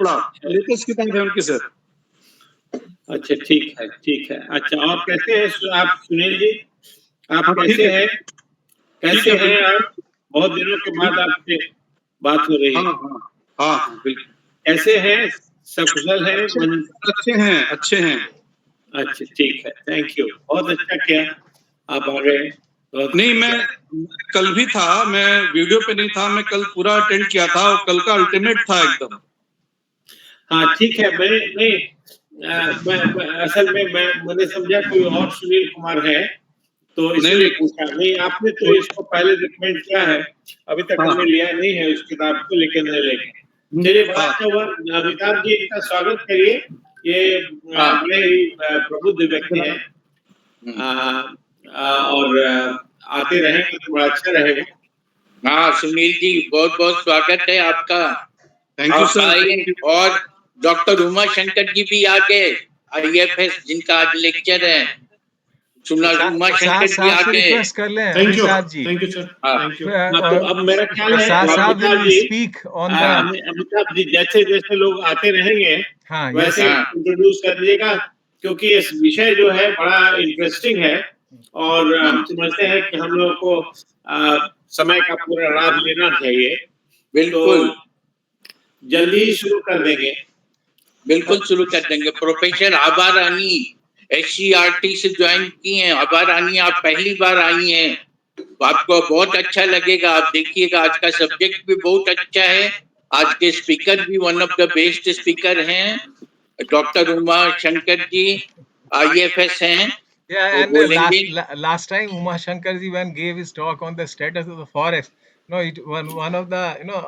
थोड़ा लेटेस्ट किताब है उनकी सर। अच्छा ठीक है। अच्छा, और कैसे हैं आप सुनील जी? आप कैसे हैं? कैसे हैं आप? बहुत दिनों के बाद आपसे बात हो रही है। हाँ बिल्कुल। कैसे हैं? सब कुशल है? अच्छे हैं। अच्छा ठीक है, थैंक यू, बहुत अच्छा किया आप आ गए। नहीं, मैं कल भी था, मैं वीडियो पे नहीं था, मैं कल पूरा अटेंड किया था और कल का अल्टीमेट था एकदम। हाँ ठीक है, मैं असल में मैंने समझा कोई और सुनील कुमार है, तो इसलिए पूछा। नहीं, आपने तो इसको पहले रिकमेंड किया है, अभी तक हमने लिया नहीं है उस किताब को, लेकिन लेंगे। चलिए, बड़ा अच्छा हुआ। अमिताभ जी, इनका स्वागत करिए। ये बड़े ही प्रबुद्ध व्यक्ति हैं और आते रहेंगे तो बड़ा अच्छा रहेगा। हाँ सुनील जी, बहुत बहुत स्वागत है आपका। Thank you sir. और डॉक्टर उमा शंकर जी भी आ गए, IFS जिनका आज लेक्चर है। उमा शंकर जी आ गए। रिक्वेस्ट कर लें। Thank you sir, thank you sir, thank you. तो अब मेरा ख्याल है अमिताभ जी जैसे जैसे लोग आते रहेंगे वैसे इंट्रोड्यूस कर दीजिएगा, क्योंकि इस विषय जो है बड़ा इंटरेस्टिंग है और हम समझते हैं कि हम लोगों को समय का पूरा लाभ लेना चाहिए। बिल्कुल, तो जल्दी ही शुरू कर देंगे। बिल्कुल शुरू कर देंगे। प्रोफेसर आभा रानी SCRT से ज्वाइन की हैं। आभा रानी, आप पहली बार आई हैं, तो आपको बहुत अच्छा लगेगा। आप देखिएगा, आज का सब्जेक्ट भी बहुत अच्छा है। आज के स्पीकर भी one of the best speaker हैं, डॉक्टर उमा शंकर जी IFS हैं। Yeah, and last time Uma Shankar ji when gave his talk on the status of the forest, one of the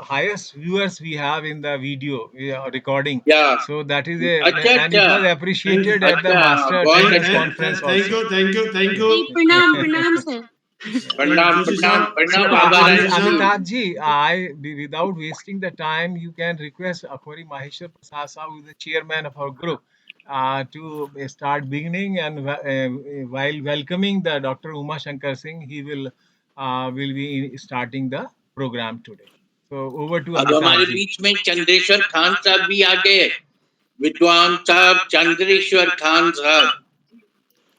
highest viewers we have in the video recording. Yeah. So that is and it was appreciated at the master attendance conference also. Thank you. प्रणाम sir. प्रणाम Amitabh ji, without wasting the time, you can request Akhori Maheshwar Prasad Saab, who is the chairman of our group, to start beginning, and while welcoming the Dr. Uma Shankar Singh, he will be starting the program today. So over to अब हमारे Amitabh ji. बीच में चंद्रेश्वर खान साहब भी आ गए, विद्वान साहब चंद्रेश्वर खान साहब,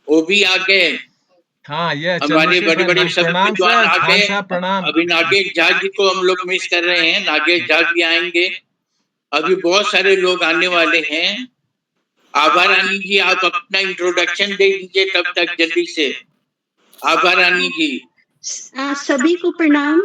वो भी आ गए। हाँ, ये हमारे बड़े बड़े सब विद्वान आ गए। प्रणाम। अभी नागेश झा जी को हम लोग मिस कर रहे हैं, नागेश झा भी आएंगे। अभी बहुत सारे लोग आने वाले हैं। आभा रानी जी, आप अपना इंट्रोडक्शन दे दीजिए तब तक जल्दी से। आभा रानी जी। सभी को प्रणाम।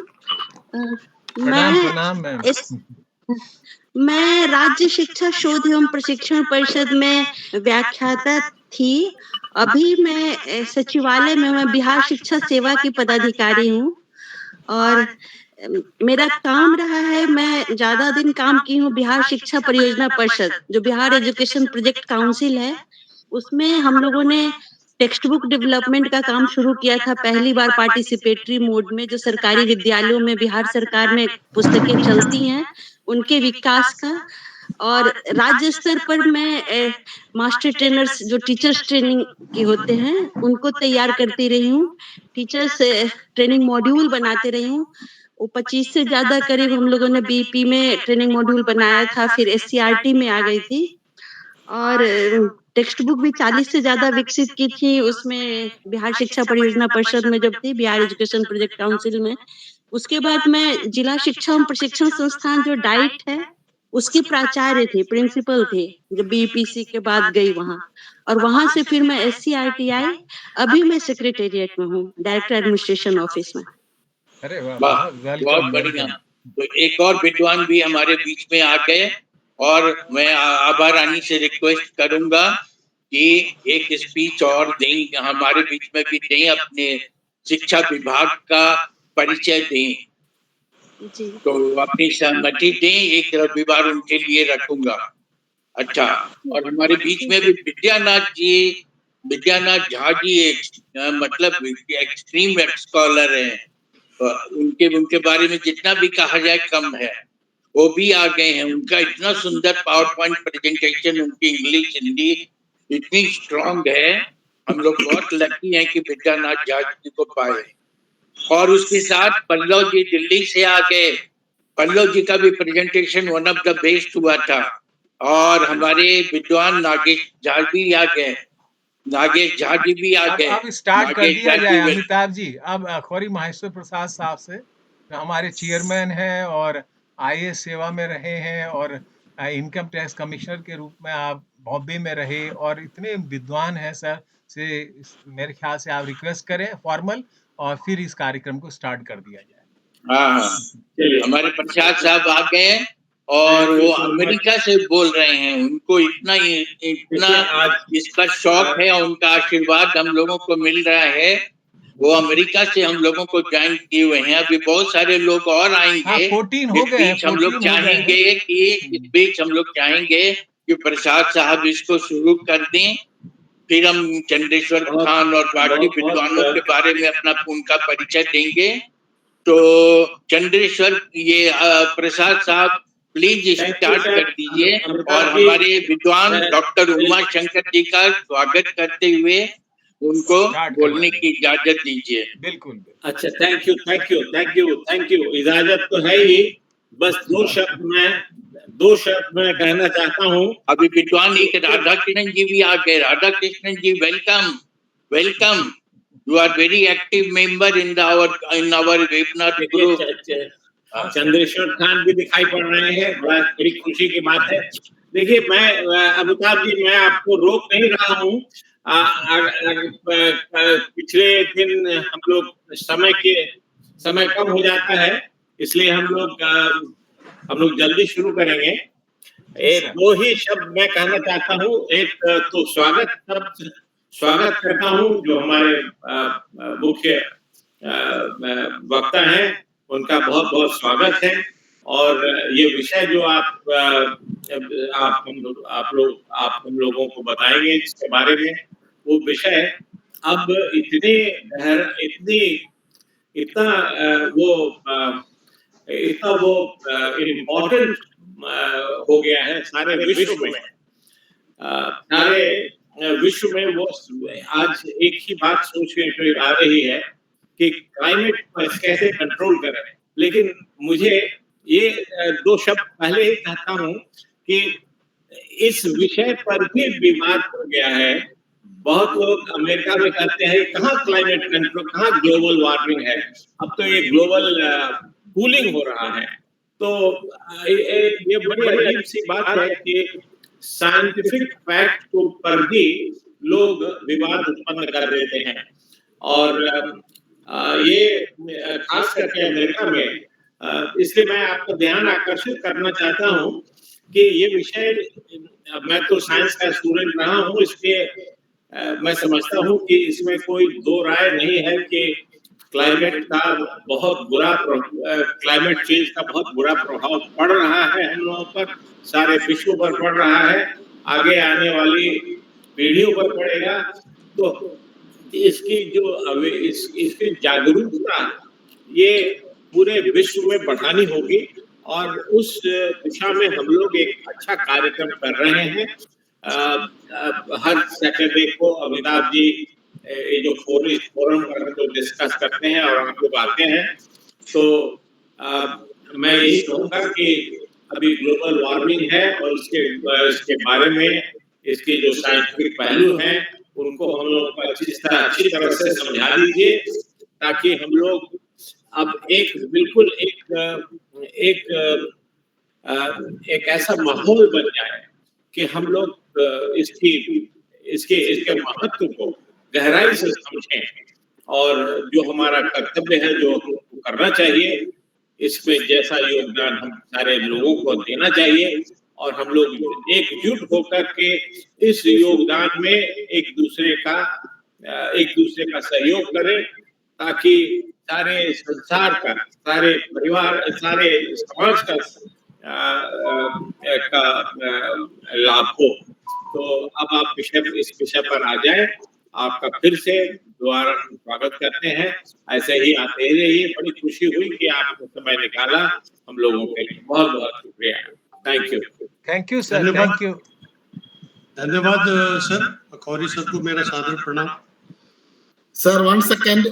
मैं राज्य शिक्षा शोध एवं प्रशिक्षण परिषद में व्याख्याता थी। अभी मैं सचिवालय में, मैं बिहार शिक्षा सेवा की पदाधिकारी हूँ और मेरा काम रहा है, मैं ज्यादा दिन काम की हूँ बिहार शिक्षा परियोजना परिषद, जो बिहार एजुकेशन प्रोजेक्ट काउंसिल है। उसमें हम लोगों ने टेक्स्ट बुक डेवलपमेंट का काम शुरू किया था, पहली बार पार्टिसिपेटरी मोड में, जो सरकारी विद्यालयों में बिहार सरकार में पुस्तकें चलती हैं उनके विकास का। और राज्य स्तर पर मैं मास्टर ट्रेनर्स, जो टीचर्स ट्रेनिंग के होते हैं, उनको तैयार करती रही हूँ। टीचर्स ट्रेनिंग मॉड्यूल बनाते रही हूँ। वो 25 से ज्यादा करीब हम लोगों ने BP में ट्रेनिंग मॉड्यूल बनाया था, फिर SCRT में आ गई थी और टेक्स्ट बुक भी 40 से ज्यादा विकसित की थी उसमें, बिहार शिक्षा परियोजना परिषद में जब थी, बिहार एजुकेशन प्रोजेक्ट काउंसिल में। उसके बाद मैं जिला शिक्षा एवं प्रशिक्षण संस्थान जो डाइट है उसकी प्राचार्य थी, प्रिंसिपल थी, जब BPC के बाद गई वहां, और वहां से फिर मैं SCRT आई। अभी मैं सेक्रेटेरिएट में हूँ, डायरेक्टर एडमिनिस्ट्रेशन ऑफिस में। अरे वाह, बहुत बढ़िया। तो एक और विद्वान भी हमारे बीच में आ गए और मैं आभा रानी से रिक्वेस्ट करूंगा कि एक स्पीच और दें, हमारे बीच में भी दें, अपने शिक्षा विभाग का परिचय दें। तो अपनी सहमति दें, एक रविवार उनके लिए रखूंगा। अच्छा, और हमारे बीच में भी विद्यानाथ झा जी मतलब एक्सट्रीम स्कॉलर हैं, उनके बारे में जितना भी कहा जाए कम है। वो भी आ गए हैं। उनका इतना सुंदर पावर पॉइंट प्रेजेंटेशन, उनकी इंग्लिश हिंदी इतनी स्ट्रांग है। हम लोग बहुत लकी हैं कि विद्यानाथ झा जी को पाए। और उसके साथ पल्लव जी दिल्ली से आ गए। पल्लव जी का भी presentation one of the best हुआ था। और हमारे विद्वान नागेश झा भी आ गए, नागेश झा जी भी आ गए। अब स्टार्ट कर नागेश दिया झा जाए जी अमिताभ जी। अब अखौरी माहेश्वर प्रसाद साहब से, जो हमारे चेयरमैन हैं और आईएएस सेवा में रहे हैं और इनकम टैक्स कमिश्नर के रूप में आप बॉम्बे में रहे और इतने विद्वान हैं सर, से मेरे ख्याल से आप रिक्वेस्ट करें फॉर्मल, और फिर इस कार्यक्रम को स्टार्ट कर दिया जाए। हाँ, हमारे प्रसाद साहब आ गए हैं और वो अमेरिका से बोल रहे हैं। उनको इतना इसका शौक है और उनका आशीर्वाद हम लोगों को मिल रहा है। वो अमेरिका से हम लोगों को ज्वाइन किए हुए हैं। अभी बहुत सारे लोग और आएंगे। 14 हो गए हैं, 14 हम लोग चाहेंगे कि इस बीच हम लोग चाहेंगे कि प्रसाद साहब इसको शुरू कर दें, फिर हम चंद्रेश्वर खान और बाकी विद्वानों के बारे में अपना उनका परिचय देंगे। तो चंद्रेश्वर, ये प्रसाद साहब प्लीज स्टार्ट कर दीजिए और हमारे विद्वान डॉक्टर उमा शंकर जी का स्वागत करते हुए उनको बोलने की इजाजत दीजिए। बिल्कुल। अच्छा, थैंक यू। इजाजत तो है ही, बस दो शब्द मैं कहना चाहता हूँ। अभी विद्वान एक राधा कृष्णन जी भी आ गए। Radha Krishnan ji, welcome. You are very active member in our webinar group. Chandreshwar Khan भी दिखाई पड़ रहे हैं, बड़ी खुशी की बात है। देखिए, मैं अमिताभ जी, मैं आपको रोक नहीं रहा हूँ। पिछले दिन हम लोग समय कम हो जाता है, इसलिए हम लोग जल्दी शुरू करेंगे। एक दो ही शब्द मैं कहना चाहता हूँ। एक तो स्वागत करता हूँ जो हमारे मुख्य वक्ता हैं, उनका बहुत बहुत स्वागत है। और ये विषय जो आप हम लोगों को बताएंगे इसके बारे में, वो विषय अब इतना वो इम्पोर्टेंट हो गया है सारे विश्व में। सारे विश्व में वो आज एक ही बात सोच के आ रही है कि क्लाइमेट पर कैसे कंट्रोल करें। लेकिन मुझे ये दो शब्द पहले ही कहता हूँ कि इस विषय पर भी विवाद हो गया है। बहुत लोग अमेरिका में कहते हैं कहाँ क्लाइमेट कंट्रोल, कहाँ ग्लोबल वार्मिंग है, अब तो ये ग्लोबल कूलिंग हो रहा है। तो ये बड़ी अजीब सी बात है कि साइंटिफिक फैक्ट को पर भी लोग विवाद उत्पन्न कर देते हैं। और ये खास करके अमेरिका में, इसलिए मैं आपका ध्यान आकर्षित करना चाहता हूँ कि ये विषय, मैं तो साइंस का स्टूडेंट रहा हूँ, इसलिए मैं समझता हूँ कि इसमें कोई दो राय नहीं है कि क्लाइमेट चेंज का बहुत बुरा प्रभाव पड़ रहा है हम लोगों पर, सारे विश्व पर पड़ रहा है, आगे आने वाली पीढ़ियों पर पड़ेगा। तो इसकी जागरूकता ये पूरे विश्व में बढ़ानी होगी और उस दिशा में हम लोग एक अच्छा कार्यक्रम कर रहे हैं। हर सैटरडे को अमिताभ जी ये जो फोरम पर जो डिस्कस करते हैं और हम लोग आते हैं, तो मैं यही कहूँगा कि अभी ग्लोबल वार्मिंग है और इसके बारे में इसके जो साइंटिफिक पहलू हैं उनको हम लोग को अच्छी तरह से समझा दीजिए, ताकि हम लोग अब बिल्कुल एक ऐसा माहौल बन जाए कि हम लोग इसके महत्व को गहराई से समझें और जो हमारा कर्तव्य है, जो करना चाहिए, इसमें जैसा योगदान हम सारे लोगों को देना चाहिए और हम लोग एकजुट होकर के इस योगदान में एक दूसरे का सहयोग करें, ताकि सारे संसार का, सारे परिवार, सारे समाज का लाभ हो। तो अब आप इस विषय पर आ जाए। आपका फिर से दोबारा स्वागत करते हैं। ऐसे ही आते ही रहिए। बड़ी खुशी हुई कि आपने समय निकाला हम लोगों के लिए। बहुत बहुत शुक्रिया। Thank you sir. Thank you. धन्यवाद सर। अखौरी सर को मेरा सादर प्रणाम। Sir, one second.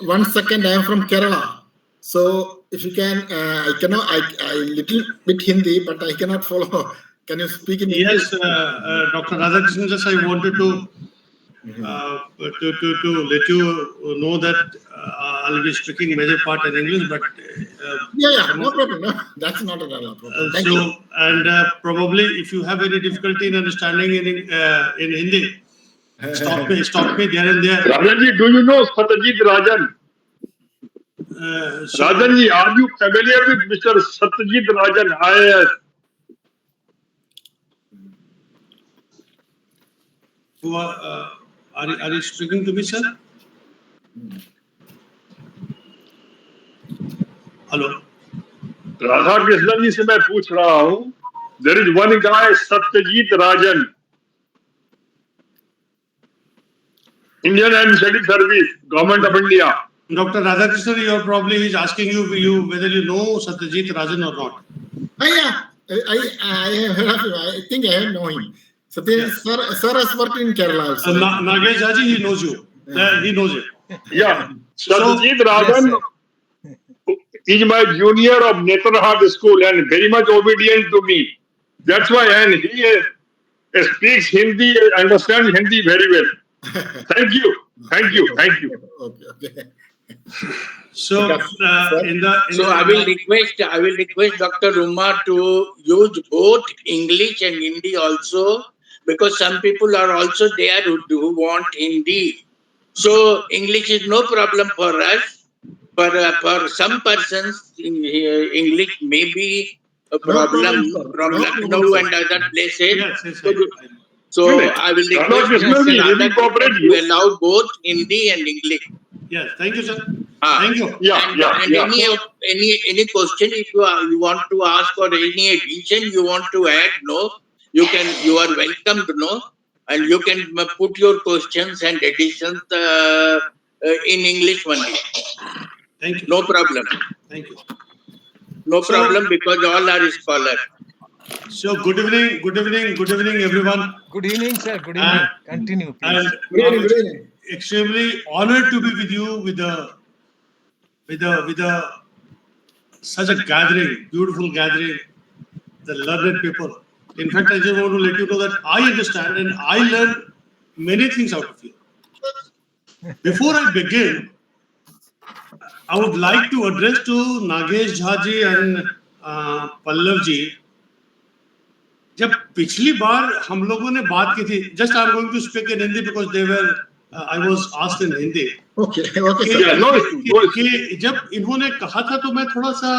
I am from Kerala. So if you can, I little bit Hindi, but I cannot follow Can you speak in Yes, English? Dr. Radhakrishnan, just I wanted to let you know that I'll be speaking major part in English, but Yeah, no problem. No, that's not a problem. Thank you. and probably if you have any difficulty in understanding in Hindi, stop me there and there. Rajan ji, do you know Satyajit Rajan? Rajan ji, are you familiar with Mr. Satyajit Rajan, IAS? Are you speaking to me, sir? Hello. Radha Krishnan जी से मैं पूछ रहा हूँ. There is one guy, Satyajit Rajan, Indian Administrative Service, Government of India. Dr. Radhakrishnan, you are probably he's asking you whether you know Satyajit Rajan or not. Yeah, I have heard of him. I think I have known him. Satyajit sir has worked in Kerala also. Nagesh Haji, he knows you. He knows it. Yeah, Satyajit Rajan is my junior of Netrahat School and very much obedient to me. That's why, and he speaks Hindi, understands Hindi very well. Thank you. Okay. So I will request Dr. Umar to use both English and Hindi also, because some people are also there who want Hindi. So English is no problem for us. For some persons, English may be a problem from Lucknow and other places. Yes. So I will request Mr. Radhakrishnan to allow both Hindi and English. Yes, thank you, sir. Thank you. Any question if you want to ask or any addition you want to add, you are welcome to know, and you can put your questions and additions in English only. Thank you. No problem. Thank you. No problem, because all are scholars. So good evening, everyone. Good evening, sir. Good evening. Continue, please. And good evening. Extremely honored to be with you with such a gathering, beautiful gathering, the learned people. In fact, I just want to let you know that I understand and I learn many things out of you. Before I begin, I would like to address to Nagesh Jhaji and Pallav ji. जब पिछली बार हम लोगों ने बात की थी, just I'm going to speak in Hindi because they were I was asked in Hindi. Okay. कि जब इन्होंने कहा था तो मैं थोड़ा सा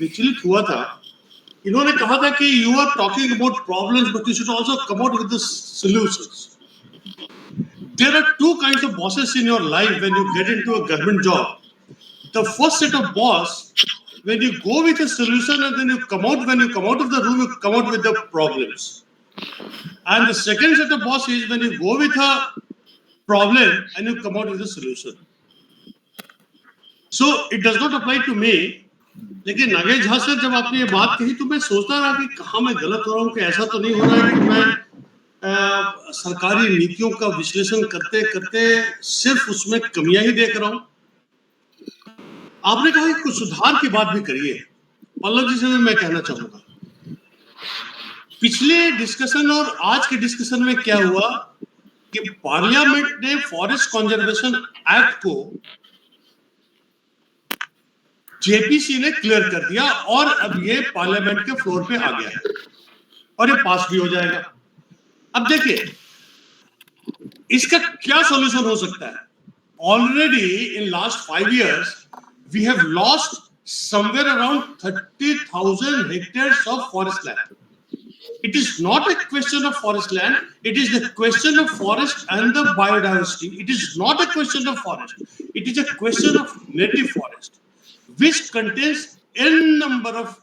विचलित हुआ था. इन्होंने कहा था कि you are talking about problems but you should also come out with the solutions. There are two kinds of bosses in your life when you get into a government job. The first set of boss, when you go with a solution and then when you come out of the room, you come out with the problems. And the second set of boss is when you go with a problem and you come out with a solution. So it does not apply to me. लेकिन Nagesh Jha sir जब आपने ये बात कही तो मैं सोचता रहा कि कहाँ मैं गलत हो रहा हूँ, कि ऐसा तो नहीं हो रहा है कि मैं सरकारी नीतियों का विश्लेषण करते करते सिर्फ उसमें कमियां ही देख रहा हूँ. आपने कहा कि कुछ सुधार की बात भी करिए. पल्लव जी से मैं कहना चाहूंगा, पिछले डिस्कशन और आज के डिस्कशन में क्या हुआ कि पार्लियामेंट ने फॉरेस्ट कंजर्वेशन एक्ट को जेपीसी ने क्लियर कर दिया और अब ये पार्लियामेंट के फ्लोर पे आ गया है और ये पास भी हो जाएगा. अब देखिए इसका क्या सॉल्यूशन हो सकता है. Already in last 5 years we have lost somewhere around 30,000 hectares of forest land. It is not a question of forest land, it is the question of forest and the biodiversity. It is not a question of forest, it is a question of native forest, which contains n number of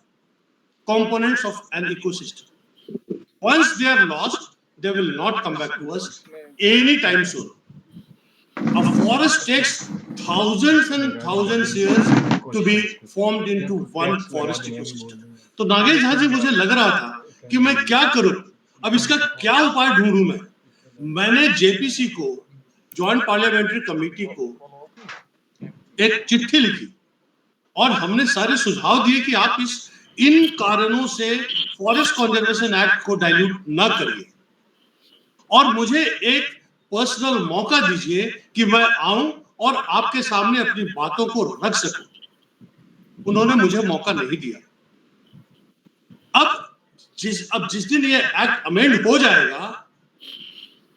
components of an ecosystem. Once they are lost, they will not come back to us anytime soon. A forest takes thousands and thousands years to be formed into one forest ecosystem. तो नागेश झा जी, मुझे लग रहा था कि मैं क्या करूं, अब इसका क्या उपाय ढूंढूं मैं. मैंने जेपीसी को, जॉइंट पार्लियामेंट्री कमेटी को एक चिट्ठी लिखी और हमने सारे सुझाव दिए कि आप इन कारणों से फॉरेस्ट कंजर्वेशन एक्ट को डाइल्यूट ना करिए और मुझे एक पर्सनल मौका दीजिए कि मैं आऊं और आपके सामने अपनी बातों को रख सकूं। उन्होंने मुझे मौका नहीं दिया। अब जिस दिन ये एक्ट अमेंड हो जाएगा,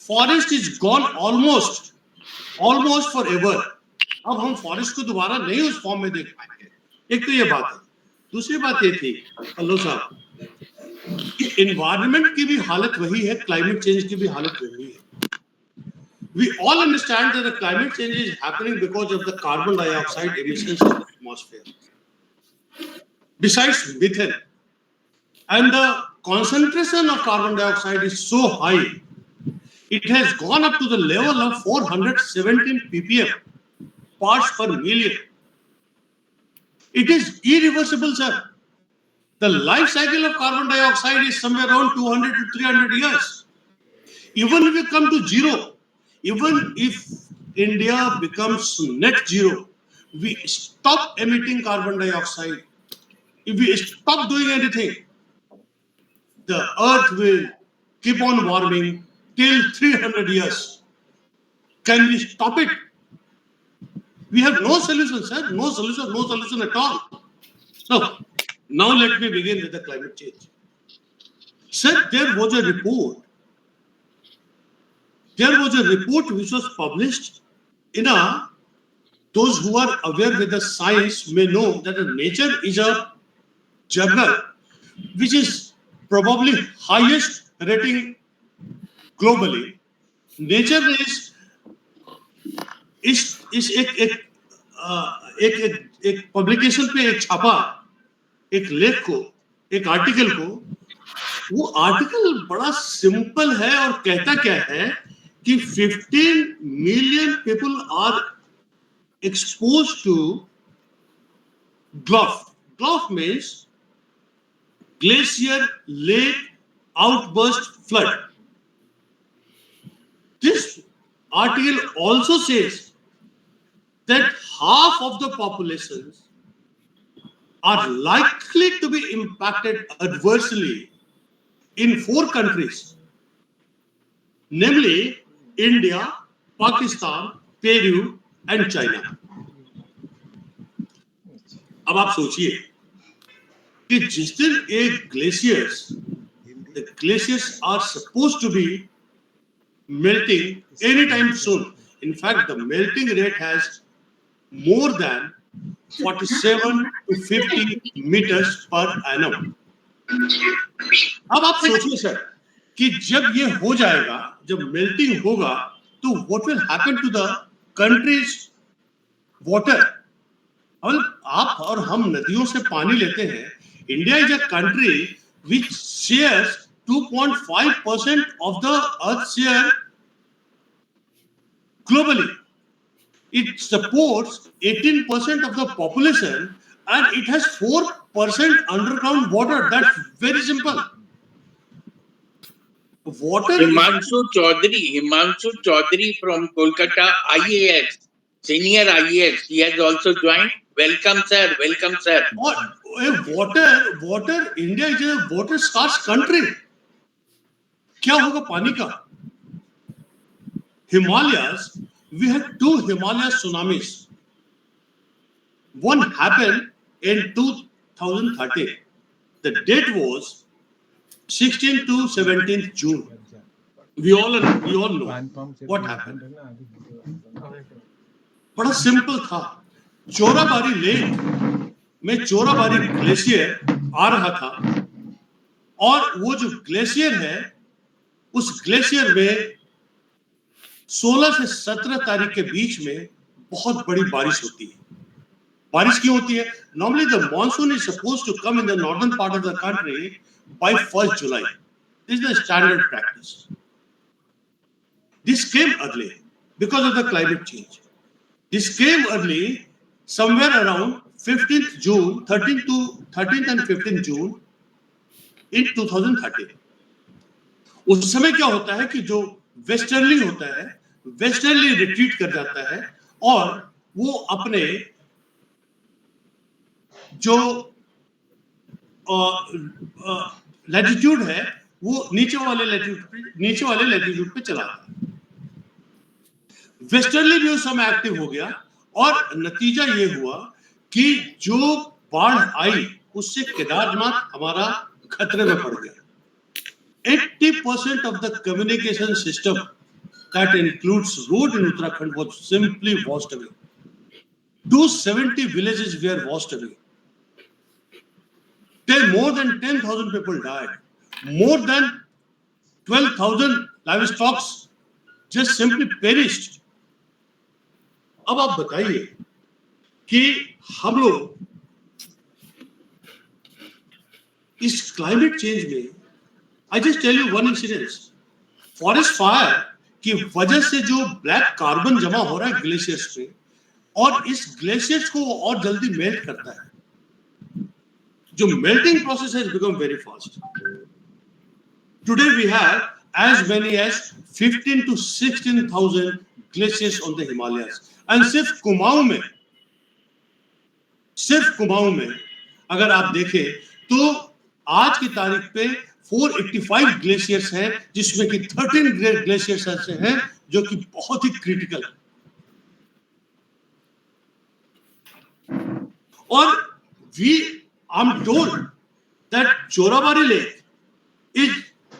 forest is gone almost for ever. अब हम फॉरेस्ट को दोबारा नहीं उस फॉर्म में देख पाएंगे। एक तो ये बात है। दूसरी बात ये थी पल्लू साहब कि एनवायरनमेंट की भी हालत वही है, क्लाइमेट चेंज की भी हालत वही है। We all understand that the climate change is happening because of the carbon dioxide emissions in the atmosphere. Besides methane, and the concentration of carbon dioxide is so high, it has gone up to the level of 417 ppm, parts per million. It is irreversible, sir. The life cycle of carbon dioxide is somewhere around 200 to 300 years. Even if you come to zero, even if India becomes net zero, we stop emitting carbon dioxide, if we stop doing anything, the earth will keep on warming till 300 years. Can we stop it? We have no solution, sir. No solution at all. Now let me begin with the climate change. Sir, there was a report which was published in those who are aware with the science may know that Nature is a journal which is probably highest rating globally. Nature is एक publication पे एक छापा एक लेख को, एक article को। वो आर्टिकल बड़ा सिंपल है और कहता क्या है कि 15 million people are exposed to GLOF. GLOF means glacier lake outburst flood. This article also says that half of the populations are likely to be impacted adversely in 4 countries, namely India, Pakistan, Peru and China. अब आप सोचिए कि जिस दिन एक the glaciers are supposed to be melting anytime soon. In fact, the melting rate has more than 47 to 50 meters per annum. अब आप सोचिए सर कि जब ये हो जाएगा, जब मेल्टिंग होगा, तो what will happen to the country's water? आप और हम नदियों से पानी लेते हैं. India is a country which shares 2.5% of the earth's share globally. It supports 18% of the population and it has 4% underground water. That's very simple. Water. Himanshu Chaudhary from Kolkata, IAS, senior IAS. He has also joined. Welcome, sir. Welcome, sir. Water. India is a water scarce country. क्या होगा पानी का? Himalayas. We had 2 Himalaya tsunamis. One happened in 2013. The date was 16th to 17th June. We all know what happened. बड़ा simple था. Chorabari lake में Chorabari glacier आ रहा था और वो जो ग्लेशियर है उस ग्लेशियर में 16 से 17 तारीख के बीच में बहुत बड़ी बारिश होती है. बारिश क्यों होती है? Normally the monsoon is supposed to come in the northern part of the country by 1st July. This is the standard practice. This came early because of the climate change. This came early somewhere around 15th June, 13th and 15th June in 2013. उस समय क्या होता है कि जो westerly होता है, westerly retreat कर जाता है और वो अपने जो लैटिट्यूड है वो नीचे वाले लैटिट्यूड पे चला गया, वेस्टर्नली भी उस समय एक्टिव हो गया और नतीजा ये हुआ कि जो बाढ़ आई उससे केदारनाथ हमारा खतरे में पड़ गया। 80% of the communication system that includes road in Uttarakhand was simply washed away. 270 villages were washed away. More than 10,000 people died. More than 12,000 livestock just simply perished. अब आप बताइए कि हम लोग इस क्लाइमेट चेंज में, I just tell you one incidence, forest fire की वजह से जो ब्लैक कार्बन जमा हो रहा है ग्लेशियर्स पे, और इस ग्लेशियर्स को और जल्दी मेल्ट करता है, जो melting process has become very fast. Today we have as many as 15 to 16,000 glaciers on the Himalayas. And सिर्फ कुमाऊं में अगर आप देखें तो आज की तारीख पे 485 ग्लेशियर्स हैं, जिसमें कि 13 ग्लेशियर्स ऐसे हैं जो कि बहुत ही क्रिटिकल है. और I'm told that Chorabari Lake is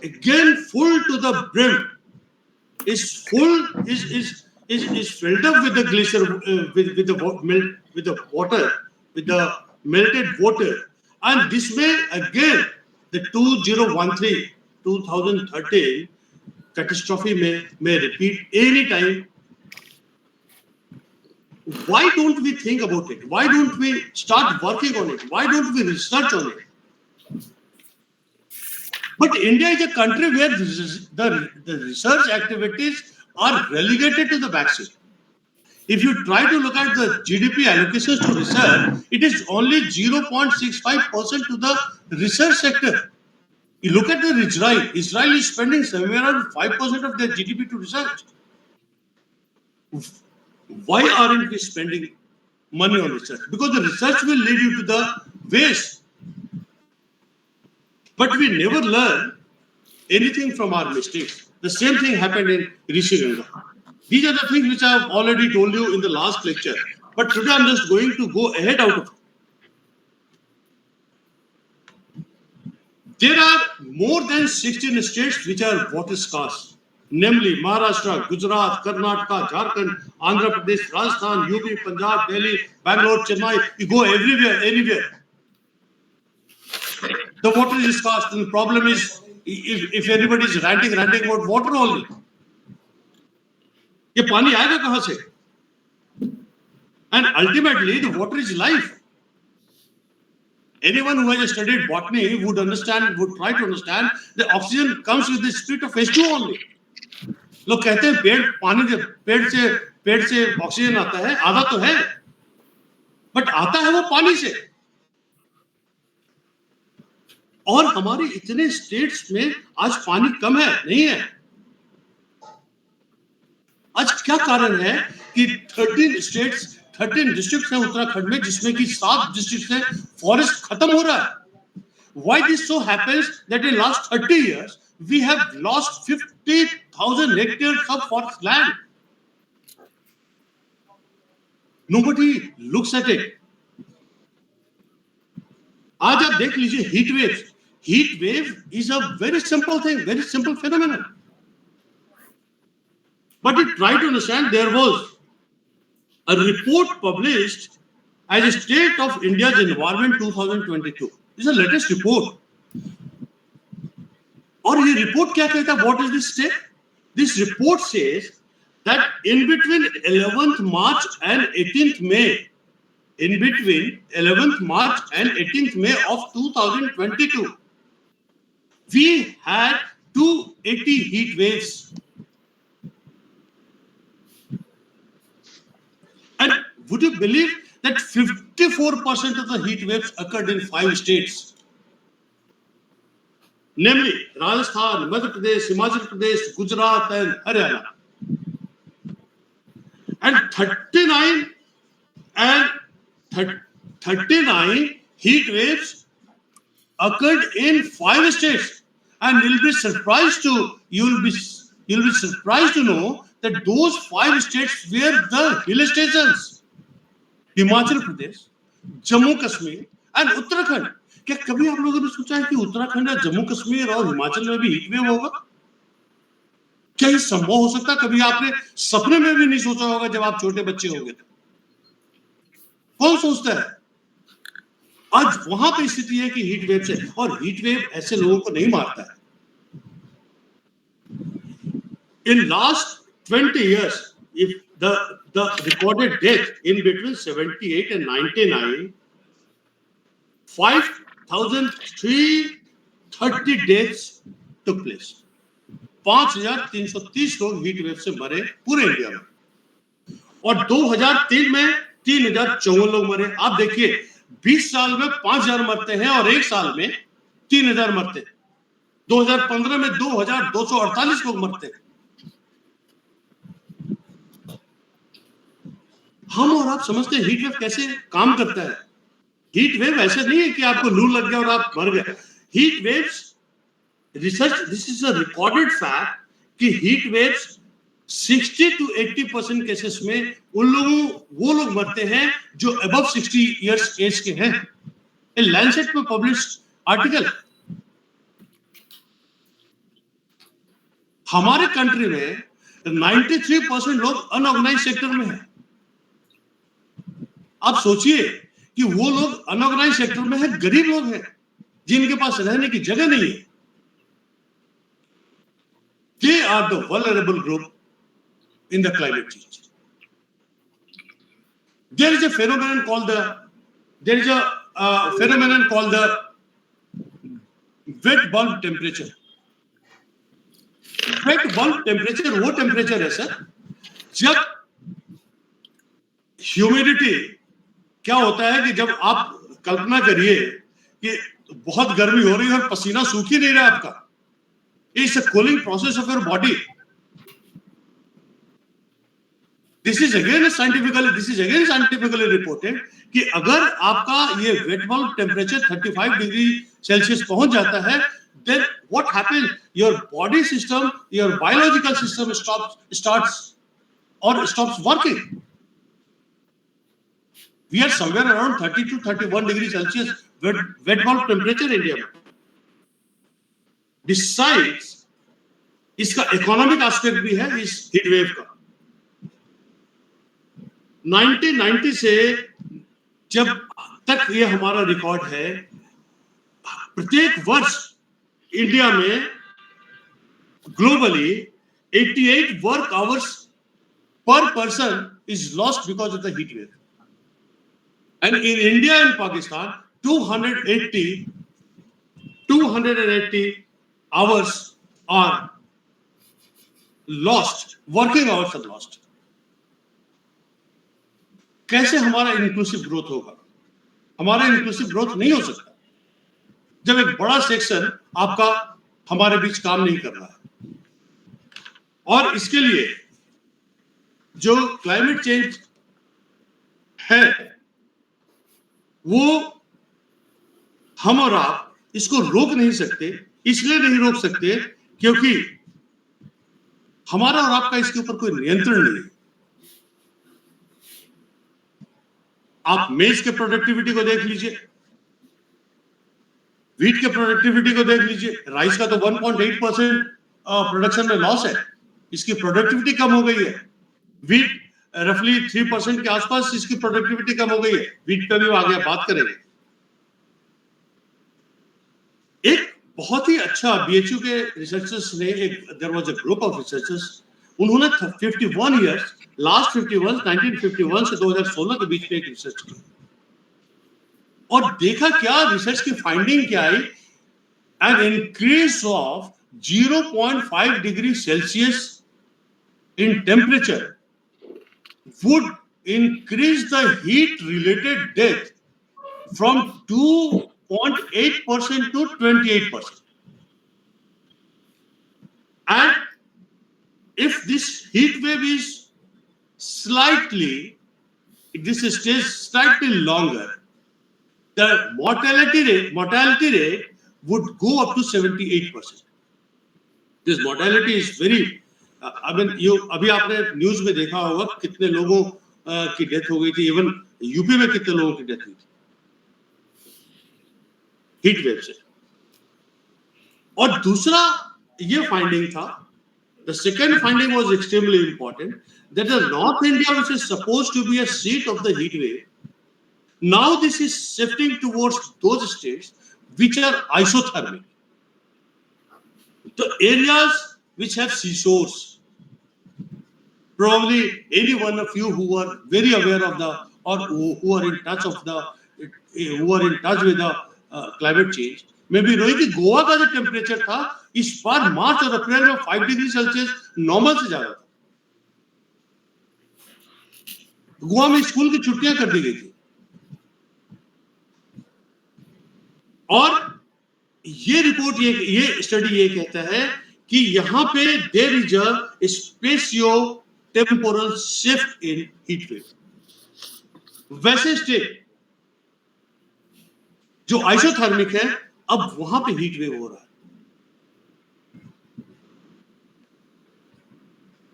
again full to the brim, is filled up with the glacier, with the water, with the melted water. And this way again the 2013 catastrophe may repeat any time. Why don't we think about it? Why don't we start working on it? Why don't we research on it? But India is a country where the research activities are relegated to the backseat. If you try to look at the GDP allocations to research, it is only 0.65% to the research sector. You look at Israel. Israel is spending somewhere around 5% of their GDP to research. Why aren't we spending money on research? Because the research will lead you to the waste. But we never learn anything from our mistakes. The same thing happened in Rishiganga. These are the things which I have already told you in the last lecture. But today I'm just going to go ahead out of it. There are more than 16 states which are water scarce. Namely Maharashtra, Gujarat, Karnataka, Jharkhand, Andhra Pradesh, Rajasthan, UP, Punjab, Delhi, Bangalore, Chennai. You go everywhere, anywhere. The water is scarce. And the problem is, if anybody is ranting about water only, ये पानी आएगा कहां से? And ultimately, the water is life. Anyone who has studied botany would try to understand the oxygen comes with the spirit of H2 only. लोग कहते हैं पेड़ से ऑक्सीजन आता है, आधा तो है, बट आता है वो पानी से. और हमारे इतने स्टेट्स में आज पानी कम है, नहीं है. आज क्या कारण है कि 13 डिस्ट्रिक्ट्स हैं उत्तराखंड में, जिसमें कि 7 डिस्ट्रिक्ट्स हैं फॉरेस्ट खत्म हो रहा है. Why this so happens that in last 30 years we have lost 50,000 hectares of forest land? Nobody looks at it. आज आप देख लीजिए heat wave. Heat wave is a very simple thing, very simple phenomenon. But you try to understand, there was a report published as a State of India's Environment 2022. This is the latest report. और ये report क्या कहता है? What is this state? This report says that in between 11th March and 18th May, of 2022, we had 280 heat waves. And would you believe that 54% of the heat waves occurred in 5 states? Namely Rajasthan, Madhya Pradesh, Himachal Pradesh, Gujarat and Haryana. And 39 heat waves occurred in 5 states, and you'll be surprised to know that those 5 states were the hill stations: Himachal Pradesh, Jammu Kashmir and Uttarakhand. क्या कभी आप लोगों ने सोचा है कि उत्तराखंड या जम्मू कश्मीर और हिमाचल में भी हीट वेव होगा? क्या ये संभव हो सकता है? कभी आपने सपने में भी नहीं सोचा होगा जब आप छोटे बच्चे होंगे। कौन सोचता है? आज वहां पे स्थिति है कि हीट वेव से, और हीट वेव ऐसे लोगों को नहीं मारता है। In last 20 years, if the recorded death in between 78 and 99, 5,330 deaths took place. 5,330 लोग हीट वेव से मरे पूरे इंडिया में, और 2003 में 3,054 लोग मरे। आप देखिए, 20 साल में 5,000 मरते हैं और 1 साल में 3,000 मरते हैं। 2015 में 2,248 लोग मरते हैं। हम और आप समझते हैं हीट वेव कैसे काम करता है। हीट वेव ऐसे नहीं है कि आपको लू लग गया और आप मर गए। Heat waves research, this is a recorded fact कि हीट वेव्स 60 to 80% केसेस में वो लोग मरते हैं जो अबव 60 इयर्स एज के हैं। लैंसेट में पब्लिश्ड आर्टिकल। हमारे कंट्री में 93% लोग अनऑर्गेनाइज्ड सेक्टर में हैं। आप सोचिए कि वो लोग अनऑर्गेनाइज्ड सेक्टर में हैं, गरीब लोग हैं जिनके पास रहने की जगह नहीं है। They are the vulnerable group in the climate change. There is a phenomenon called the wet bulb temperature. Wet bulb temperature वो टेम्परेचर है सर जब ह्यूमिडिटी, क्या होता है कि जब आप कल्पना करिए कि बहुत गर्मी हो रही है और पसीना सूख ही नहीं रहा आपका, it's a cooling process of your body. This is again scientifically reported कि अगर आपका ये wet bulb temperature 35 degree Celsius पहुंच जाता है, then what happens? Your body system, your biological system stops working. We are somewhere around 30 to 31 degrees Celsius wet bulb temperature in India. Besides, इसका economic aspect भी है इस heat wave का। 1990 से जब तक ये हमारा रिकॉर्ड है, प्रत्येक वर्ष इंडिया में globally 88 work hours per person is lost because of the heat wave. And in India and Pakistan, 280 hours are lost, working hours are lost. कैसे हमारा इंक्लूसिव ग्रोथ होगा? हमारा इंक्लूसिव ग्रोथ नहीं हो सकता जब एक बड़ा सेक्शन आपका हमारे बीच काम नहीं कर रहा है। और इसके लिए जो क्लाइमेट चेंज है, वो हम और आप इसको रोक नहीं सकते। इसलिए नहीं रोक सकते क्योंकि हमारा और आपका इसके ऊपर कोई नियंत्रण नहीं है। आप मेज के प्रोडक्टिविटी को देख लीजिए, व्हीट के प्रोडक्टिविटी को देख लीजिए। राइस का तो 1.8% प्रोडक्शन में लॉस है, इसकी प्रोडक्टिविटी कम हो गई है। व्हीट रफली 3% के आसपास इसकी प्रोडक्टिविटी कम हो गई है। व्हीट पे भी आगे बात करेंगे। एक बहुत ही अच्छा बीएचयू के रिसर्चर्स ने, there was a group of researchers, उन्होंने 51 इयर्स, लास्ट 1951 से 2016 के बीच में एक रिसर्च की और देखा क्या रिसर्च की फाइंडिंग क्या आई। An increase of 0.5 degree Celsius in temperature would increase the heat related death from 2.8% to 28%. And if this heat wave is if this stays slightly longer, the mortality rate would go up to 78%. This mortality is very, I mean, अभी आपने news में देखा होगा कितने लोगों की death हो गई थी, इवन यूपी में कितने लोगों की डेथ हुई थी हीट वेव से। और दूसरा ये फाइंडिंग था, the second finding was extremely important, that the North India, which is supposed to be a seat of the heat wave, now this is shifting towards those states which are isothermic. The areas which have seashores, probably any one of you who are very aware of the, or who are in touch of the, who are in touch with the climate change, में भी रोई कि गोवा का जो temperature था इस बार मार्च और अप्रैल में 5 डिग्री सेल्सियस नॉर्मल से ज्यादा था। गोवा में स्कूल की छुट्टियां कर दी गई थी। और ये रिपोर्ट, ये स्टडी ये कहता है कि यहां पे there is a spatio temporal shift in heat wave. वैसे स्टेट जो आइसोथर्मिक है, अब वहां पे हीट वेव हो रहा है।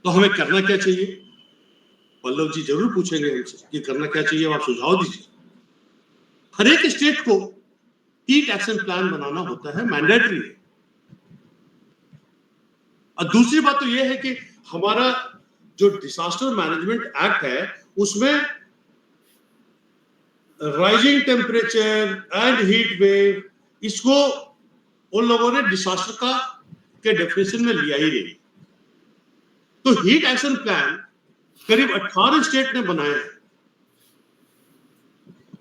तो हमें करना क्या चाहिए? पल्लव जी जरूर पूछेंगे हमसे कि करना क्या चाहिए, आप सुझाव दीजिए। हर एक स्टेट को हीट एक्शन प्लान बनाना होता है, मैंडेटरी है। और दूसरी बात तो यह है कि हमारा जो डिजास्टर मैनेजमेंट एक्ट है उसमें rising temperature and heat wave, इसको उन लोगों ने डिजास्टर का के डेफिनेशन में लिया ही नहीं। तो हीट एक्शन प्लान करीब 18 स्टेट ने बनाए हैं,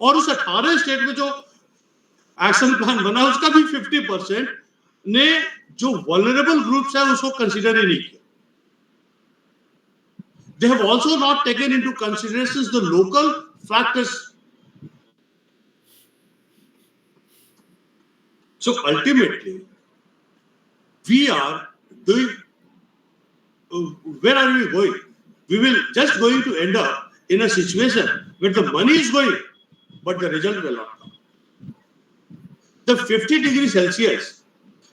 और उस 18 स्टेट में जो एक्शन प्लान बना उसका भी 50% ने जो वल्नरेबल ग्रुप्स है उसको कंसीडर ही नहीं किया। They have also not taken into considerations the local factors. So ultimately, we are doing. Where are we going? We will just going to end up in a situation where the money is going, but the result will not come. The 50 degrees Celsius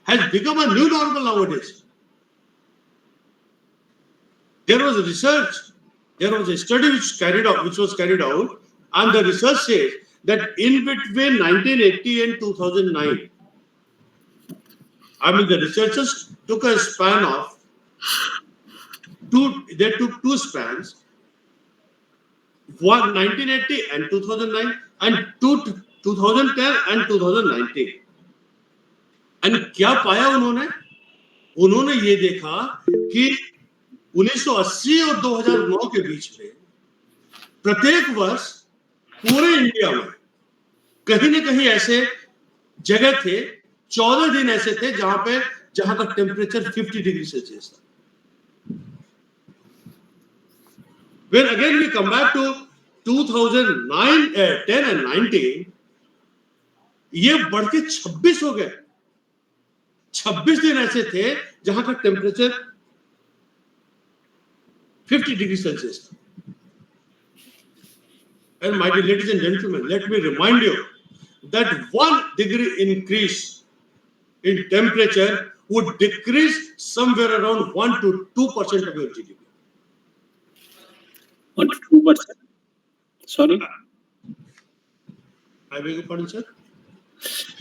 has become a new normal nowadays. There was a research, there was a study which was carried out, and the research says that in between 1980 and 2009, I mean, the researchers took a span of they took two spans, one 1980 and 2009, and 2010 and 2019. And क्या पाया उन्होंने? उन्होंने ये देखा कि 1980 और 2009 के बीच में प्रत्येक वर्ष पूरे इंडिया में कहीं न कहीं ऐसे जगह थे, 14 दिन ऐसे थे जहां का टेम्परेचर 50 डिग्री सेल्सियस था। When again we come back to 2009, 10 and 19, ये बढ़ के 26 हो गए। 26 दिन ऐसे थे जहां का टेम्परेचर 50 डिग्री सेल्सियस था। And my dear ladies and gentlemen, let me remind you that 1 degree increase in temperature would decrease somewhere around 1 to 2% of your GDP. 1 to 2%. Sorry. I beg your pardon, sir.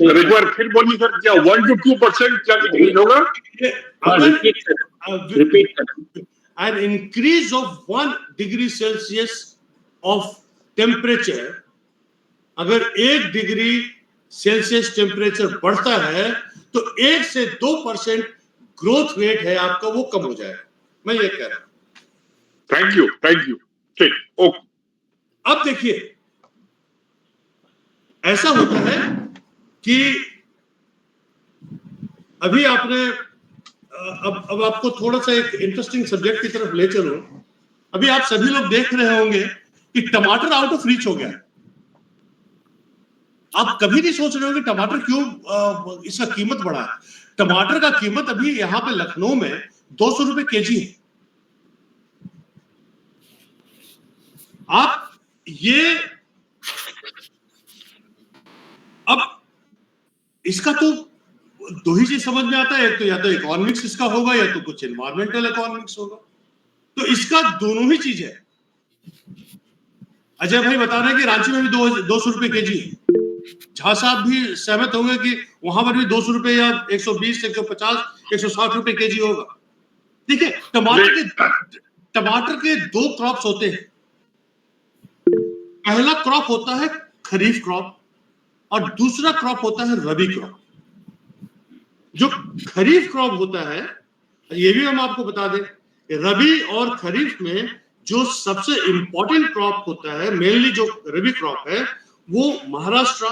एक बार फिर बोलिए sir, क्या 1 to 2% क्या decrease होगा? Repeat. An increase of 1 degree Celsius of temperature, अगर 1 degree Celsius temperature बढ़ता है तो 1 से 2% ग्रोथ रेट है आपका, वो कम हो जाएगा। मैं ये कह रहा हूं। Thank you. ठीक, ओके। अब देखिए, ऐसा होता है कि अभी आपने अब आपको थोड़ा सा एक इंटरेस्टिंग सब्जेक्ट की तरफ ले चलो। अभी आप सभी लोग देख रहे होंगे कि टमाटर आउट ऑफ रीच हो गया। आप कभी नहीं सोच रहे हो कि टमाटर क्यों इसका कीमत बढ़ा है। टमाटर का कीमत अभी यहां पे लखनऊ में 200 रुपए केजी है। आप ये अब इसका तो दो ही चीज समझ में आता है, एक तो या तो इकोनॉमिक्स इसका होगा या तो कुछ एनवायरमेंटल इकोनॉमिक्स होगा। तो इसका दोनों ही चीज है। अजय भाई बता रहे हैं कि रांची में भी 200 रुपए केजी है। झा साहब भी सहमत होंगे कि वहां पर भी 200 रुपए या 120, 150, 160 रुपए केजी होगा। ठीक है, टमाटर के दो क्रॉप्स होते हैं। पहला क्रॉप होता है खरीफ क्रॉप और दूसरा क्रॉप होता है रबी क्रॉप। जो खरीफ क्रॉप होता है, ये भी हम आपको बता दें, रबी और खरीफ में जो सबसे इंपॉर्टेंट क्रॉप होता है, मेनली जो रबी क्रॉप है, वो महाराष्ट्र,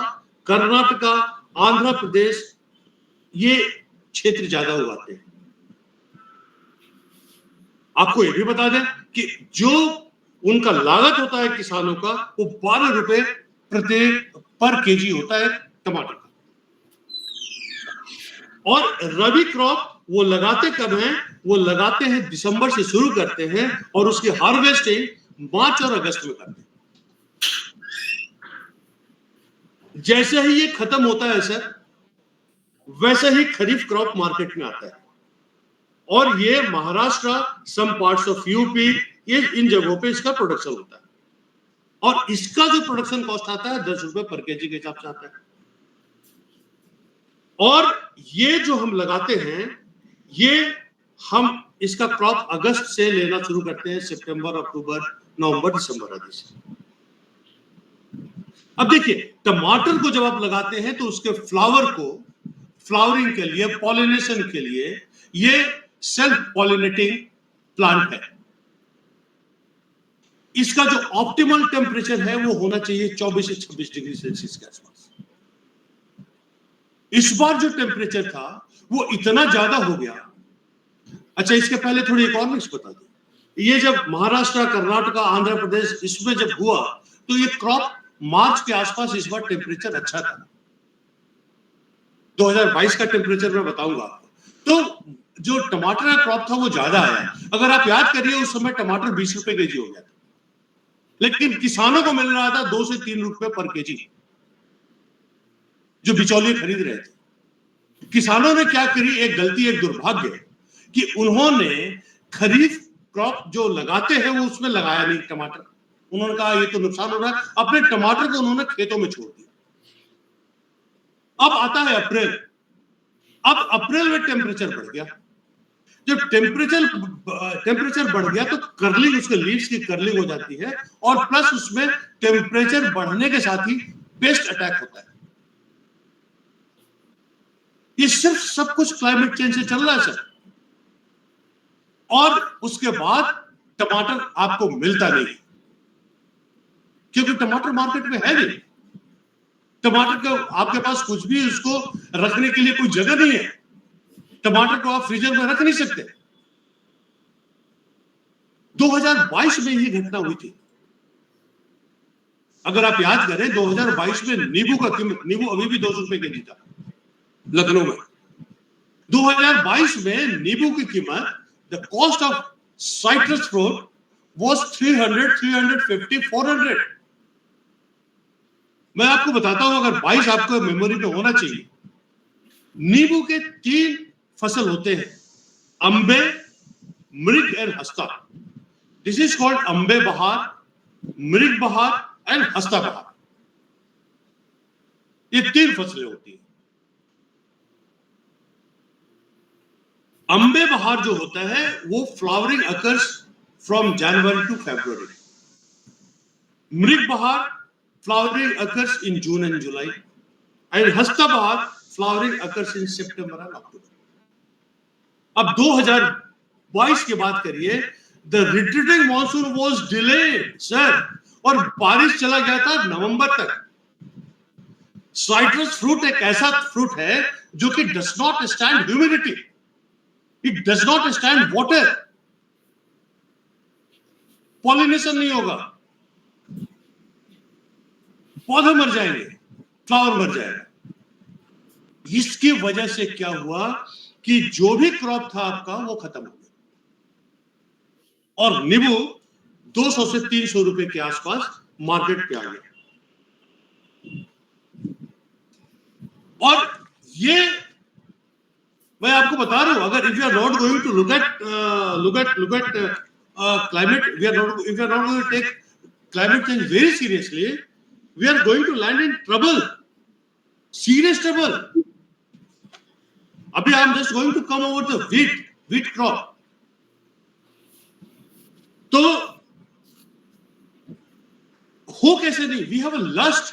कर्नाटका, आंध्र प्रदेश, ये क्षेत्र ज्यादा उगाते हैं। आपको ये भी बता दें कि जो उनका लागत होता है किसानों का, वो 12 रुपए पर केजी होता है टमाटर का। और रबी क्रॉप वो लगाते कब हैं? वो लगाते हैं दिसंबर से शुरू करते हैं और उसकी हार्वेस्टिंग मार्च और अगस्त में करते हैं। जैसे ही ये खत्म होता है सर, वैसे ही खरीफ क्रॉप मार्केट में आता है। और ये Maharashtra, some parts of UP, ये इन जगहों पे इसका प्रोडक्शन होता है। और इसका जो प्रोडक्शन कॉस्ट आता है 10 रुपए पर केजी के हिसाब से आता है। और ये जो हम लगाते हैं, ये हम इसका क्रॉप अगस्त से लेना शुरू करते हैं, सितंबर, अक्टूबर, नवंबर, दिसंबर आदि से। अब देखिए, टमाटर को जब आप लगाते हैं तो उसके फ्लावर को, फ्लावरिंग के लिए, पॉलिनेशन के लिए, ये सेल्फ पॉलिनेटिंग प्लांट है। इसका जो ऑप्टिमल टेम्परेचर है वो होना चाहिए 24 से 26 डिग्री सेल्सियस के आसपास। इस बार जो टेम्परेचर था वो इतना ज्यादा हो गया। अच्छा, इसके पहले थोड़ी इकोनॉमिक्स बता दो। ये जब महाराष्ट्र, कर्नाटका, आंध्र प्रदेश, इसमें जब हुआ तो ये क्रॉप मार्च के आसपास इस बार टेम्परेचर अच्छा था। 2022 का टेम्परेचर मैं बताऊंगा आपको। तो जो टमाटर का क्रॉप था वो ज्यादा आया। अगर आप याद करिए, उस समय टमाटर 20 रुपए केजी हो गया था, लेकिन किसानों को मिल रहा था 2 से 3 रुपए पर केजी, जो बिचौलिए खरीद रहे थे। किसानों ने क्या करी, एक गलती, एक दुर्भाग्य, कि उन्होंने खरीफ क्रॉप जो लगाते हैं वो उसमें लगाया नहीं टमाटर। उन्होंने कहा ये तो नुकसान हो रहा है, अपने टमाटर को उन्होंने खेतों में छोड़ दिया। अब आता है अप्रैल। अब अप्रैल में टेम्परेचर बढ़ गया। जब टेम्परेचर बढ़ गया तो कर्लिंग, उसके लीव्स की कर्लिंग हो जाती है, और प्लस उसमें टेम्परेचर बढ़ने के साथ ही पेस्ट अटैक होता है। ये सिर्फ सब कुछ क्लाइमेट चेंज से चल रहा है सर। और उसके बाद टमाटर आपको मिलता नहीं, क्योंकि टमाटर मार्केट में है नहीं। टमाटर का आपके पास कुछ भी उसको रखने के लिए कोई जगह नहीं है। टमाटर को आप फ्रीजर में रख नहीं सकते। 2022 में ये घटना हुई थी। अगर आप याद करें, 2022 में नींबू का कीमत, नींबू अभी भी 200 रुपए केजी था लखनऊ में। 2022 में नींबू की कीमत, the cost of citrus fruit was 300, 350, 400। मैं आपको बताता हूं, अगर 22 आपको मेमोरी में होना चाहिए। नींबू के 3 फसल होते हैं, अंबे, मृग एंड हस्ता। दिस इज कॉल्ड अंबे बहार, मृग बहार एंड हस्ता बहार। ये 3 फसलें होती हैं। अंबे बहार जो होता है वो flowering occurs from January to February. Mrig Bahar flowering occurs in June and July, and हस्ता बहार flowering occurs in September and October. अब 2022 की बात करिए, the retreating monsoon was delayed, sir, और बारिश चला गया था नवंबर तक। साइट्रस फ्रूट एक ऐसा फ्रूट है जो कि does not stand humidity, it does not stand water, pollination नहीं होगा, पौधे मर जाएंगे, फ्लावर मर जाएगा। इसकी वजह से क्या हुआ कि जो भी क्रॉप था आपका वो खत्म हो गया, और नींबू 200 से 300 रुपए के आसपास मार्केट पे आ गया। और ये मैं आपको बता रहा हूं, अगर if you are not going to look at climate, if you are not going to take climate change very seriously, we are going to land in trouble, serious trouble. Abhi I am just going to come over the wheat crop. तो हो कैसे नहीं? We have a lust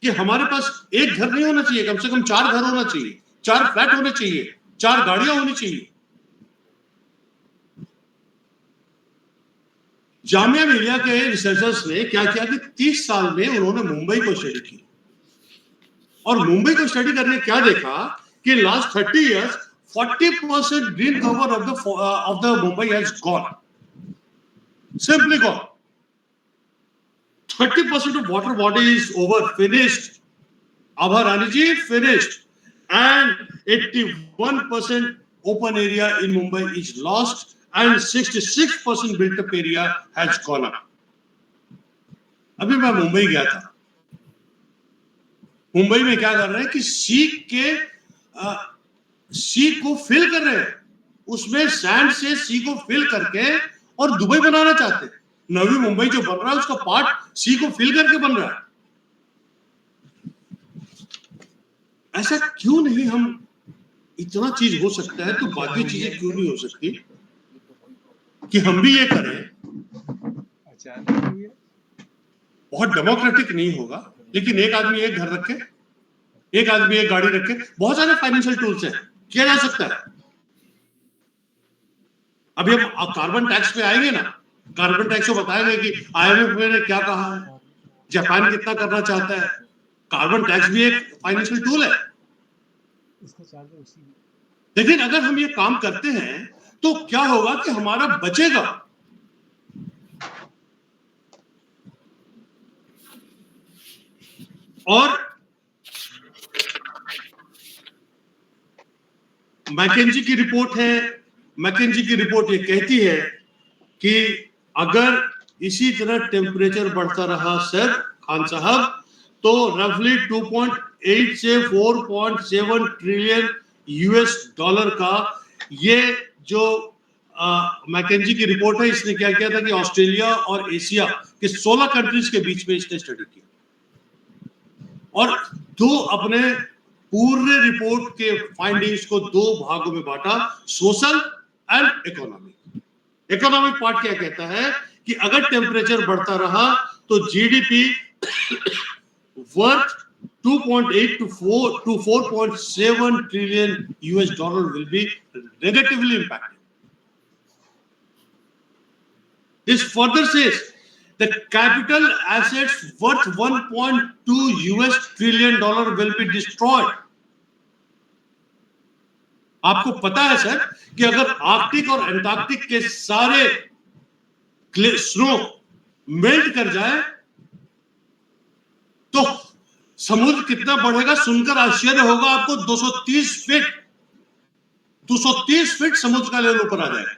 कि हमारे पास एक घर नहीं होना चाहिए, कम से कम 4 घर होना चाहिए, 4 फ्लैट होने चाहिए, 4 गाड़ियां होनी चाहिए। जामिया मिलिया के रिसर्चर्स ने क्या किया कि 30 साल में उन्होंने मुंबई को स्टडी की, और मुंबई को स्टडी करने क्या देखा कि last 30 years 40% green cover of the Mumbai has gone, simply gone. 30% of water body is over, finished. Abha Rani ji, finished. And 81% open area in Mumbai is lost, and 66% built up area has gone up. अभी मैं मुंबई गया था। मुंबई में क्या कर रहे हैं कि सी को फिल कर रहे हैं, उसमें सैंड से सी को फिल करके और दुबई बनाना चाहते हैं। नवी मुंबई जो बन रहा है उसका पार्ट सी को फिल करके बन रहा है। ऐसा क्यों नहीं? हम इतना चीज हो सकता है तो बाकी चीजें क्यों नहीं हो सकती कि हम भी ये करें? बहुत डेमोक्रेटिक नहीं होगा, लेकिन एक आदमी एक घर रखे, एक आदमी एक गाड़ी रखे, बहुत सारे फाइनेंशियल टूल्स हैं, किया जा सकता है। अभी हम कार्बन टैक्स पे आएंगे ना, कार्बन टैक्स को बताएंगे कि IMF ने क्या कहा है, जापान कितना करना चाहता है। कार्बन टैक्स भी एक फाइनेंशियल टूल है। लेकिन अगर हम ये काम करते हैं तो क्या होगा कि हमारा बचेगा। और मैकेंजी की रिपोर्ट है, मैकेंजी की रिपोर्ट ये कहती है कि अगर इसी तरह टेम्परेचर बढ़ता रहा सर खान साहब, तो रफली 2.8 से 4.7 ट्रिलियन US डॉलर का ये जो मैकेंजी की रिपोर्ट है, इसने क्या किया था कि ऑस्ट्रेलिया और एशिया के 16 कंट्रीज के बीच में इसने स्टडी किया और दो अपने पूरे रिपोर्ट के फाइंडिंग्स को 2 भागों में बांटा, social and economic. Economic part क्या कहता है कि अगर टेम्परेचर बढ़ता रहा तो GDP worth 2.8 to 4.7 trillion US dollar will be negatively impacted. This further says the capital assets worth 1.2 US trillion dollar will be destroyed. आपको पता है सर कि अगर आर्कटिक और अंटार्कटिक के सारे स्नो मेल्ट कर जाए तो समुद्र कितना बढ़ेगा? सुनकर आश्चर्य होगा आपको। 230 फीट समुद्र का लेवल ऊपर आ जाएगा।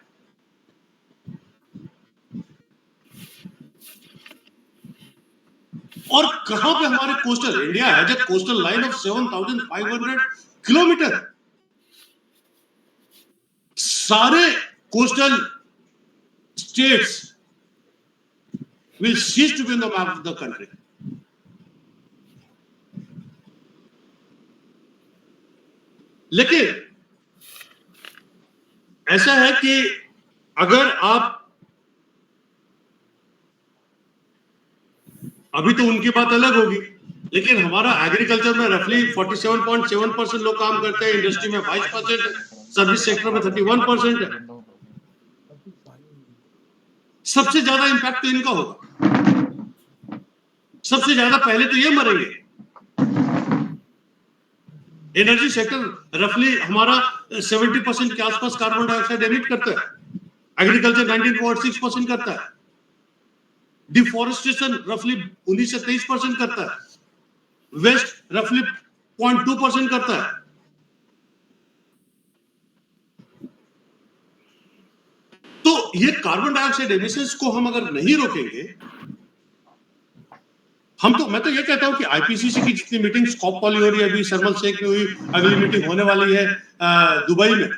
और कहां पे हमारे coastal India has a coastline लाइन ऑफ 7,500 किलोमीटर। सारे coastal states will cease to be in the map of the country. लेकिन ऐसा है कि अगर आप अभी तो उनकी बात अलग होगी, लेकिन हमारा एग्रीकल्चर में रफली 47.7% लोग काम करते हैं, इंडस्ट्री में 22%, सर्विस सेक्टर में 31% है। सबसे ज्यादा इंपैक्ट तो इनका होगा। सबसे ज्यादा पहले तो ये मरेंगे। एनर्जी सेक्टर रफली हमारा 70% के आसपास कार्बन डाइऑक्साइड एमिट करता है। एग्रीकल्चर 19.6% करता है। डिफॉरेस्टेशन रफली 19 से 23% करता है। वेस्ट रफली 0.2% करता है। तो ये कार्बन डाइऑक्साइड एमिशंस को हम अगर नहीं रोकेंगे, मैं तो ये कहता हूँ कि आईपीसीसी की जितनी मीटिंग स्कॉप वाली हो रही है, अभी शर्मल शेख में हुई, अगली मीटिंग होने वाली है दुबई में,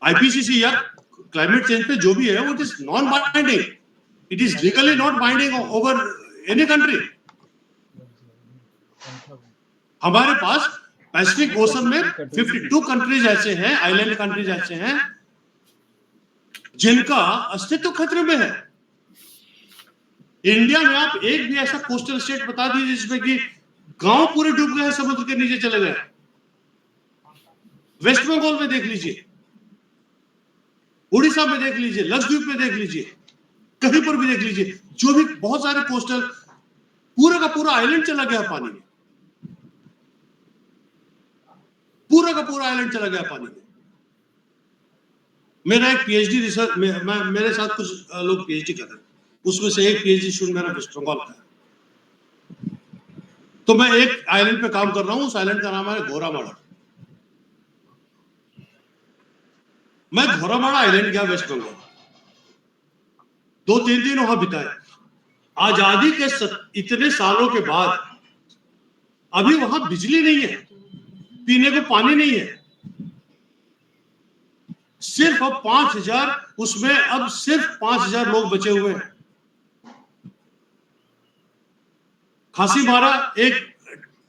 आईपीसीसी या क्लाइमेट चेंज पे जो भी है वो it is non binding, it is legally not binding over any country. हमारे पास पैसिफिक ओशन में 52 कंट्रीज ऐसे हैं, आइलैंड कंट्रीज ऐसे हैं जिनका अस्तित्व खतरे में है। इंडिया में आप एक भी ऐसा कोस्टल स्टेट बता दीजिए जिसमें कि गांव पूरे डूब गए हैं, समुद्र के नीचे चले गए। वेस्ट बंगाल में देख लीजिए, उड़ीसा में देख लीजिए, लक्षद्वीप में देख लीजिए, कहीं पर भी देख लीजिए, जो भी बहुत सारे कोस्टल, पूरा का पूरा आइलैंड चला गया पानी में, पूरा का पूरा आइलैंड चला गया पानी में। मेरा एक पीएचडी रिसर्च में मेरे साथ कुछ लोग पीएचडी कर रहे हैं, उसमें से एक पीएचडी स्टूडेंट मेरा वेस्ट बंगाल का है। तो मैं एक आइलैंड पे काम कर रहा हूं, उस आइलैंड का नाम है घोरामाड़ा। मैं घोरामाड़ा आइलैंड गया वेस्ट बंगाल, 2-3 दिन वहां बिताए। आजादी के इतने सालों के बाद अभी वहां बिजली नहीं है, पीने को पानी नहीं है, सिर्फ अब 5,000, उसमें अब सिर्फ 5,000 लोग बचे हुए हैं। खासी मारा एक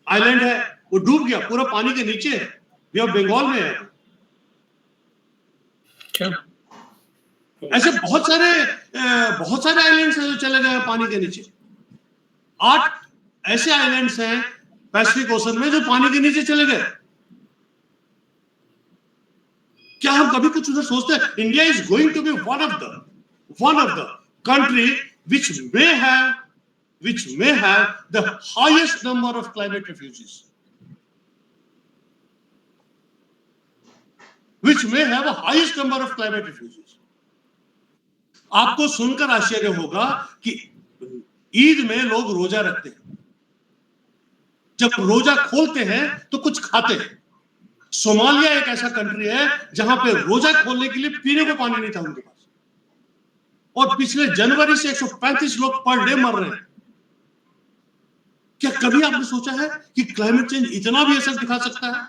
आइलैंड है, वो डूब गया, पूरा पानी के नीचे है, ये बंगाल में है। ऐसे बहुत सारे आइलैंड्स हैं जो चले गए पानी के नीचे। 8 ऐसे आइलैंड्स हैं पैसिफिक ओशन में जो पानी के नीचे चले गए। क्या हम कभी कुछ उधर सोचते हैं? India is going to be one of the country which may have the highest number of climate refugees, आपको सुनकर आश्चर्य होगा कि ईद में लोग रोजा रखते हैं, जब रोजा खोलते हैं तो कुछ खाते हैं। सोमालिया एक ऐसा कंट्री है जहां पे रोजा खोलने के लिए पीने को पानी नहीं था उनके पास, और पिछले जनवरी से 135 लोग पर डे मर रहे हैं। क्या कभी आपने सोचा है कि क्लाइमेट चेंज इतना भी असर दिखा सकता है?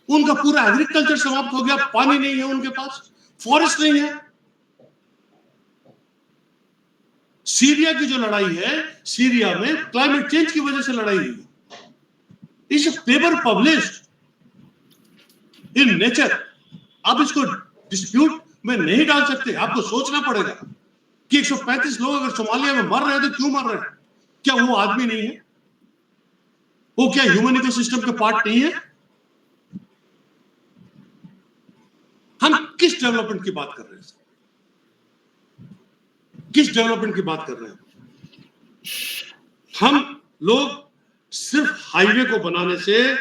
उनका पूरा एग्रीकल्चर समाप्त हो गया, पानी नहीं है उनके पास, फॉरेस्ट नहीं है। सीरिया की जो लड़ाई है, सीरिया में क्लाइमेट चेंज की वजह से लड़ाई हुई। इस पेपर पब्लिश्ड इन नेचर, आप इसको डिस्प्यूट में नहीं डाल सकते। आपको सोचना पड़ेगा कि 135 लोग अगर सोमालिया में मर रहे हैं तो क्यों मर रहे हैं? क्या वो आदमी नहीं है? वो क्या ह्यूमन इकोसिस्टम के पार्ट नहीं है? हम किस डेवलपमेंट की बात कर रहे हैं? किस डेवलपमेंट की बात कर रहे हैं? हम लोग सिर्फ हाईवे को बनाने से,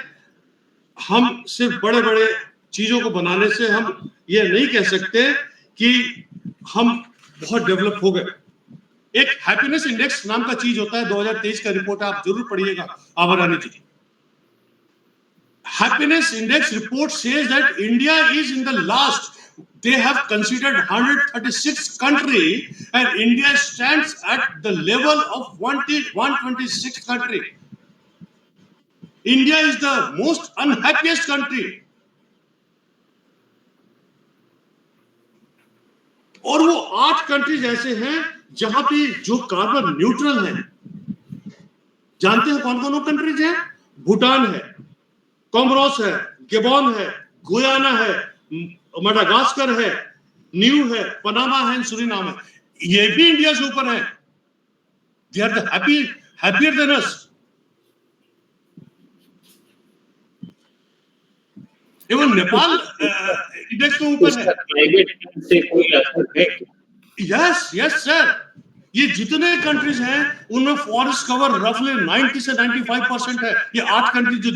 हम सिर्फ बड़े बड़े चीजों को बनाने से हम ये नहीं कह सकते कि हम बहुत डेवलप हो गए। एक हैप्पीनेस इंडेक्स नाम का चीज होता है, 2023 का रिपोर्ट आप जरूर पढ़िएगा, आभरानी जी। Happiness index report says that India is in the last. They have considered 136 countries, and India stands at the level of 126 country. India is the most unhappiest country. और वो 8 कंट्रीज ऐसे हैं जहां पे जो कार्बन न्यूट्रल हैं। जानते हैं कौन कौन वो कंट्रीज हैं? भूटान है, कोमोरोस है, गबन है, गुयाना है, मडागास्कर है, न्यू है, पनामा है, सूरीनाम है। ये भी इंडिया से ऊपर है। They are the happier than us. एवं नेपाल इंडेक्स के ऊपर है। क्लाइमेट से कोई असर है? Yes sir. ये जितने कंट्रीज हैं उनमें फॉरेस्ट कवर रफली 90 से 95% है। ये 8 कंट्री जो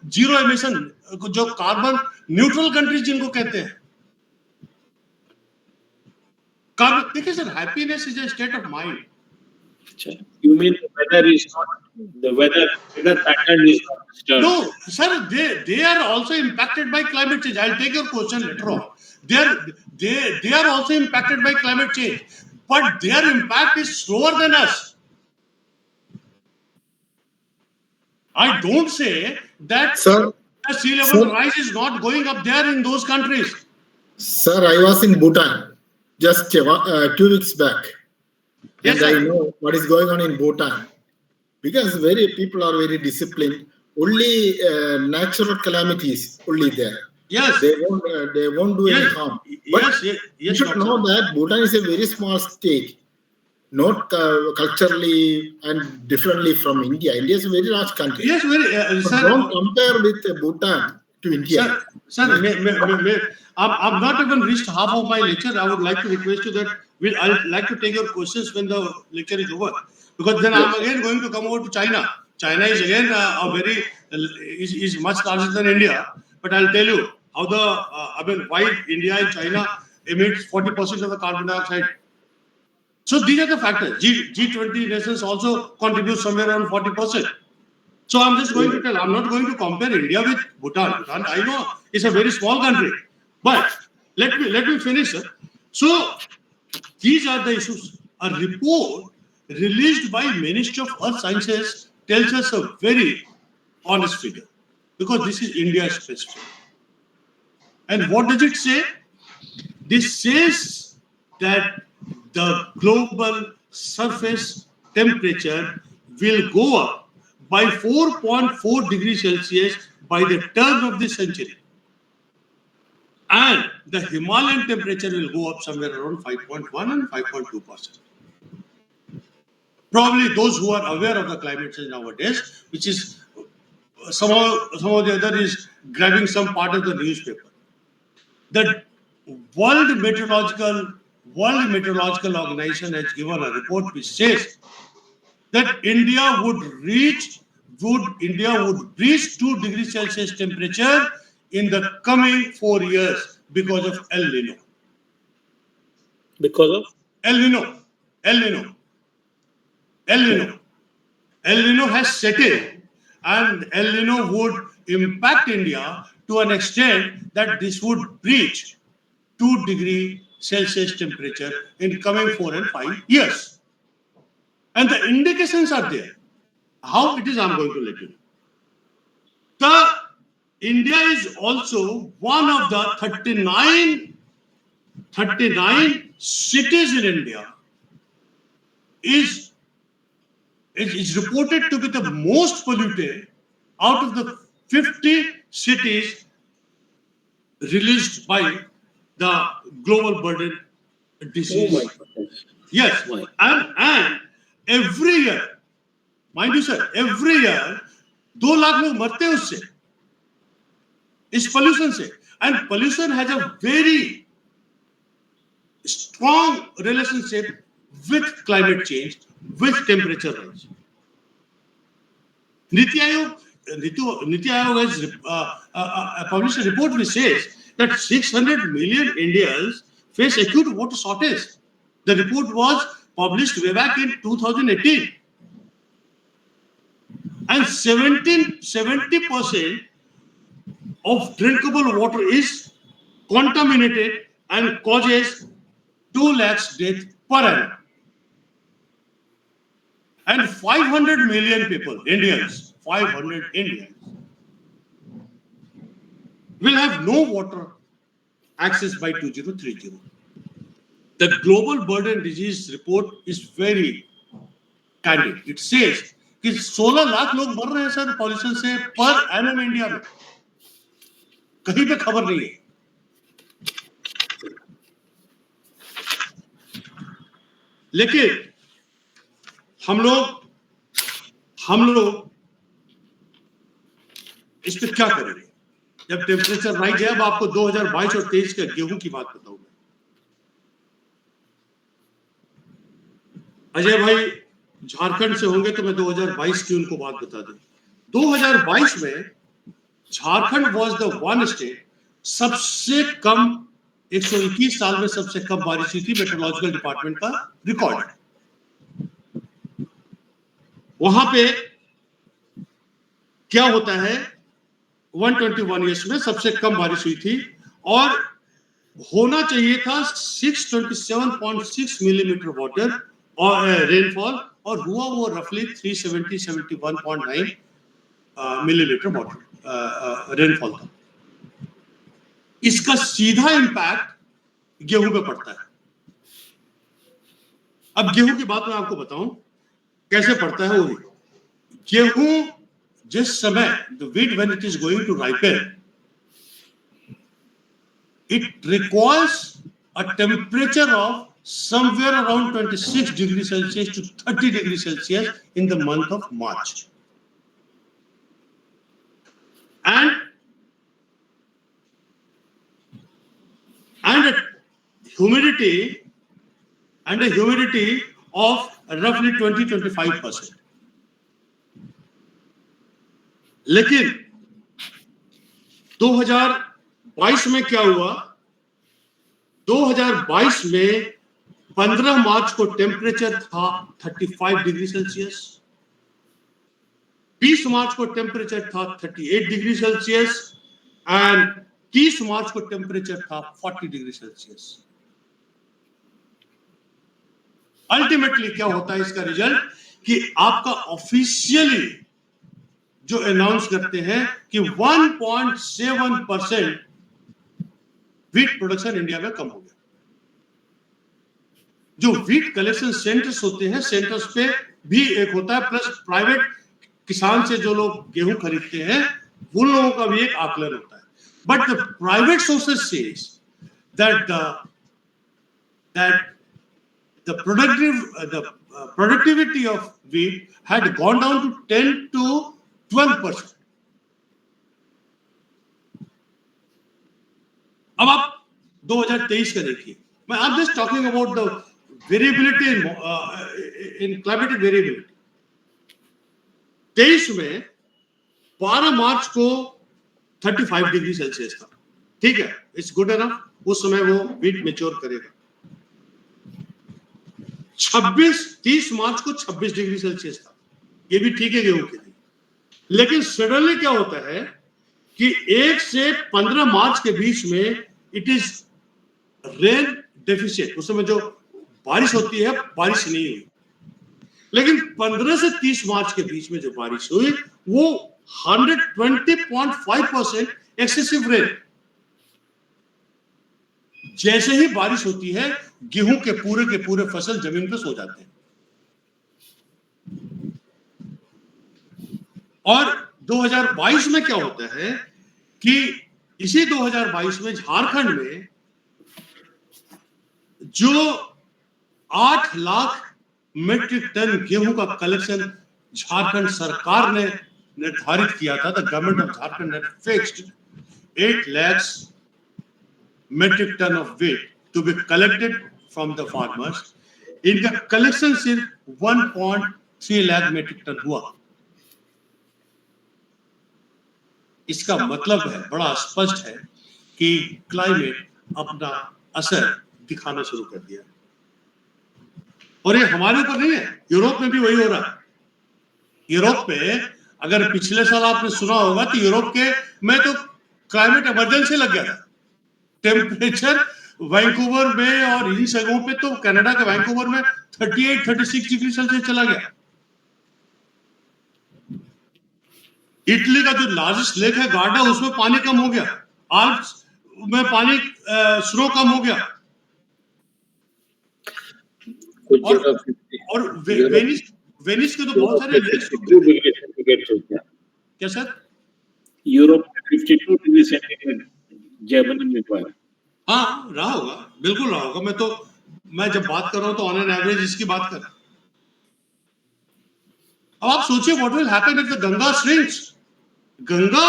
जीरो एमिशन, जो कार्बन न्यूट्रल कंट्रीज जिनको कहते हैं। कार्बन, देखिए sir, happiness is a state of mind. You mean the weather pattern is not disturbed? No, sir, they are also impacted by climate change. I'll take your question later on. they are also impacted by climate change, but their impact is slower than us. I don't say that Sir, the sea level sir, rise is not going up there in those countries. sir, I was in Bhutan just 2 weeks back, Yes, and I sir. know what is going on in Bhutan because people are very disciplined. Only natural calamities only there. Yes. They won't do any Yes. harm. But Yes. you should know that Bhutan is a very small state, not culturally and differently from India. India is a very large country. Yes, very. But Sir, don't compare with Bhutan to India. Sir, I'm not even reached half of my lecture. I would like to request you that I'd like to take your questions when the lecture is over, because then I'm again going to come over to China. China is again is much larger than India. But I'll tell you how why India and China emits 40% of the carbon dioxide. So these are the factors. G20 nations also contribute somewhere around 40%. So I'm just going to tell, I'm not going to compare India with Bhutan. Bhutan, I know, it's a very small country. But let me finish, sir. So these are the issues. A report released by Ministry of Earth Sciences tells us a very honest figure, because this is India specific. And what does it say? This says that the global surface temperature will go up by 4.4 degrees Celsius by the turn of the century. And the Himalayan temperature will go up somewhere around 5.1 and 5.2%. Probably those who are aware of the climate change nowadays, which is somehow the other is grabbing some part of the newspaper. The World Meteorological Organization has given a report which says that India would breach 2 degrees Celsius temperature in the coming 4 years because of El Nino. Because of El Nino has set in, and El Nino would impact India to an extent that this would breach 2 degree Celsius temperature in coming 4 and 5 years. And the indications are there. How it is, I'm going to let you know. India is also one of the 39 cities in India is reported to be the most polluted out of the 50 cities released by the global burden disease. Oh my goodness. Yes, and every year, mind you sir, every year 2 lakh लोग मरते हैं उससे, इस pollution से. And pollution has a very strong relationship with climate change, with temperature rise. Niti Aayog has published a report which says that 600 million Indians face acute water shortage. The report was published way back in 2018. And 70% of drinkable water is contaminated and causes 2 lakhs deaths per annum. And 500 million people, Indians, 500 Indians, will have no water access by 2030. The Global Burden Disease report is very candid. It says कि 16 लाख लोग मर रहे हैं sir pollution से per annum India में, कहीं पे खबर नहीं है. लेकिन हम लोग इस पे क्या करेंगे जब टेम्परेचर राइज है? अब आपको 2022 और 23 के गेहूं की बात बताऊंगा. अजय भाई झारखंड से होंगे तो मैं 2022 की उनको बात बता दूं. 2022 में Jharkhand was the one state सबसे कम 121 साल में सबसे कम बारिश हुई थी, मेट्रोलॉजिकल डिपार्टमेंट का रिकॉर्ड. वहां पे क्या होता है, 121 ईयर्स में सबसे कम बारिश हुई थी और होना चाहिए था 627.6 मिलीमीटर वाटर और रेनफॉल, और हुआ वो रफली 371.9 मिलीमीटर वाटर रेनफॉल था। इसका सीधा इम्पैक्ट गेहूं पे पड़ता है। अब गेहूं की बात मैं आपको बताऊं कैसे पड़ता है। वो गेहूं जिस समय the wheat when it is going to ripen, it requires a temperature of somewhere around 26 degrees Celsius to 30 degrees Celsius in the month of March, and a humidity of roughly 20-25%. लेकिन 2022 में क्या हुआ? 2022 में 15 मार्च को टेम्परेचर था 35 degree Celsius, 20 मार्च को temperature था 38 degree Celsius and 30 मार्च को टेम्परेचर था 40 डिग्री सेल्सियस। अल्टीमेटली क्या होता है इसका रिजल्ट कि आपका ऑफिशियली जो अनाउंस करते हैं कि 1.7% व्हीट प्रोडक्शन इंडिया में कम हो गया। जो व्हीट कलेक्शन सेंटर्स होते हैं, सेंटर्स पे भी एक होता है, प्लस प्राइवेट किसान से जो लोग गेहूं खरीदते हैं उन लोगों का भी एक आकलन होता है। But the private sources says that the productivity of wheat had gone down to 10 to 12%. अब आप 2023 का देखिए, मैं I'm just talking about the variability in climatic variability. 23 में 12 मार्च को 35 डिग्री सेल्सियस था, ठीक है, इट्स गुड एनफ, उस समय वो व्हीट मैच्योर करेगा। 30 मार्च को 26 डिग्री सेल्सियस था, ये भी ठीक है गेहूं के लिए। लेकिन सडनली क्या होता है कि 1 से 15 मार्च के बीच में इट इज रेन डेफिसिट, उस समय जो बारिश होती है बारिश नहीं हुई। लेकिन 15 से 30 मार्च के बीच में जो बारिश हुई वो 120.5% एक्सेसिव रेन। जैसे ही बारिश होती है गेहूं के पूरे फसल जमीन पे सो जाते हैं। और 2022 में क्या होता है कि इसी 2022 में झारखंड में जो 8 लाख मीट्रिक टन गेहूं का कलेक्शन झारखंड सरकार ने निर्धारित किया था, the government of Jharkhand had fixed 8 lakhs metric ton of wheat to be collected from the farmers. इनका कलेक्शन सिर्फ 1.3 लाख मेट्रिक टन हुआ। इसका मतलब है, बड़ा स्पष्ट है कि क्लाइमेट अपना असर दिखाना शुरू कर दिया। और ये हमारे ऊपर नहीं है, यूरोप में भी वही हो रहा है। यूरोप में अगर पिछले साल आपने सुना होगा तो यूरोप के में तो क्लाइमेट इमरजेंसी लग गया था। टेम्परेचर वैंकूवर में और इन जगहों पे तो कनाडा के वैंकूवर में 38-36 डिग्री सेल्सियस चला गया। इटली का जो लार्जेस्ट लेक है गार्डा, उसमें पानी कम हो गया। आल्प्स में पानी स्नो कम हो गया। और वेनिस के तो बहुत सारे लेक्स क्या सर? यूरोप में 52 डिग्री सेंटीग्रेड जर्मनी में हुआ। हाँ रहा होगा, बिल्कुल रहा होगा। मैं जब बात कर रहा हूं तो ऑन एन एवरेज इसकी बात कर रहा हूं। अब आप सोचिए what will happen if the Ganga shrinks. Ganga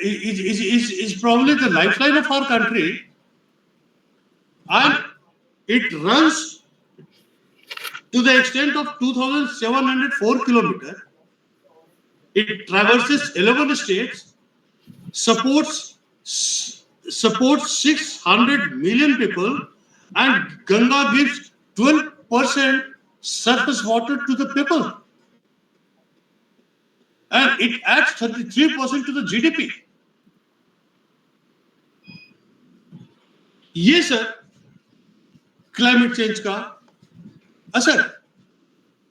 is probably the lifeline of our country, and it runs to the extent of 2,704 kilometers. It traverses 11 states, supports 600 million people, and Ganga gives 12% surface water to the people, and it adds 33% to the GDP. ये sir climate change का असर।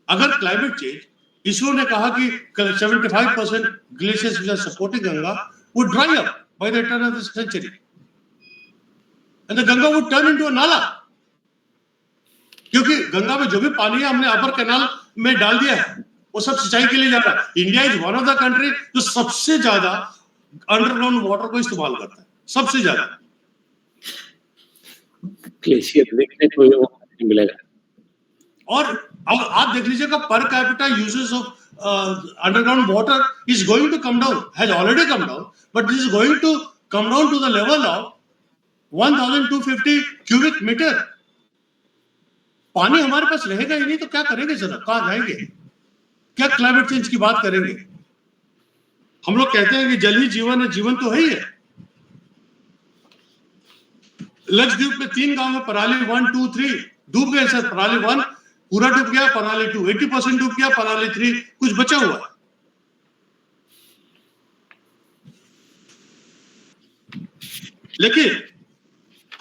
अगर climate change, ISRO ने कहा कि 75% glaciers which are supporting Ganga would dry up by the turn of the century and the Ganga would turn into a nala, क्योंकि गंगा में जो भी पानी है हमने अपर कैनाल में डाल दिया है, वो सब सिंचाई के लिए जा रहा है। India is one of the country जो सबसे ज्यादा अंडरग्राउंड वाटर को इस्तेमाल करता है, सबसे ज्यादा। ग्लेशियर देखने को नहीं मिलेगा। और अब आप देख लीजिएगा per capita uses of underground water is going to come down, has already come down, but this is going to come down to the level of 1250 cubic metre. पानी हमारे पास रहेगा ही नहीं तो क्या करेंगे जरा, कहां जाएंगे, क्या क्लाइमेट चेंज की बात करेंगे? हम लोग कहते हैं कि जल ही जीवन है, जीवन तो है ही है। लक्षद्वीप में 3 गांव में पराली 1, 2, 3 डूब गए सर। पराली 1 पूरा डूब गया, पराली 2 80% डूब गया, पराली 3 कुछ बचा हुआ है। लेकिन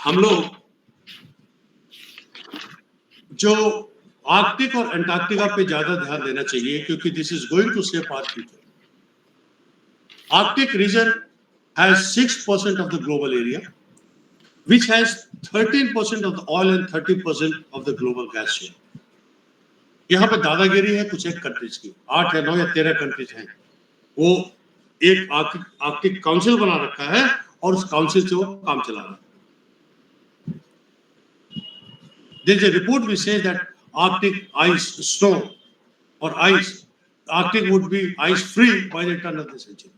हम लोग जो आर्कटिक और अंटार्कटिका पे ज्यादा ध्यान देना चाहिए, क्योंकि this is going to shape our future. Arctic region has 6% of the global area, which has 13% of the oil and 30% of the global gas share. यहाँ पे दादागिरी है कुछ एक कंट्रीज की, 8 या 9 या 13 कंट्रीज हैं। वो एक आर्कटिक काउंसिल बना रखा है और उस काउंसिल से वो काम चला रहा है। There is a report which says that Arctic ice, snow or ice, Arctic would be ice free by the turn of the century.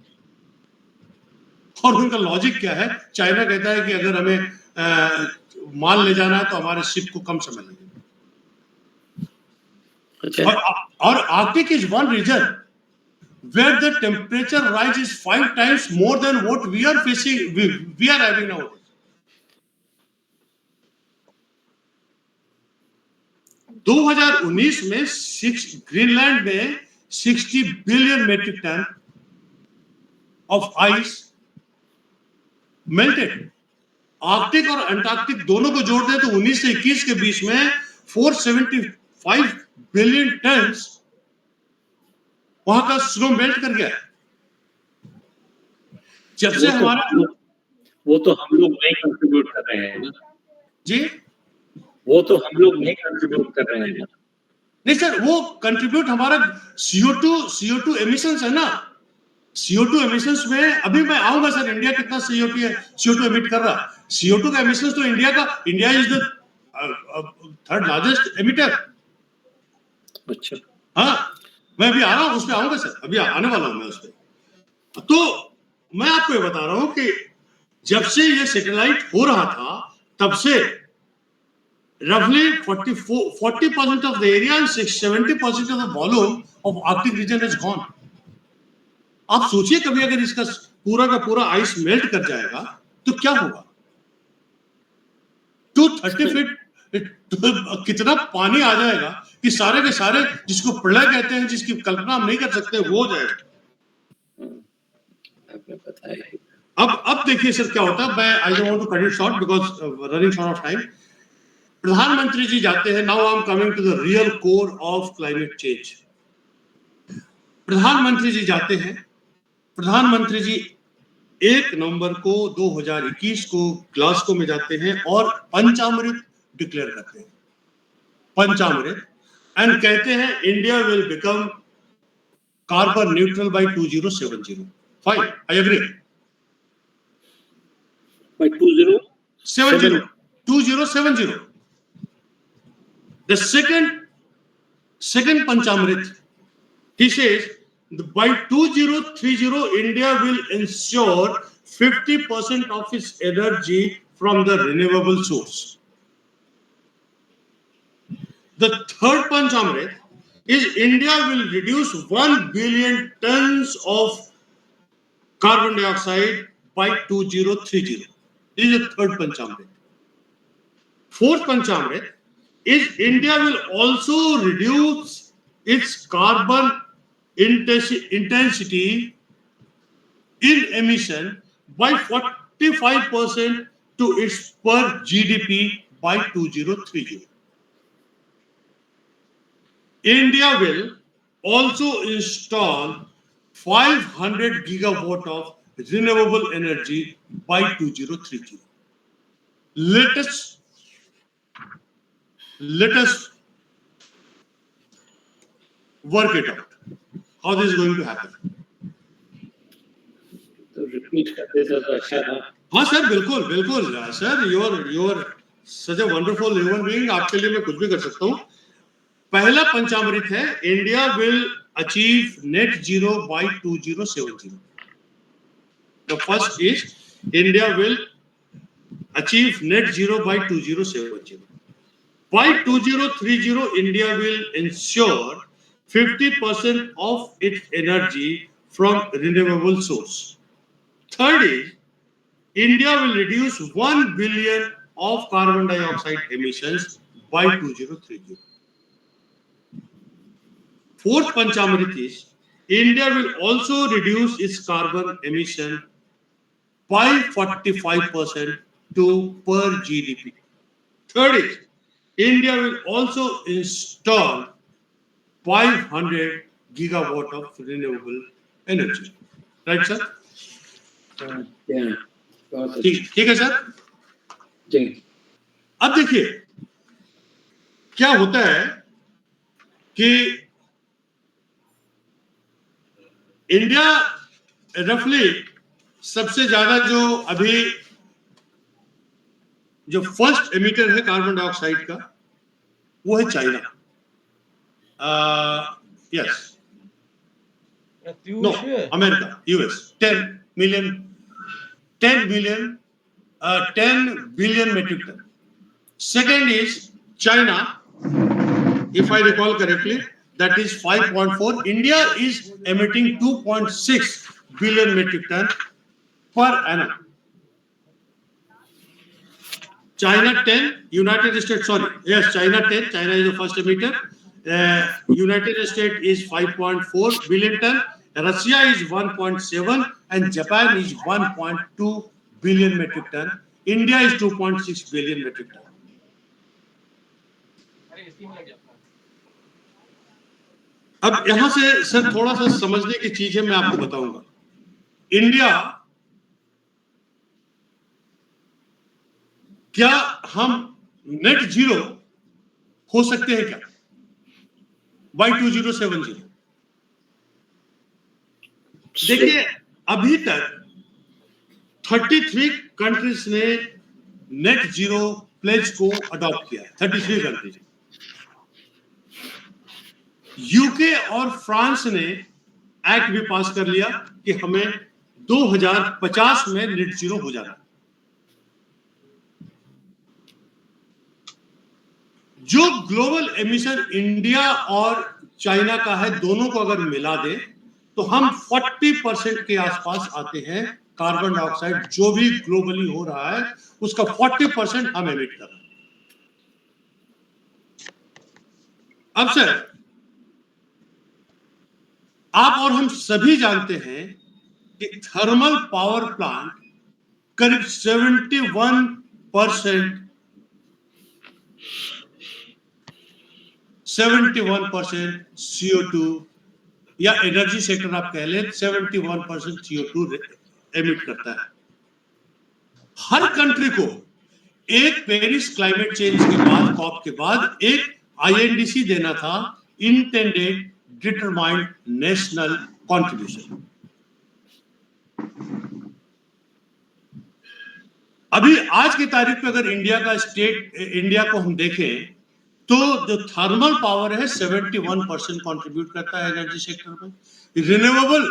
और उनका लॉजिक क्या है? चाइना कहता है कि अगर हमें माल ले जाना है तो हमारे शिप को कम समय लगेगा। और Arctic is one region where the temperature rise is 5 times more than what we are facing, we are having nowadays. दो 2019 में ग्रीनलैंड में 60 billion metric ton of ice melted. Arctic और अंटार्कटिक दोनों को जोड़ दें तो 19 से 21 के बीच में 475 बिलियन टन वहां का स्नो मेल्ट कर गया। जब से हमारा वो तो हम लोग नहीं कंट्रीब्यूट कर रहे हैं जी, वो तो हम लोग नहीं कंट्रीब्यूट कर रहे हैं। नहीं सर, वो कंट्रीब्यूट हमारा CO2 एमिशंस है ना। CO2 एमिशंस में अभी मैं आऊंगा सर, इंडिया कितना CO2 एमिट कर रहा है। CO2 का एमिशंस तो India is the third largest emitter. अच्छा, हाँ, मैं अभी आ रहा हूँ, उस पर आऊंगा सर, अभी आने वाला हूं मैं उस पर। तो मैं आपको ये बता रहा हूं कि जब से ये सैटेलाइट हो रहा था तब से roughly 40% of the area and 70% of the volume of Arctic region has gone. आप सोचिए कभी अगर इसका पूरा का पूरा आइस मेल्ट कर जाएगा तो क्या होगा? 230 फीट कितना पानी आ जाएगा कि सारे के सारे जिसको प्रलय कहते हैं, जिसकी कल्पना हम नहीं कर सकते, वो हो जाएगा। अब देखिए सर क्या होता है। मैं I don't want to cut it short because running short of time. प्रधानमंत्री जी जाते हैं, now I am coming to the real core of climate change. प्रधानमंत्री जी जाते हैं, प्रधानमंत्री जी 1 नवंबर को 2021 को ग्लासगो में जाते हैं और पंचामृत डिक्लेयर करते हैं, पंचामृत, एंड कहते हैं India will become carbon neutral by 2070। Fine, I agree. by 2070। The second Panchamrit, he says by 2030 India will ensure 50% of its energy from the renewable source. The third Panchamrit is India will reduce 1 billion tons of carbon dioxide by 2030. This is the third Panchamrit. Fourth Panchamrit is India will also reduce its carbon intensity in emission by 45% to its per GDP by 2030. India will also install 500 gigawatt of renewable energy by 2030. Let us work it out. How this is going to happen? तो repeat करते तो अच्छा था। हाँ sir, बिल्कुल बिल्कुल sir, your such a wonderful human being, आपके लिए मैं कुछ भी कर सकता हूँ। पहला पंचामृत है, India will achieve net zero by 2070. The first is India will achieve net zero by 2070. By 2030, India will ensure 50% of its energy from renewable source. Third is, India will reduce 1 billion of carbon dioxide emissions by 2030. Fourth Panchamrit is, India will also reduce its carbon emission by 45% to per GDP. Third is, India will also install 500 gigawatt of renewable energy. Right, sir? ठीक है sir जी। अब देखिए क्या होता है कि India रफली सबसे ज्यादा जो अभी जो फर्स्ट एमिटर है कार्बन डाइऑक्साइड का, वो है China. Yes, no, America, US. 10 billion metric ton. Second is China, if I recall correctly, that is 5.4. India is emitting 2.6 billion metric ton per annum. China 10, United States, sorry, yes, China 10, China is the first emitter. United States is 5.4 billion ton, Russia is 1.7, and Japan is 1.2 billion metric ton. India is 2.6 billion metric ton. अब यहां से sir थोड़ा सा समझने की चीज है, मैं आपको बताऊंगा। इंडिया, क्या हम नेट जीरो हो सकते हैं क्या बाय 2070? देखिए अभी तक 33 कंट्रीज ने नेट जीरो प्लेज को अडॉप्ट किया है। 33 कंट्रीज। यूके और फ्रांस ने एक्ट भी पास कर लिया कि हमें 2050 में नेट जीरो हो जाना। जो ग्लोबल एमिशन इंडिया और चाइना का है, दोनों को अगर मिला दे तो हम 40% के आसपास आते हैं। कार्बन डाइऑक्साइड जो भी ग्लोबली हो रहा है उसका 40% हम एमिट कर रहे हैं। अब सर आप और हम सभी जानते हैं कि थर्मल पावर प्लांट करीब 71% CO2 या एनर्जी सेक्टर आप कह लें 71% CO2 एमिट करता है। हर कंट्री को एक पेरिस क्लाइमेट चेंज के बाद, कॉप के बाद, एक INDC देना था, इंटेंडेड डिटरमाइंड नेशनल कंट्रीब्यूशन। अभी आज की तारीख पे अगर इंडिया को हम देखें तो जो थर्मल पावर है 71% कंट्रीब्यूट करता है एनर्जी सेक्टर में। रिन्यूएबल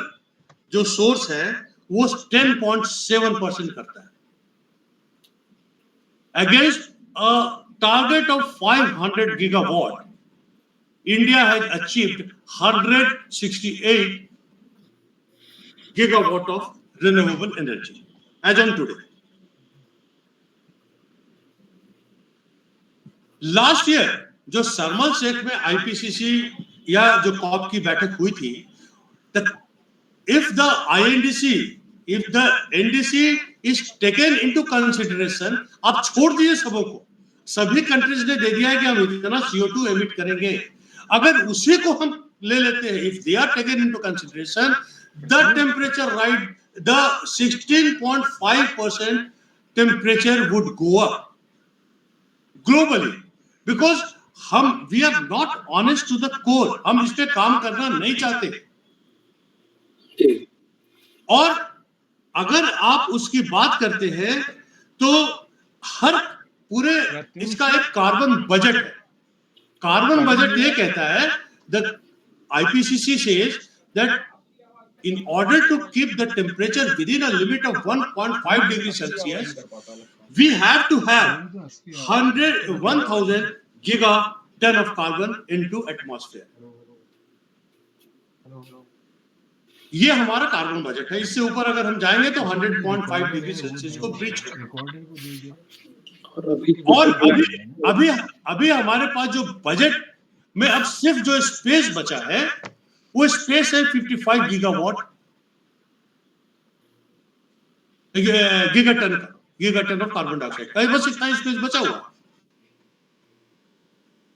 जो सोर्स है वो 10.7% करता है। Against a target of 500 gigawatt, India has achieved 168 gigawatt of renewable energy as on today. Last year जो शर्मल शेख में IPCC या जो कॉप की बैठक हुई थी, if the INDC if the NDC is taken into consideration, आप छोड़ दीजिए सबों को, सभी कंट्रीज ने दे दिया है कि हम इतना CO2 एमिट करेंगे, अगर उसी को हम ले लेते हैं, if they are taken into consideration, the temperature rise, the 16.5% temperature would go up globally, because we are not honest to the core, हम इस पे काम करना नहीं चाहते। और अगर आप उसकी बात करते हैं तो हर पूरे इसका एक कार्बन बजट है। कार्बन बजट ये कहता है, the IPCC says that in order to keep the temperature within a limit of 1.5 degrees Celsius, we have to have 1000 gigaton of carbon into atmosphere. ये हमारा कार्बन बजट है, इससे ऊपर अगर हम जाएंगे तो 100.5 डिग्री सेल्सियस को ब्रीच करेंगे। और अभी हमारे पास जो बजट में अब सिर्फ जो स्पेस बचा है वो स्पेस है 55 गीगाटन ऑफ कार्बन डाइऑक्साइड का, बस इतना स्पेस बचा हुआ।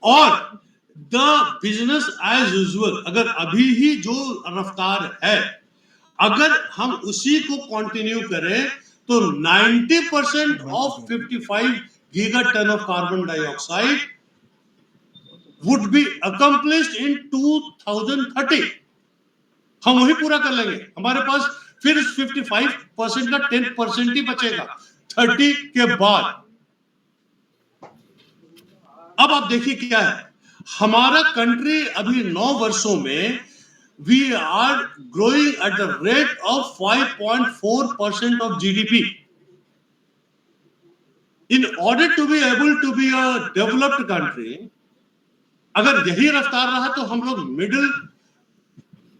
और द बिजनेस एज यूजुअल, अगर अभी ही जो रफ्तार है, अगर हम उसी को कंटिन्यू करें तो 90% of 55 gigatonne of carbon dioxide would be accomplished in 2030। हम वही पूरा कर लेंगे, हमारे पास फिर 55% का 10% ही बचेगा 30 के बाद। अब आप देखिए क्या है, हमारा कंट्री अभी 9 वर्षों में we are growing at the rate of 5.4% of GDP. In order to be able to be a developed country, अगर यही रफ्तार रहा तो हम लोग मिडिल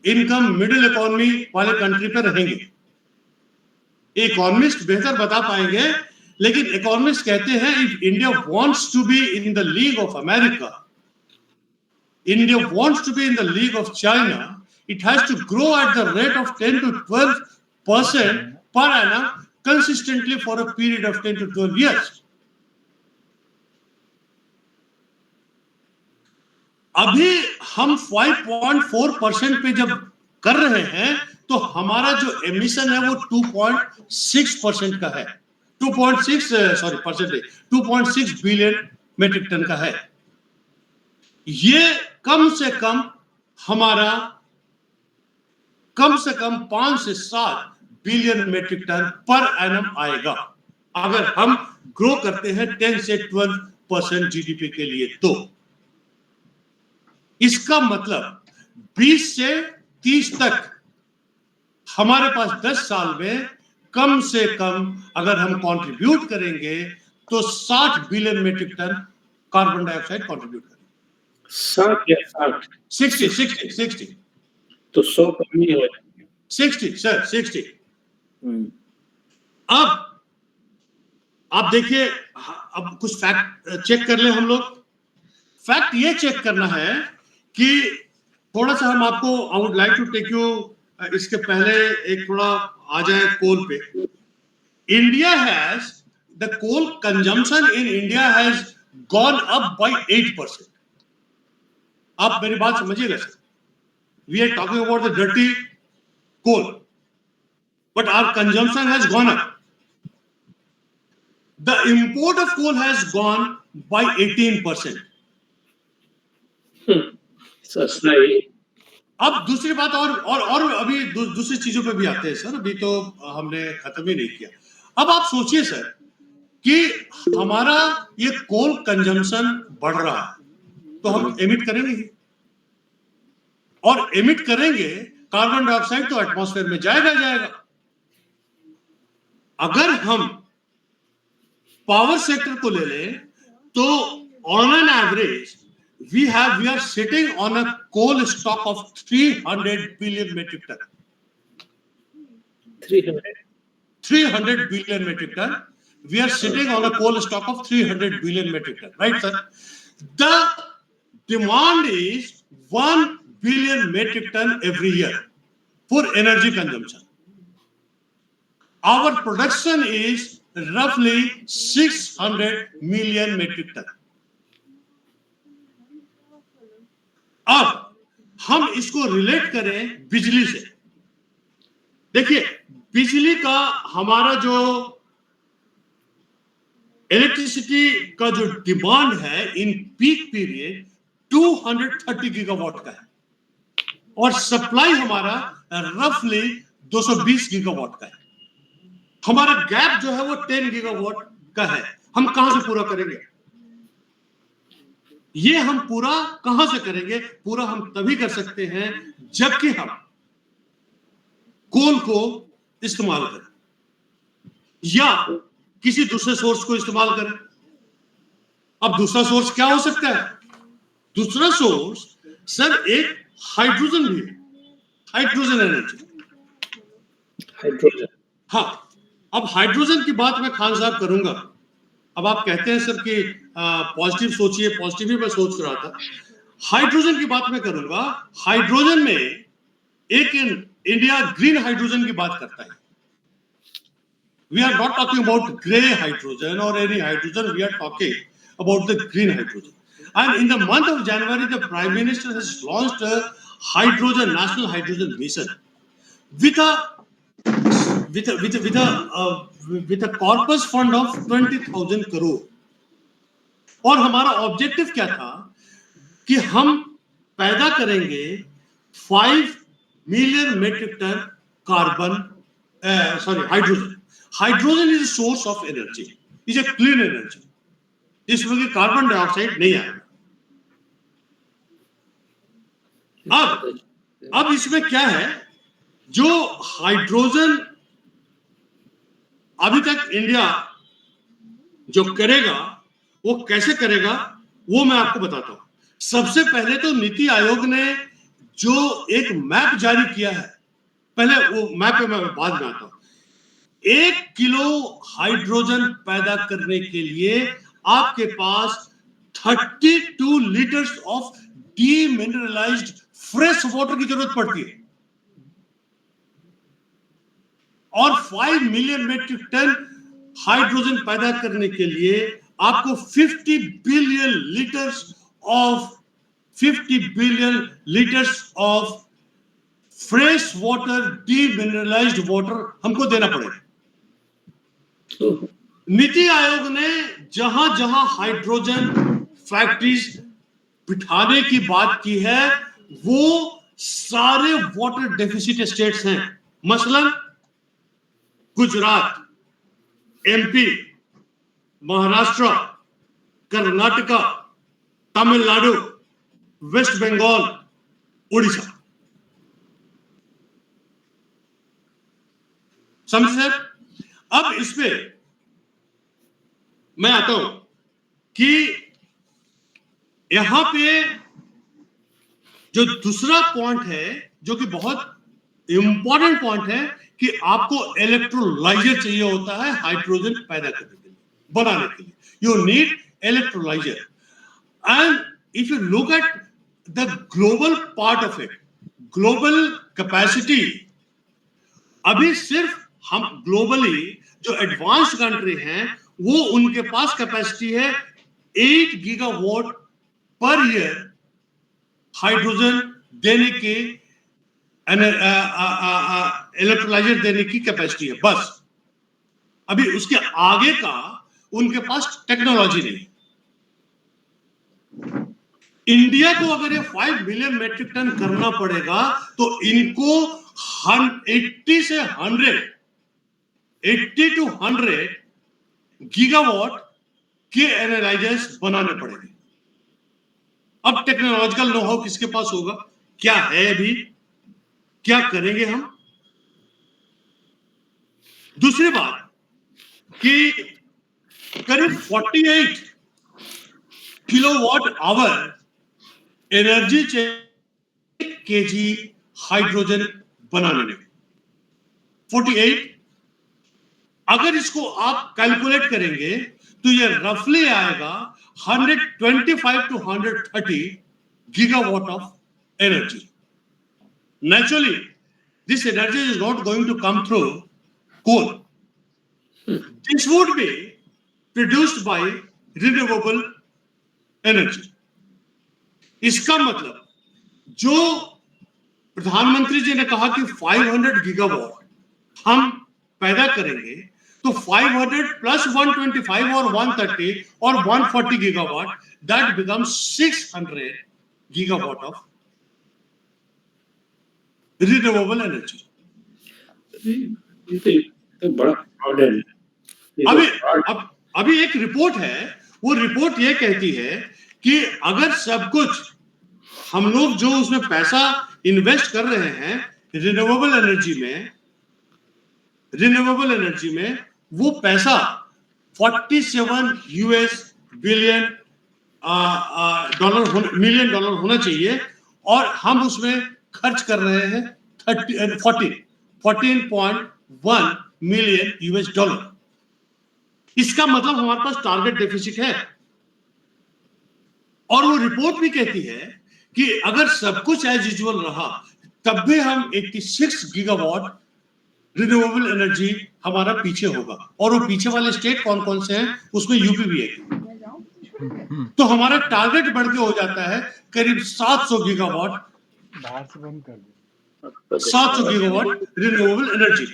इनकम, मिडिल इकोनॉमी वाले कंट्री पे रहेंगे। इकोनॉमिस्ट बेहतर बता पाएंगे, लेकिन इकोनॉमिस्ट कहते हैं if India wants to be in the league of America, India wants to be in the league of China, it has to grow at the rate of 10 to 12% per annum consistently for a period of 10 to 12 years. अभी हम 5.4% पे जब कर रहे हैं तो हमारा जो एमिशन है वो 2.6% का है, 2.6 बिलियन मेट्रिक टन का है। ये कम से कम हमारा कम से कम 5 से 7 बिलियन मेट्रिक टन पर एनम आएगा अगर हम ग्रो करते हैं 10 से 12% जीडीपी के लिए। तो इसका मतलब 20 से 30 तक हमारे पास 10 साल में कम से कम अगर हम कंट्रीब्यूट करेंगे तो 60 billion metric ton carbon dioxide contribute करेंगे। 60 तो 100 कम ही हो जाएंगे। 60। अब आप देखिए, अब कुछ फैक्ट चेक कर ले हम लोग। फैक्ट ये चेक करना है कि थोड़ा सा हम आपको, I would like to take you, इसके पहले एक थोड़ा आ जाए कोल पे। India has the coal consumption in India has gone up by 8%। आप मेरी बात समझिएगा sir, we are talking about the dirty coal, but our consumption has gone up. The import of coal has gone by 18%. सस्ता ही। अब दूसरी बात और अभी दूसरी चीजों पे भी आते हैं सर, अभी तो हमने खत्म ही नहीं किया। अब आप सोचिए सर कि हमारा ये कोल कंजम्पशन बढ़ रहा है तो हम एमिट करेंगे, और एमिट करेंगे कार्बन डाइऑक्साइड तो एटमॉस्फेयर में जाएगा। अगर हम पावर सेक्टर को ले लें तो on an average we are sitting on a coal stock of 300 billion metric ton. 300 billion metric ton. We are sitting on a coal stock of 300 billion metric ton, right sir? The demand is 1 billion metric ton every year for energy consumption. Our production is roughly 600 million metric ton. अब हम इसको relate करें बिजली से. देखिए, बिजली का हमारा जो इलेक्ट्रिसिटी का जो डिमांड है इन पीक पीरियड 230 गीगावाट का है और सप्लाई हमारा रफली 220 गीगावाट का है. हमारा गैप जो है वो 10 गीगावाट का है. हम कहां से पूरा करेंगे? ये हम पूरा कहां से करेंगे? पूरा हम तभी कर सकते हैं जबकि हम कोल को इस्तेमाल करें या किसी दूसरे सोर्स को इस्तेमाल करें. अब दूसरा सोर्स क्या हो सकता है? दूसरा सोर्स सर एक हाइड्रोजन भी है, हाइड्रोजन एनर्जी. हाइड्रोजन, हाँ, अब हाइड्रोजन की बात मैं खान साहब करूंगा. अब आप कहते हैं सर कि पॉजिटिव सोचिए, पॉजिटिव ही मैं सोच रहा था. हाइड्रोजन की बात मैं करूंगा. हाइड्रोजन में एक इंडिया ग्रीन हाइड्रोजन की बात करता है. We are not talking about gray hydrogen or any hydrogen. We are talking about the green hydrogen. And in the month of January, the Prime Minister has launched a hydrogen national hydrogen mission with a corpus fund of 20,000 crore. और हमारा objective क्या था कि हम पैदा करेंगे 5 million metric ton carbon hydrogen. Hydrogen is a source of energy, is a clean energy. इसमें कि कार्बन डाइऑक्साइड नहीं आएगा. अब इसमें क्या है, जो हाइड्रोजन अभी तक इंडिया जो करेगा वो कैसे करेगा वो मैं आपको बताता हूं. सबसे पहले तो नीति आयोग ने जो एक मैप जारी किया है, पहले वो मैप पे मैं बाद में आता हूं. 1 किलो हाइड्रोजन पैदा करने के लिए आपके पास 32 litres of demineralised fresh water की जरूरत पड़ती है और 5 मिलियन मेट्रिक टन हाइड्रोजन पैदा करने के लिए आपको 50 billion litres of fresh water, demineralised water हमको देना पड़ेगा. नीति आयोग ने जहां जहां हाइड्रोजन फैक्ट्रीज बिठाने की बात की है वो सारे वाटर डेफिसिट स्टेट्स हैं. मसलन गुजरात, एमपी, महाराष्ट्र, कर्नाटका, तमिलनाडु, वेस्ट बंगाल, उड़ीसा. समझे सर? अब इसमें मैं आता हूं कि यहां पे जो दूसरा पॉइंट है जो कि बहुत इंपॉर्टेंट पॉइंट है कि आपको इलेक्ट्रोलाइजर चाहिए होता है हाइड्रोजन पैदा करने के लिए, बनाने के लिए. You need electrolyser. And if you look at the global part of it, global capacity, अभी सिर्फ हम ग्लोबली जो एडवांस्ड कंट्री हैं वो उनके पास कैपेसिटी है 8 गीगावाट पर ईयर हाइड्रोजन देने के, इलेक्ट्रोलाइजर देने की कैपेसिटी है बस. अभी उसके आगे का उनके पास टेक्नोलॉजी नहीं. इंडिया को अगर ये 5 मिलियन मेट्रिक टन करना पड़ेगा तो इनको 80 to 100 गीगावाट के एनालाइजर्स बनाने पड़ेंगे. अब टेक्नोलॉजिकल नो हाउ किसके पास होगा, क्या है, अभी क्या करेंगे हम? दूसरी बात कि करीब 48 किलोवाट आवर एनर्जी चाहिए केजी हाइड्रोजन बनाने में. 48, अगर इसको आप कैलकुलेट करेंगे तो ये रफली आएगा 125 to 130 gigawatt of energy. Naturally, this energy is not going to come through coal. This would be produced by renewable energy. इसका मतलब जो प्रधानमंत्री जी ने कहा कि 500 गीगावाट हम पैदा करेंगे, तो 500 प्लस 125 और 130 और 140 gigawatt, that becomes 600 gigawatt of renewable energy. तो बड़ा प्रॉब्लम है. अभी एक रिपोर्ट है, वो रिपोर्ट ये कहती है कि अगर सब कुछ हम लोग जो उसमें पैसा इन्वेस्ट कर रहे हैं रिन्यूएबल एनर्जी में, वो पैसा 47 यूएस बिलियन मिलियन डॉलर होना चाहिए, और हम उसमें खर्च कर रहे हैं 14.1 मिलियन यूएस डॉलर. इसका मतलब हमारे पास टारगेट डेफिसिट है. और वो रिपोर्ट भी कहती है कि अगर सब कुछ एज यूजुअल रहा, तब भी हम 86 गीगावाट रिन्यूएबल एनर्जी हमारा पीछे होगा. और वो पीछे वाले स्टेट कौन कौन से हैं, उसमें यूपी भी है. तो हमारा टारगेट बढ़ के हो जाता है करीब 700 गीगावाट, 700 गीगावाट रिन्यूएबल एनर्जी.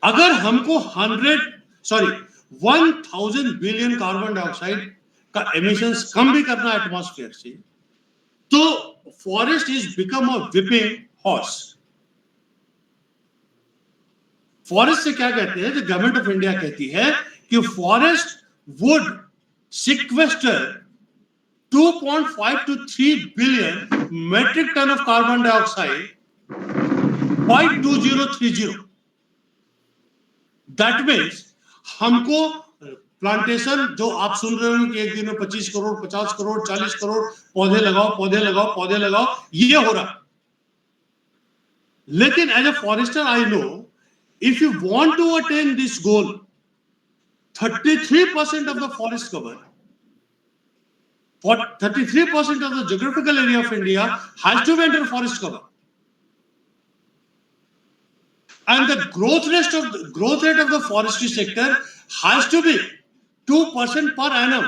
अगर हमको 1000 बिलियन कार्बन डाइऑक्साइड का एमिशंस कम भी करना है एटमॉस्फेयर से, तो forest is become a whipping horse. Forest से क्या कहते हैं, जो गवर्नमेंट ऑफ इंडिया कहती है कि forest would sequester 2.5 to 3 billion metric ton of carbon dioxide by 2030. That means हमको प्लांटेशन, जो आप सुन रहे हो कि एक दिन में 25 करोड़ 50 करोड़ 40 करोड़ पौधे लगाओ, ये हो रहा. लेकिन as a forester I know, if you want to attain this goal, 33% of the forest cover, 33% of the geographical area of India has to be under forest cover. And the growth rate of the forestry sector has to be 2% per annum.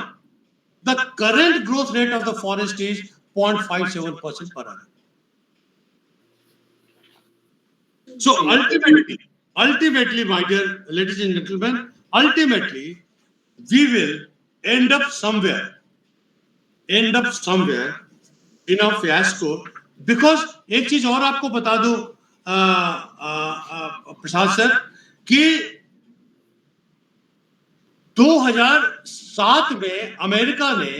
The current growth rate of the forest is 0.57% per annum. So ultimately, my dear ladies and gentlemen, ultimately we will end up somewhere in a fiasco. Because एक चीज और आपको बता दो प्रसाद sir, कि 2007 में America ने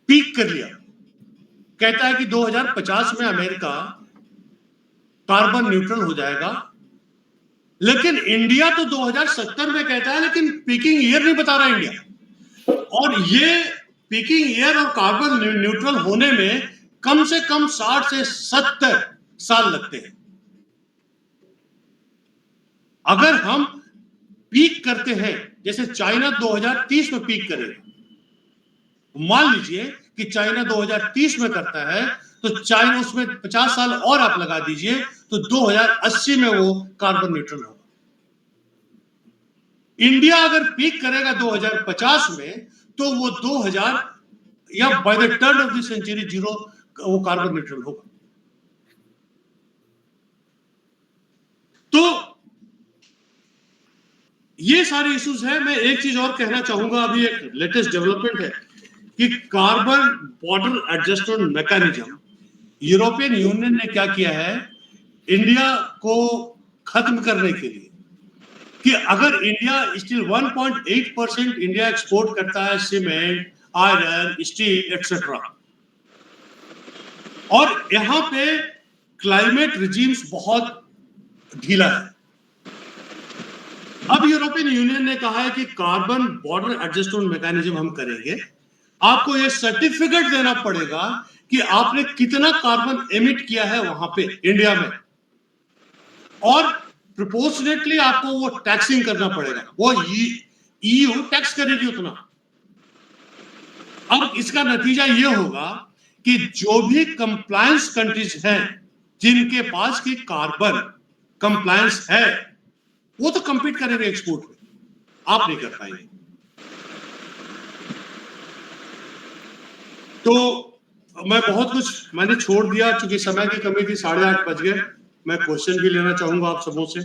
peak कर लिया. कहता है कि 2050 में अमेरिका कार्बन न्यूट्रल हो जाएगा. लेकिन इंडिया तो 2070 में कहता है, लेकिन पीकिंग ईयर नहीं बता रहा इंडिया. और ये पीकिंग ईयर और कार्बन न्यूट्रल होने में कम से कम 60 से 70 साल लगते हैं. अगर हम पीक करते हैं, जैसे चाइना 2030 में पीक करेगा, मान लीजिए कि चाइना 2030 में करता है, तो चाइना उसमें 50 साल और आप लगा दीजिए, तो 2080 में वो कार्बन न्यूट्रल होगा. इंडिया अगर पीक करेगा 2050 में, तो वो 2000 या by the turn of the century 0 वो कार्बन न्यूट्रल होगा. तो ये सारे इश्यूज हैं. मैं एक चीज और कहना चाहूंगा, अभी एक लेटेस्ट डेवलपमेंट है कि carbon border adjustment mechanism, European union ने क्या किया है इंडिया को खत्म करने के लिए, कि अगर इंडिया स्टील 1.8% इंडिया एक्सपोर्ट करता है सीमेंट, आयरन, स्टील एक्सेट्रा, और यहां पे क्लाइमेट रिजीम्स बहुत ढीला है. अब यूरोपियन यूनियन ने कहा है कि कार्बन बॉर्डर एडजस्टमेंट मैकेनिज्म हम करेंगे. आपको ये सर्टिफिकेट देना पड़ेगा कि आपने कितना कार्बन एमिट किया है वहां पे इंडिया में, और प्रोपोर्शनेटली आपको वो टैक्सिंग करना पड़ेगा. वो ईयू टैक्स करेगी उतना. अब इसका नतीजा ये होगा कि जो भी कंप्लायंस कंट्रीज हैं जिनके पास की कार्बन कंप्लायंस है वो तो compete करेंगे एक्सपोर्ट में, आप नहीं कर पाएंगे। तो मैं बहुत कुछ मैंने छोड़ दिया क्योंकि समय की कमी थी, 8:30 बज गए। मैं क्वेश्चन भी लेना चाहूंगा आप सबों से,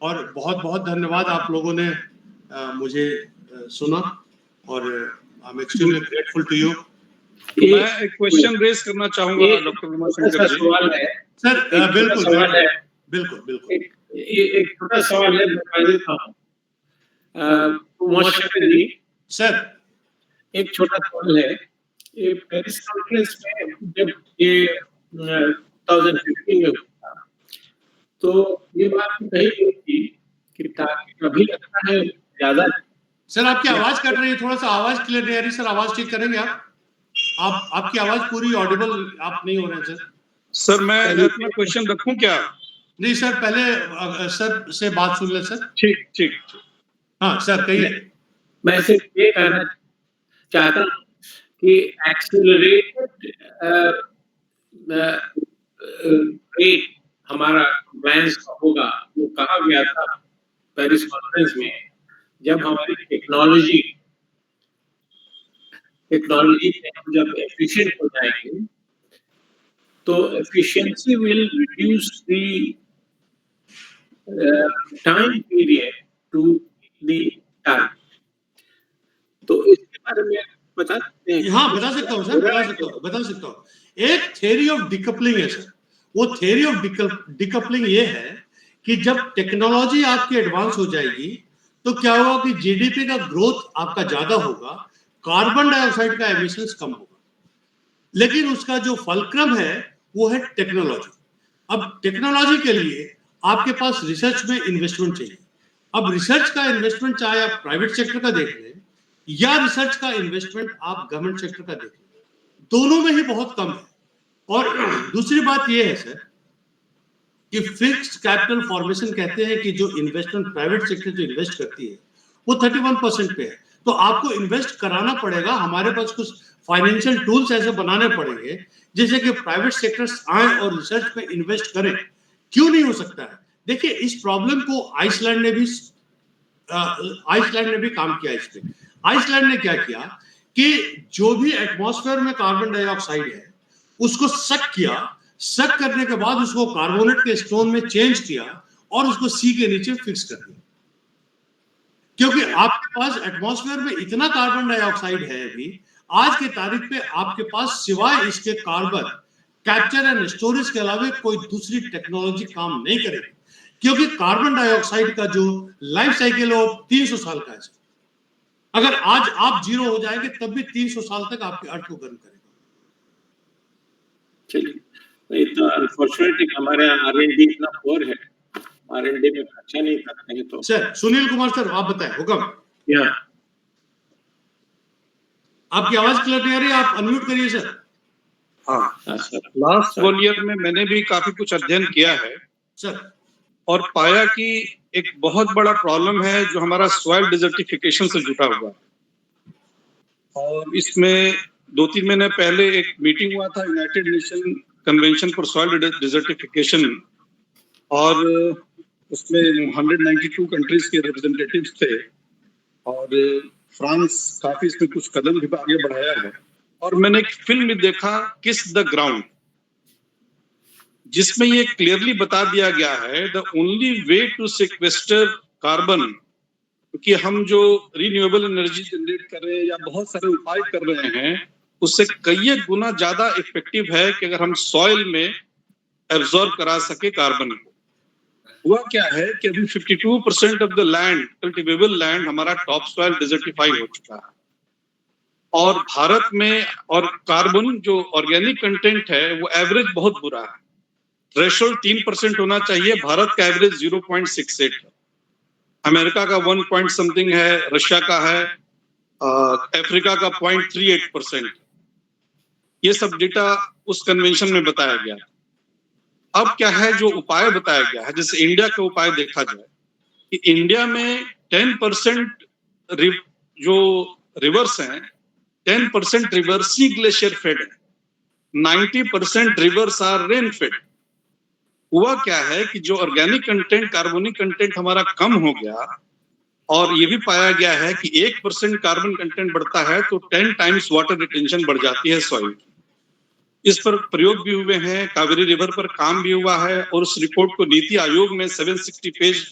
और बहुत बहुत धन्यवाद आप लोगों ने मुझे सुना, और I am extremely grateful to you. मैं एक क्वेश्चन रेज करना चाहूंगा डॉक्टर उमाशंकर जी। सवाल है सर, बिल्कुल सवाल है, बिल्कुल एक छोटा सवाल है, मैं पढ़ देता हूँ। उमाशंकर जी, सर एक छोटा सवाल है। ये पेरिस कॉन्फ्रेंस में जब ये 2015 में हुआ, तो ये बात कही गई थी कि कभी लगता है ज्यादा। सर आपकी आवाज कट रही है, थोड़ा सा आवाज क्लियर नहीं आ रही सर, आवाज ठीक करेंगे आप आपकी आवाज पूरी ऑडिबल आप नहीं हो रहे हैं सर मैं अपना क्वेश्चन रखूं क्या? नहीं सर, पहले सर से बात सुन ले सर। ठीक। हाँ सर कहिए। मैं सिर्फ ये कहना चाहता हूँ कि एक्सेलरेटेड रेट हमारा कंप्लायंस होगा, वो कहा गया था पेरिस कॉन्फ्रेंस में, जब हमारी टेक्नोलॉजी में हम जब एफिशिएंट हो जाएंगे तो efficiency will reduce the time period to the target. तो इसके बारे में बता सकते हैं? हाँ बता सकता हूँ सर, बता सकता हूँ। एक थ्योरी ऑफ डिकपलिंग है सर, वो थ्योरी ऑफ डिकपलिंग ये है कि जब टेक्नोलॉजी आपकी एडवांस हो जाएगी तो क्या होगा कि जीडीपी का ग्रोथ आपका ज्यादा होगा, कार्बन डाइऑक्साइड का एमिशंस कम होगा, लेकिन उसका जो फलक्रम है वो है टेक्नोलॉजी। अब टेक्नोलॉजी के लिए आपके पास रिसर्च में इन्वेस्टमेंट चाहिए। अब रिसर्च का इन्वेस्टमेंट चाहे आप प्राइवेट सेक्टर का देख लें या रिसर्च का इन्वेस्टमेंट आप गवर्नमेंट सेक्टर का देख लें, दोनों में ही बहुत कम है। और दूसरी बात यह है सर कि फिक्स्ड कैपिटल फॉर्मेशन कहते हैं कि जो इन्वेस्टमेंट प्राइवेट सेक्टर जो इन्वेस्ट करती है वो 31% पे है, तो आपको इन्वेस्ट कराना पड़ेगा। हमारे पास कुछ फाइनेंशियल टूल्स ऐसे बनाने पड़ेंगे जिससे कि प्राइवेट सेक्टर्स आए और रिसर्च में इन्वेस्ट करें। क्यों नहीं हो सकता है? देखिए इस प्रॉब्लम को आइसलैंड ने भी काम किया। इस पे आइसलैंड ने क्या किया कि जो भी एटमॉस्फेयर में कार्बन डाइऑक्साइड है उसको सक किया, सक करने के बाद उसको कार्बोनेट के स्टोन में चेंज किया और उसको सी के नीचे फिक्स कर दिया। क्योंकि आपके पास एटमॉस्फेयर में इतना कार्बन डाइऑक्साइड है अभी आज के तारीख पे आपके पास सिवाय इसके कार्बन कैप्चर एंड स्टोरेज के अलावा कोई दूसरी टेक्नोलॉजी काम नहीं करेगी, क्योंकि कार्बन डाइऑक्साइड का जो लाइफ साइकिल है 300 साल का है। अगर आज आप जीरो हो जाएंगे तब भी 300 साल तक आपके अर्थ को गर्म करेगा। चलिए, तो अनफॉर्चुनेटली हमारे यहाँ R&D इतना पोर है, R&D में खर्चा नहीं करते हैं। तो सर सुनील कुमार सर आप बताएं, हुक्म। या आपकी आवाज क्लियर नहीं आ रही, आप अनम्यूट करिए सर। हाँ सर, लास्ट 1 ईयर में मैंने भी काफी कुछ अध्ययन किया है सर और पाया कि एक बहुत बड़ा प्रॉब्लम है जो हमारा सॉइल डिजर्टिफिकेशन से जुड़ा हुआ है। और इसमें 2-3 महीने पहले एक मीटिंग हुआ था United nation convention for soil desertification, और उसमें 192 कंट्रीज के रिप्रेजेंटेटिव्स थे और फ्रांस काफी इसमें कुछ कदम भी आगे बढ़ाया है। और मैंने एक फिल्म में देखा किस द ग्राउंड, जिसमें ये क्लियरली बता दिया गया है the only way to sequester carbon, क्योंकि हम जो रिन्यूएबल एनर्जी जनरेट कर रहे हैं या बहुत सारे उपाय कर रहे हैं उससे कई गुना ज्यादा इफेक्टिव है कि अगर हम सॉइल में एब्जॉर्ब करा सके कार्बन को। हुआ क्या है कि अभी 52% of the land, cultivable land, हमारा टॉप सॉइल डिजर्टिफाई हो चुका है। और भारत में और कार्बन जो ऑर्गेनिक कंटेंट है वो एवरेज बहुत बुरा है। थ्रेशोल्ड 3% होना चाहिए, भारत का एवरेज 0.68 है, अमेरिका का 1 पॉइंट समथिंग है, रशिया का है, अफ्रीका का 0.38%। ये सब डेटा उस कन्वेंशन में बताया गया। अब क्या है जो उपाय बताया गया है, जैसे इंडिया का उपाय देखा जाए कि इंडिया में 10% जो रिवर्स हैं 10% रिवर्सी ग्लेशियर फेड है। 90% रिवर्स आर रेन फेड। हुआ क्या है कि जो ऑर्गेनिक कंटेंट, कार्बोनिक कंटेंट हमारा कम हो गया, और ये भी पाया गया है कि 1% कार्बन कंटेंट बढ़ता है तो 10 टाइम्स वाटर रिटेंशन बढ़ जाती है सॉइल की। इस पर प्रयोग भी हुए हैं, कावेरी रिवर पर काम भी हुआ है, और उस रिपोर्ट को नीति आयोग में 760 पेज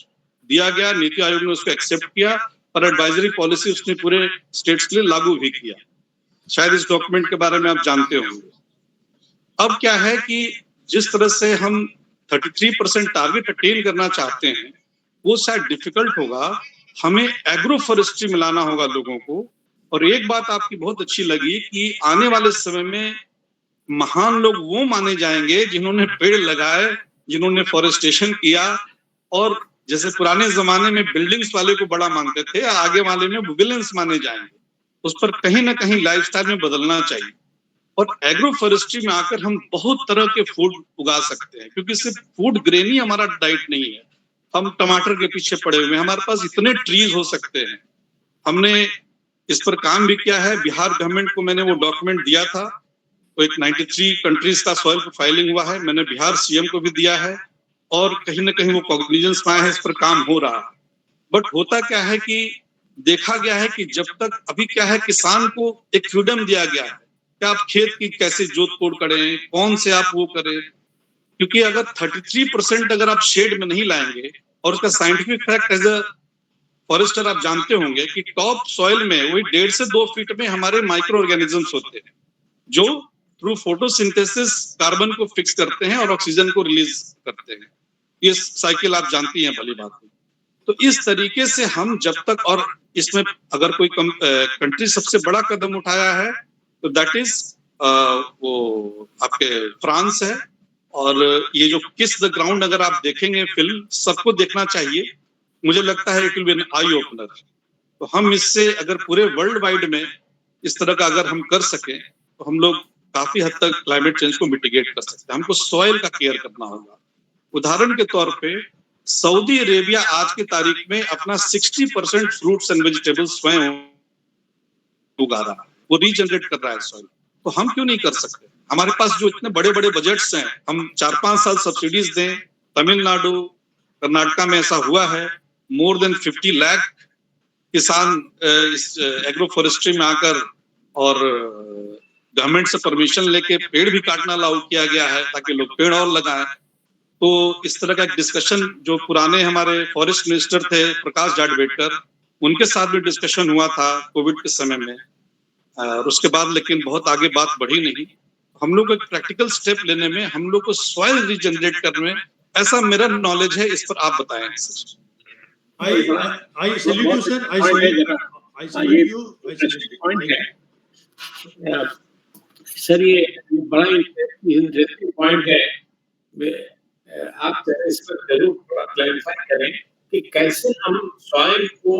दिया गया। नीति आयोग ने उसको एक्सेप्ट किया और एडवाइजरी पॉलिसी उसने पूरे स्टेट्स के लिए लागू भी किया। शायद इस डॉक्यूमेंट के बारे में आप जानते होंगे। अब क्या है कि जिस तरह से हम 33% टारगेट अटेन करना चाहते हैं, वो शायद डिफिकल्ट होगा। हमें एग्रो फॉरेस्ट्री मिलाना होगा लोगों को। और एक बात आपकी बहुत अच्छी लगी कि आने वाले समय में महान लोग वो माने जाएंगे जिन्होंने पेड़ लगाए, जिन्होंने फॉरेस्टेशन किया। और जैसे पुराने जमाने में बिल्डिंग्स वाले को बड़ा मानते थे, आगे वाले में विलेंस माने जाएंगे। उस पर कहीं ना कहीं लाइफस्टाइल में बदलना चाहिए। और एग्रो फॉरेस्ट्री में आकर हम बहुत तरह के फूड उगा सकते हैं, क्योंकि सिर्फ फूड ग्रेन ही हमारा डाइट नहीं है। हम टमाटर के पीछे पड़े हुए हैं, हमारे पास इतने ट्रीज हो सकते हैं। हमने इस पर काम भी किया है। बिहार गवर्नमेंट को मैंने वो डॉक्यूमेंट दिया था, वो एक 93 कंट्रीज का सॉइल प्रोफाइलिंग हुआ है। मैंने बिहार सीएम को भी दिया है, और कहीं ना कहीं वो कॉग्निजेंस में आया है, इस पर काम हो रहा है। बट होता क्या है कि देखा गया है कि जब तक अभी क्या है, किसान को एक फ्रीडम दिया गया है कि आप खेत की कैसे जोत कोड़ करें, कौन से आप वो करें। क्योंकि अगर 33% अगर आप शेड में नहीं लाएंगे, और उसका scientific fact as a forester आप जानते होंगे कि टॉप सॉइल में वही 1.5 से 2 फीट में हमारे माइक्रो ऑर्गेनिजम्स होते हैं, जो थ्रू फोटोसिंथेसिस कार्बन को फिक्स करते हैं और ऑक्सीजन को रिलीज करते हैं। ये साइकिल आप जानती हैं भली बात है। तो इस तरीके से हम जब तक, और इसमें अगर कोई कंट्री सबसे बड़ा कदम उठाया है तो दैट इज वो आपके फ्रांस है। और ये जो किस द ग्राउंड अगर आप देखेंगे फिल्म, सबको देखना चाहिए। मुझे लगता है it will be an eye opener. तो हम इससे अगर पूरे वर्ल्ड वाइड में इस तरह का अगर हम कर सकें, तो हम लोग काफी हद तक क्लाइमेट चेंज को मिटिगेट कर सकते हैं। हमको सॉइल का केयर करना होगा। उदाहरण के तौर पे सऊदी अरेबिया आज की तारीख में अपना 60% फ्रूट्स एंड वेजिटेबल्स स्वयं उगा रहा है, वो रीजनरेट कर रहा है सॉइल। तो हम क्यों नहीं कर सकते? हमारे पास जो इतने बड़े बड़े बजट्स हैं, हम 4-5 साल सब्सिडीज दें। तमिलनाडु, कर्नाटका में ऐसा हुआ है। मोर देन 50 लाख किसान इस एग्रो फॉरेस्ट्री में आकर, और गवर्नमेंट से परमिशन लेके पेड़ भी काटना अलाउ किया गया है ताकि लोग पेड़ और लगाएं। तो इस तरह का एक डिस्कशन जो पुराने हमारे फॉरेस्ट मिनिस्टर थे प्रकाश जावड़ेकर, उनके साथ भी डिस्कशन हुआ था कोविड के समय में। और उसके बाद लेकिन बहुत आगे बात बढ़ी नहीं। हम लोग एक प्रैक्टिकल स्टेप लेने में, हम लोग को सॉइल रीजनरेट करने में, ऐसा मेरा नॉलेज है। इस पर आप बताएं sir. I salute you, sir. I salute you. Point है सर, ये बड़ा इंटरेस्टिंग पॉइंट है। आप इस पर जरूर थोड़ा क्लैरिफाई करें कि कैसे हम सॉइल को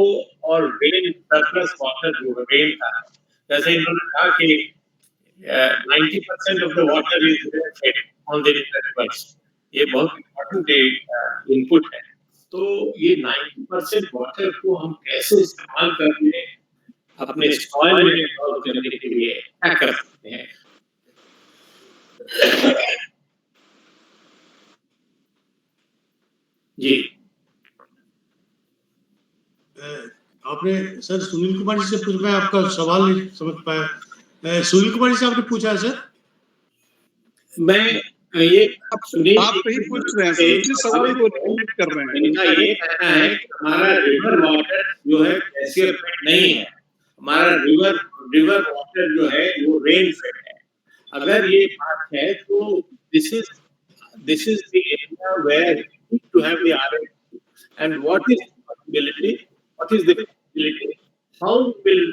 और रेन सरप्लस वाटर जो रेन था, जैसे इन्होंने कहा कि 90% of the water is on the reverse. ये बहुत इम्पोर्टेंट इनपुट है। तो ये 90% वाटर को हम कैसे इस्तेमाल करके अपने सॉइल में इन्वॉल्व करने के लिए क्या कर सकते हैं? जी आपने सर सुनील कुमार जी से पूछा, मैं आपका सवाल नहीं समझ पाया। सुनील कुमार जी से आपने पूछा है सर? मैं ये आप ही पूछ रहे हैं सर, उसी सवाल को रिलेट कर रहे हैं। इनका ये कहना है कि हमारा रिवर वाटर जो है ग्लेशियर फेड नहीं है, हमारा रिवर वाटर जो है वो रेन फेड है। अगर ये बात है तो this is the area where we need to have the RF. And what is the possibility, how will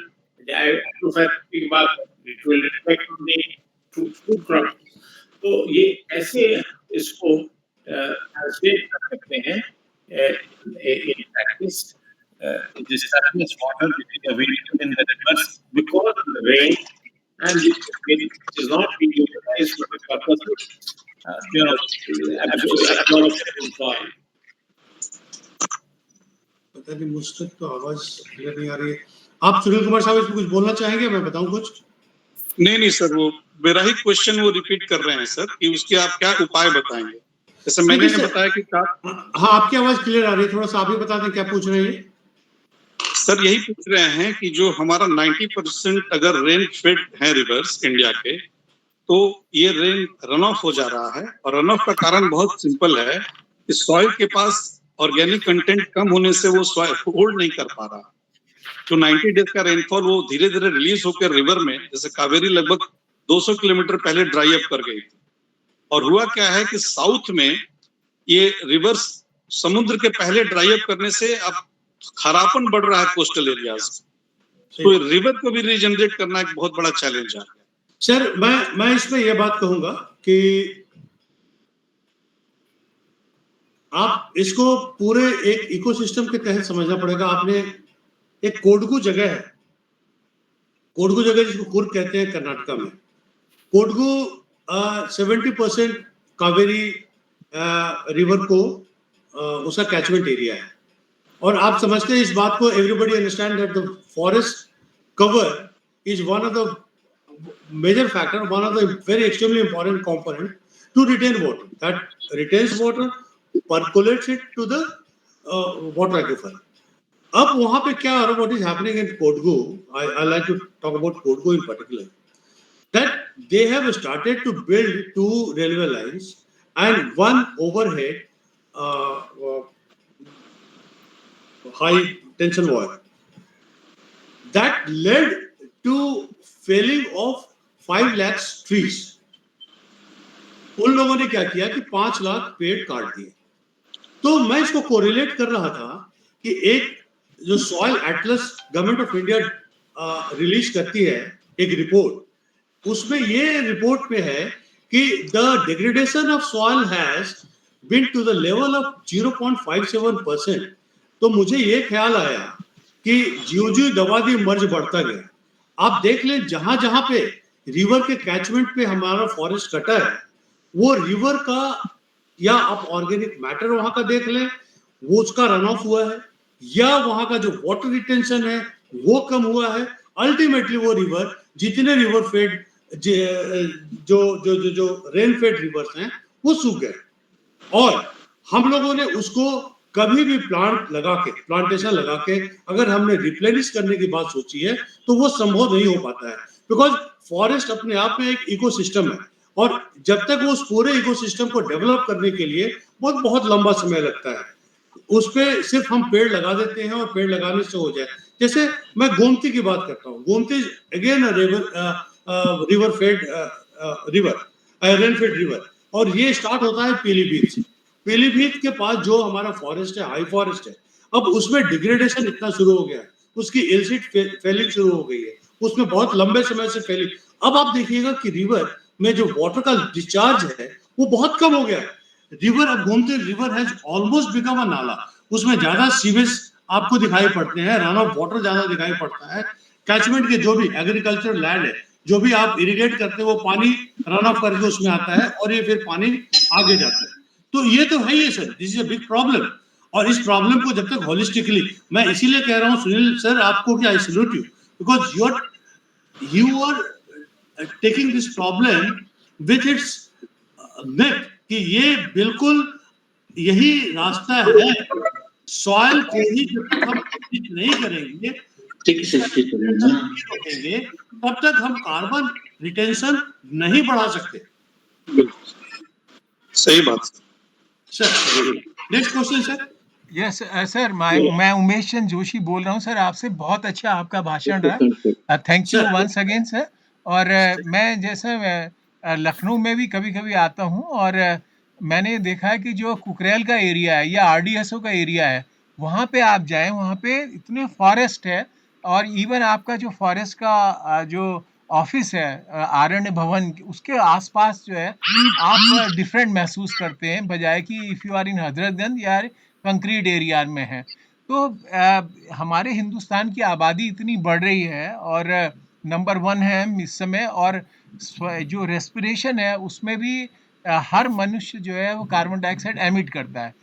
it will reflect on the food crops? तो ये कैसे इसको ट्रांसलेट कर सकते हैं in practice? The surface water which is available in the rivers because of the rain and which is not being utilized for the purpose of absorption in soil. पता नहीं, मुझ तक तो आवाज क्लियर नहीं आ रही है। आप सुनील कुमार साहब इसमें कुछ बोलना चाहेंगे? मैं बताऊं कुछ? नहीं सर, वो मेरा ही क्वेश्चन वो रिपीट कर रहे हैं सर कि उसके आप क्या उपाय बताएंगे। जैसे मैंने बताया कि हाँ, आपकी आवाज क्लियर आ रही है, थोड़ा सा आप ही बता दें क्या पूछ रहे हैं। सर यही पूछ रहे हैं कि जो हमारा 90% अगर रेन फेड है रिवर्स इंडिया के, तो ये रेन रन ऑफ हो जा रहा है, और रन ऑफ का कारण बहुत सिंपल है कि सॉइल के पास ऑर्गेनिक कंटेंट कम होने से वो सॉइल होल्ड नहीं कर पा रहा। जो 90 डेज का रेनफॉल वो धीरे धीरे रिलीज होकर रिवर में, जैसे कावेरी लगभग 200 किलोमीटर पहले ड्राई अप कर गई थी, और हुआ क्या है कि साउथ में ये रिवर्स समुद्र के पहले ड्राई अप करने से अब खरापन बढ़ रहा है कोस्टल एरियाज। तो रिवर को भी रीजनरेट करना एक बहुत बड़ा चैलेंज है। सर मैं इसमें यह बात कहूंगा कि आप इसको पूरे एक इकोसिस्टम के तहत समझना पड़ेगा। आपने एक कोडगु जगह है, कोडगु जगह जिसको कुर्ग कहते हैं कर्नाटका में। कोडगु 70% कावेरी रिवर को उसका कैचमेंट एरिया है, और आप समझते हैं इस बात को, everybody understand that the forest cover is one of the major factor, one of the very extremely important component to retain water. That retains water, percolates it to the water aquifer. अब वहां पे क्या हो रहा है, what is happening in Kodgu, I like to talk about Kodgu in particular, that they have started to build 2 railway lines and 1 overhead high tension wire. That led to felling of 5 lakh trees. उन लोगों ने क्या किया कि 5 लाख पेड़ काट दिए। तो मैं इसको कोरिलेट कर रहा था कि एक जो soil Atlas government of India release करती है एक रिपोर्ट, उसमें ये रिपोर्ट में है कि the degradation of soil has been to the level of 0.57%। तो मुझे ये ख्याल आया कि ज्यों-ज्यों दवादी मर्ज बढ़ता गया। आप देख लें जहां जहां पे रिवर के कैचमेंट पे हमारा फॉरेस्ट कटा है, वो रिवर का या आप ऑर्गेनिक मैटर वहां का देख लें, वो उसका रन ऑफ हुआ है, या वहां का जो वाटर रिटेंशन है वो कम हुआ है। अल्टीमेटली वो रिवर, जितने रिवर फेड जो जो जो जो रेन फेड रिवर्स हैं वो सूख गए, और हम लोगों ने उसको कभी भी प्लांटेशन लगा के अगर हमने रिप्लेनिश करने की बात सोची है तो वो संभव नहीं हो पाता है, बिकॉज फॉरेस्ट अपने आप में एक इकोसिस्टम है, और जब तक वो उस पूरे इकोसिस्टम को डेवलप करने के लिए बहुत लंबा समय लगता है। उस पे सिर्फ हम पेड़ लगा देते हैं और पेड़ लगाने से हो जाए। जैसे मैं गोमती की बात करता हूँ, Gomti again river fed river, rain fed river, और ये स्टार्ट होता है पीलीभीत से। पीलीभीत के पास जो हमारा फॉरेस्ट है, हाई फॉरेस्ट है, अब उसमें डिग्रेडेशन इतना शुरू हो गया है, उसकी एलसीट फेलिंग शुरू हो गई है, उसमें बहुत लंबे समय से फेलिंग। अब आप देखिएगा कि रिवर में जो वाटर का डिस्चार्ज है वो बहुत कम हो गया है। रिवर, अब Gomti river has almost become a नाला, उसमें ज्यादा सीवेज आपको दिखाई पड़ते हैं, रन ऑफ वाटर ज्यादा दिखाई पड़ता है। कैचमेंट के जो भी एग्रीकल्चर लैंड है, जो भी आप इरिगेट करते हैं, वो पानी रन ऑफ करके उसमें आता है और ये फिर पानी आगे जाता है। तो ये तो है ही sir, this is a big problem, और इस प्रॉब्लम को जब तक होलिस्टिकली, मैं इसीलिए कह रहा हूँ सुनील सर आपको कि I salute you, because you are taking this problem with its neck, कि ये बिल्कुल यही रास्ता है। सॉइल को ही जब तक हम नहीं करेंगे, रोकेंगे, तब तक हम कार्बन रिटेंशन नहीं बढ़ा सकते। सही बात sir. Next question sir. Yes sir, मैं उमेश चंद जोशी बोल रहा हूँ सर आपसे। बहुत अच्छा आपका भाषण रहा, thank you once again sir. और मैं जैसे लखनऊ में भी कभी कभी आता हूँ, और मैंने देखा है कि जो कुकरेल का एरिया है या आरडीएसओ का एरिया है, वहाँ पे आप जाएं, वहाँ पे इतने फॉरेस्ट है, और इवन आपका जो फॉरेस्ट का जो ऑफिस है आरण्य भवन, उसके आसपास जो है आप डिफरेंट महसूस करते हैं, बजाय कि if you are in Hazratganj या कंक्रीट एरिया में है। तो हमारे हिंदुस्तान की आबादी इतनी बढ़ रही है, और नंबर 1 है हम इस समय, और जो रेस्पिरेशन है उसमें भी हर मनुष्य जो है वो कार्बन डाइऑक्साइड एमिट करता है।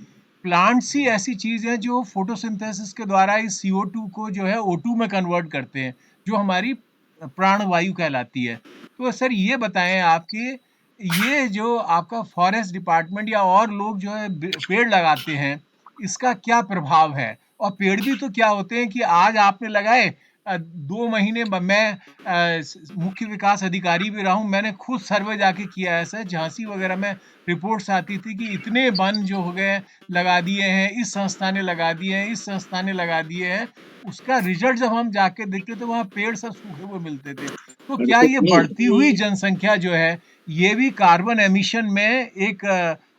प्लांट्स ही ऐसी चीज़ है जो फोटोसिंथेसिस के द्वारा इस CO2 को जो है O2 में कन्वर्ट करते हैं, जो हमारी प्राणवायु कहलाती है। तो सर ये बताएं आप कि ये जो आपका फॉरेस्ट डिपार्टमेंट या और लोग जो है पेड़ लगाते हैं, इसका क्या प्रभाव है? और पेड़ भी तो क्या होते हैं कि आज आपने लगाए, 2 महीने मैं मुख्य विकास अधिकारी भी रहा हूँ, मैंने खुद सर्वे जाके किया है सर। झांसी वगैरह में रिपोर्ट्स आती थी कि इतने वन जो हो गए लगा दिए हैं, इस संस्था ने लगा दिए हैं, इस संस्था ने लगा दिए हैं। उसका रिजल्ट जब हम जाके देखते तो वहाँ पेड़ सब सूखे हुए मिलते थे। तो क्या ये बढ़ती हुई जनसंख्या जो है, ये भी कार्बन एमिशन में एक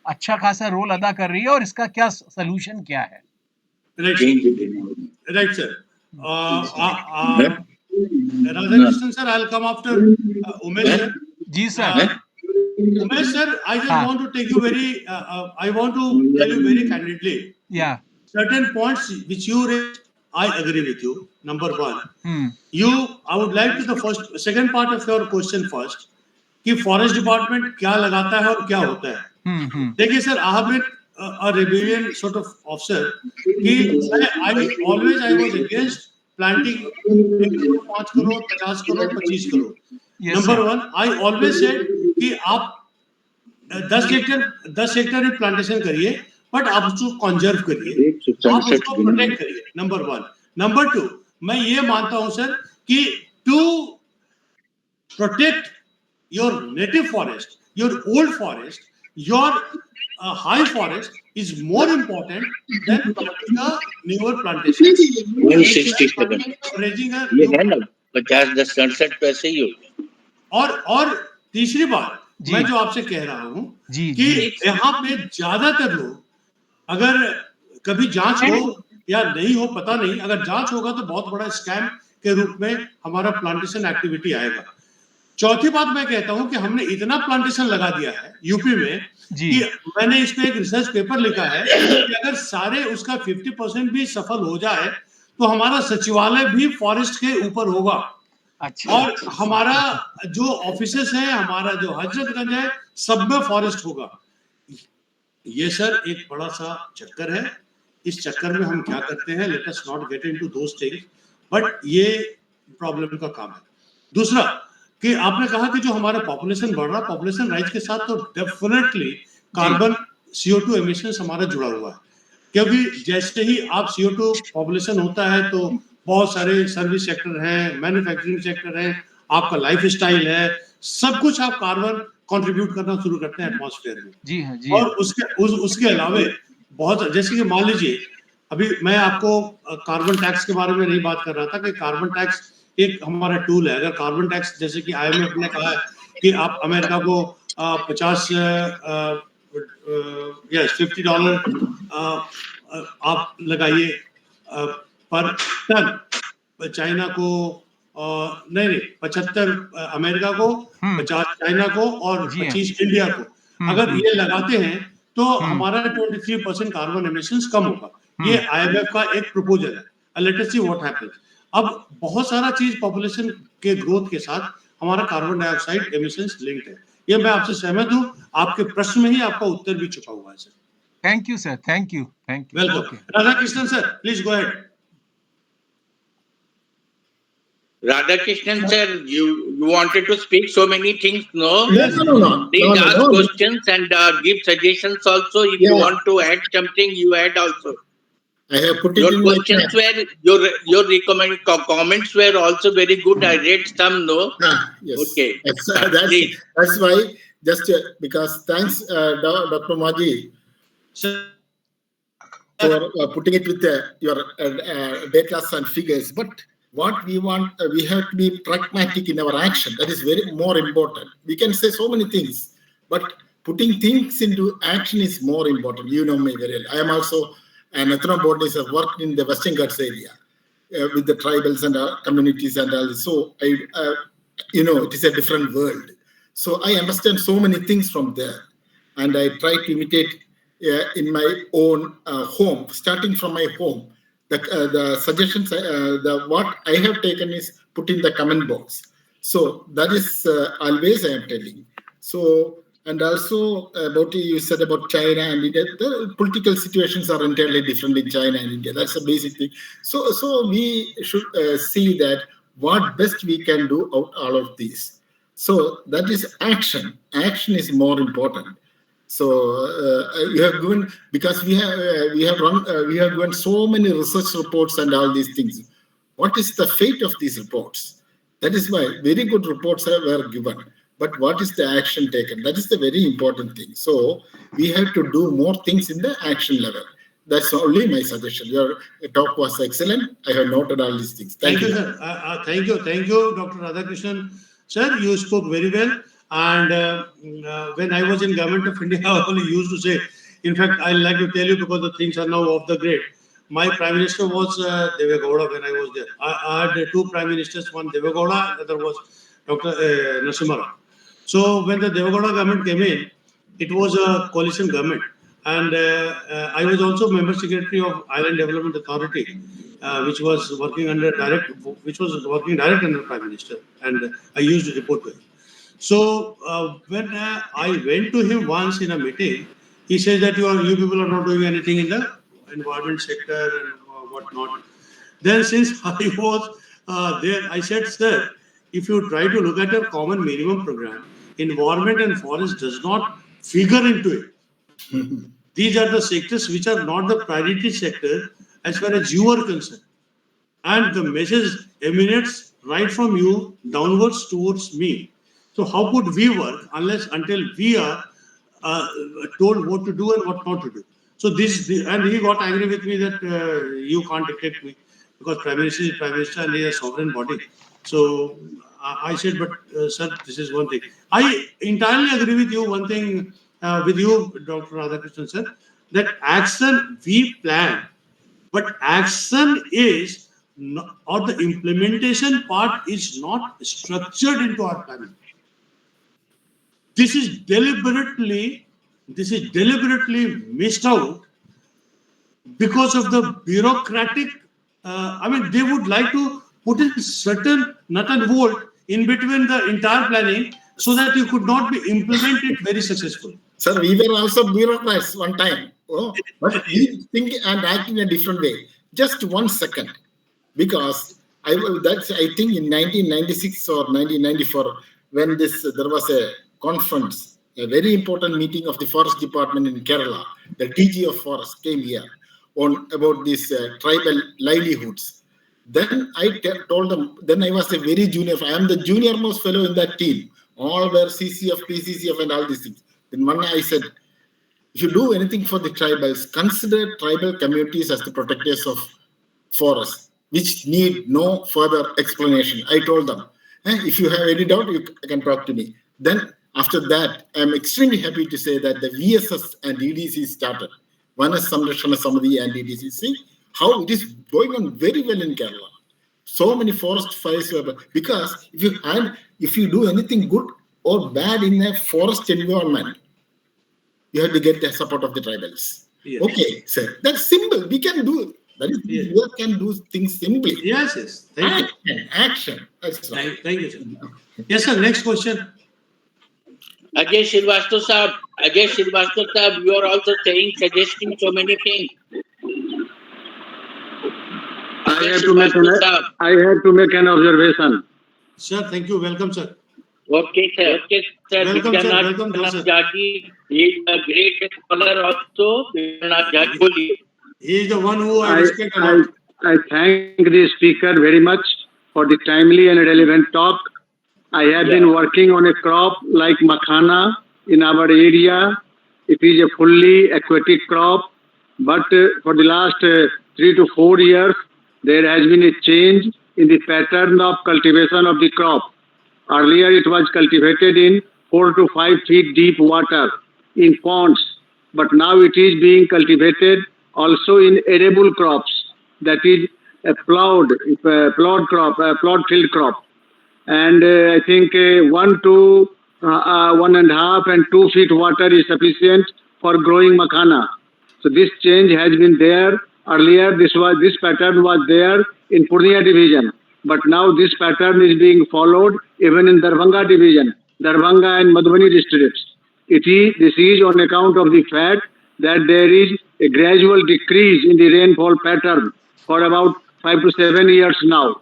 अच्छा खासा रोल अदा कर रही है, और इसका क्या सलूशन क्या है? Right, sir. Radhakrishnan sir, I'll come after Umesh sir. जी sir. Umesh sir, I just want to take you I want to tell you very candidly. Yeah. Certain points which you raised, I agree with you. Number one, I would like to second part of your question first, कि forest department क्या लगाता है और क्या होता है। देखिए sir, I have been a rebellion sort of officer कि I was against planting 5 crore, 50 crore, 25 crore. Number one, I always said कि आप 10 हेक्टेयर प्लांटेशन करिए, बट आप उसको कंजर्व करिए, आप उसको प्रोटेक्ट करिए। Number one. नंबर टू, मैं ये मानता हूं सर कि to protect your native forest, your old forest, your high forest is more important than planting a newer plantation. 167 raising a ये है ना 50-10-67 तो ऐसे ही हो गया। और तीसरी बात मैं जो आपसे कह रहा हूं कि यहाँ पे ज्यादातर लोग, अगर कभी जांच हो या नहीं हो पता नहीं, अगर जांच होगा तो बहुत बड़ा स्कैम के रूप में हमारा प्लांटेशन एक्टिविटी आएगा। चौथी बात मैं कहता हूं कि हमने इतना प्लांटेशन लगा दिया है यूपी में कि मैंने इस पे एक रिसर्च पेपर लिखा है कि अगर सारे उसका 50% भी सफल हो जाए तो हमारा सचिवालय भी फॉरेस्ट के ऊपर होगा। और हमारा जो ऑफिसेस है, हमारा जो हजरतगंज है, सब में फॉरेस्ट होगा। ये सर एक बड़ा सा चक्कर है। इस चक्कर में हम क्या करते हैं, let us not get into those things, but ये प्रॉब्लम का काम है। दूसरा कि आपने कहा कि जो हमारा पॉपुलेशन बढ़ रहा, पॉपुलेशन राइज के साथ तो डेफिनेटली कार्बन CO2 एमिशंस हमारा जुड़ा हुआ है, क्योंकि जैसे ही आप CO2 पॉपुलेशन होता है तो बहुत सारे सर्विस सेक्टर हैं, मैन्युफैक्चरिंग सेक्टर है, आपका लाइफ स्टाइल है, सब कुछ आप कार्बन कंट्रीब्यूट करना शुरू करते हैं एटमॉस्फेयर में। जी हाँ, जी। और उसके अलावे बहुत, जैसे कि मान लीजिए अभी मैं आपको कार्बन टैक्स के बारे में नहीं बात कर रहा था कि कार्बन टैक्स एक हमारा टूल है। अगर कार्बन टैक्स, जैसे कि IMF ने कहा है कि आप अमेरिका को $50 आप लगाइए पर टन, चाइना को नहीं 75 अमेरिका को, 50 चाइना को और 25 इंडिया को, अगर ये लगाते हैं तो हमारा 23% कार्बन एमिशंस कम होगा। ये IMF का एक प्रपोजल है। Let us see what happens. अब बहुत सारा चीज पॉपुलेशन के ग्रोथ के साथ हमारा कार्बन डाइऑक्साइड एमिशंस लिंक्ड है। ये मैं आपसे सहमत हूं। आपके प्रश्न में ही आपका उत्तर भी छुपा हुआ है sir. Thank you sir, thank you, thank you. Welcome. Radhakrishnan sir, please go ahead. Radhakrishnan sir, you wanted to speak so many things, no? No. Please ask questions and give suggestions also. If you want to add something, you add also. I have put it your in questions were your comments were also very good. I read some, no? Yes. Okay. That's why, just because thanks Dr. Maji for putting it with your data and figures. But what we want, we have to be pragmatic in our action. That is very more important. We can say so many things, but putting things into action is more important. You know me very well. I am also an ethnobotanists have worked in the Western Ghats area with the tribals and communities and all. So it is a different world. So I understand so many things from there, and I try to imitate in my own home, starting from my home. The suggestions, what I have taken is put in the comment box. So that is always I am telling. So. And also about you said about China and India, the political situations are entirely different in China and India. That's a basic thing. So we should see that what best we can do out all of these. So that is action. Action is more important. So you have given, because we have given so many research reports and all these things. What is the fate of these reports? That is why very good reports were given. But what is the action taken? That is the very important thing. So we have to do more things in the action level. That's only my suggestion. Your talk was excellent. I have noted all these things. Thank you, sir. Thank you, Dr. Radhakrishnan. Sir, you spoke very well. And when I was in Government of India, I only used to say, in fact, I like to tell you because the things are now off the grid. My Prime Minister was Deve Gowda when I was there. I had two Prime Ministers, one Deve Gowda, the other was Dr. Narasimha Rao. So when the Deve Gowda government came in, it was a coalition government. And I was also member secretary of Island Development Authority, which was working direct under Prime Minister, and I used to report to him. So when I went to him once in a meeting, he says that you people are not doing anything in the environment sector and whatnot. Then since I was there, I said, sir, if you try to look at a common minimum program, environment and forest does not figure into it. These are the sectors which are not the priority sector as far as you are concerned. And the message emanates right from you downwards towards me. So how could we work until we are told what to do and what not to do? So and he got angry with me that you can't dictate me because Prime Minister is Prime Minister and he is a sovereign body. So I said, but sir, this is one thing. I entirely agree with you. One thing with you, Dr. Radhakrishnan sir, that action we plan, but action is not, or the implementation part is not structured into our planning. This is deliberately missed out because of the bureaucratic. They would like to put in certain nut and bolt in between the entire planning so that you could not be implemented very successfully. Sir, we were also bureaucrats one time. But we think and act in a different way. Just 1 second. Because I think in 1996 or 1994, when there was a conference, a very important meeting of the Forest Department in Kerala, the DG of Forest came here about these tribal livelihoods. Then I told them, then I was a very junior, I am the junior most fellow in that team. All were CCF, PCCF and all these things. Then one I said, if you do anything for the tribals, consider tribal communities as the protectors of forests, which need no further explanation. I told them, if you have any doubt, you can talk to me. Then after that, I am extremely happy to say that the VSS and EDC started. One is Samrakshana Samadhi and EDC. See how it is going on very well in Kerala. So many forest fires were, because if you do anything good or bad in a forest environment, you have to get the support of the tribals. Yes. Okay, sir. That's simple. We can do it. That is, yes. We can do things simply. Yes. Thank you. Action. Thank you, sir. Yes, sir. Next question. Ajay Srivastava sahab, you are also suggesting so many things. I have to make an observation. Sir, thank you. Welcome, sir. Okay, sir. Welcome, sir. Jati, he is a great scholar also. He is the one who I respect a lot. I thank the speaker very much for the timely and relevant talk. I have been working on a crop like makhana in our area. It is a fully aquatic crop, but for the last 3 to 4 years, there has been a change in the pattern of cultivation of the crop. Earlier, it was cultivated in 4 to 5 feet deep water in ponds, but now it is being cultivated also in arable crops, that is a plowed field crop. And I think 1 to 1.5 and 2 feet water is sufficient for growing makhana. So this change has been there. Earlier, this pattern was there in Purnia division, but now this pattern is being followed even in Darbhanga division, Darbhanga and Madhubani districts. This is on account of the fact that there is a gradual decrease in the rainfall pattern for about 5 to 7 years now.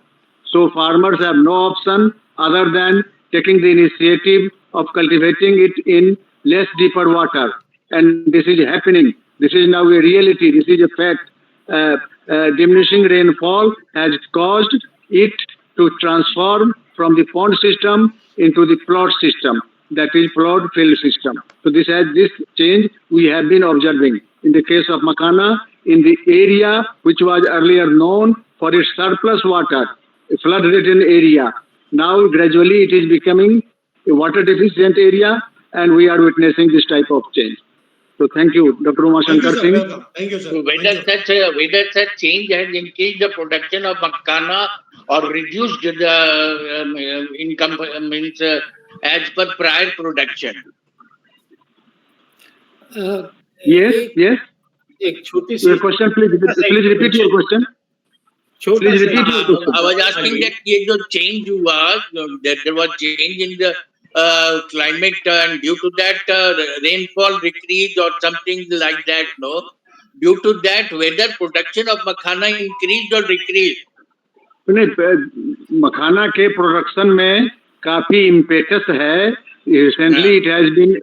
So farmers have no option other than taking the initiative of cultivating it in less deeper water. And this is happening. This is now a reality. This is a fact. Diminishing rainfall has caused it to transform from the pond system into the plot system, that is plot field system. So this change we have been observing. In the case of Makhana, in the area which was earlier known for its surplus water, a flood-ridden area, now gradually it is becoming a water-deficient area, and we are witnessing this type of change. So thank you, Dr. Shankar Singh. Welcome. Thank you, sir. Whether such change has increased the production of Makhana or reduced the income as per prior production? Yes. एक छोटी सी Your question, please repeat your question. छोटा सा I was asking that ये जो change हुआ, that there was change in the climate and due to that rainfall decreased or something like that, no? Due to that, whether production of Makhana increased or decreased? मखाना के production में काफी impetus है. Recently it has been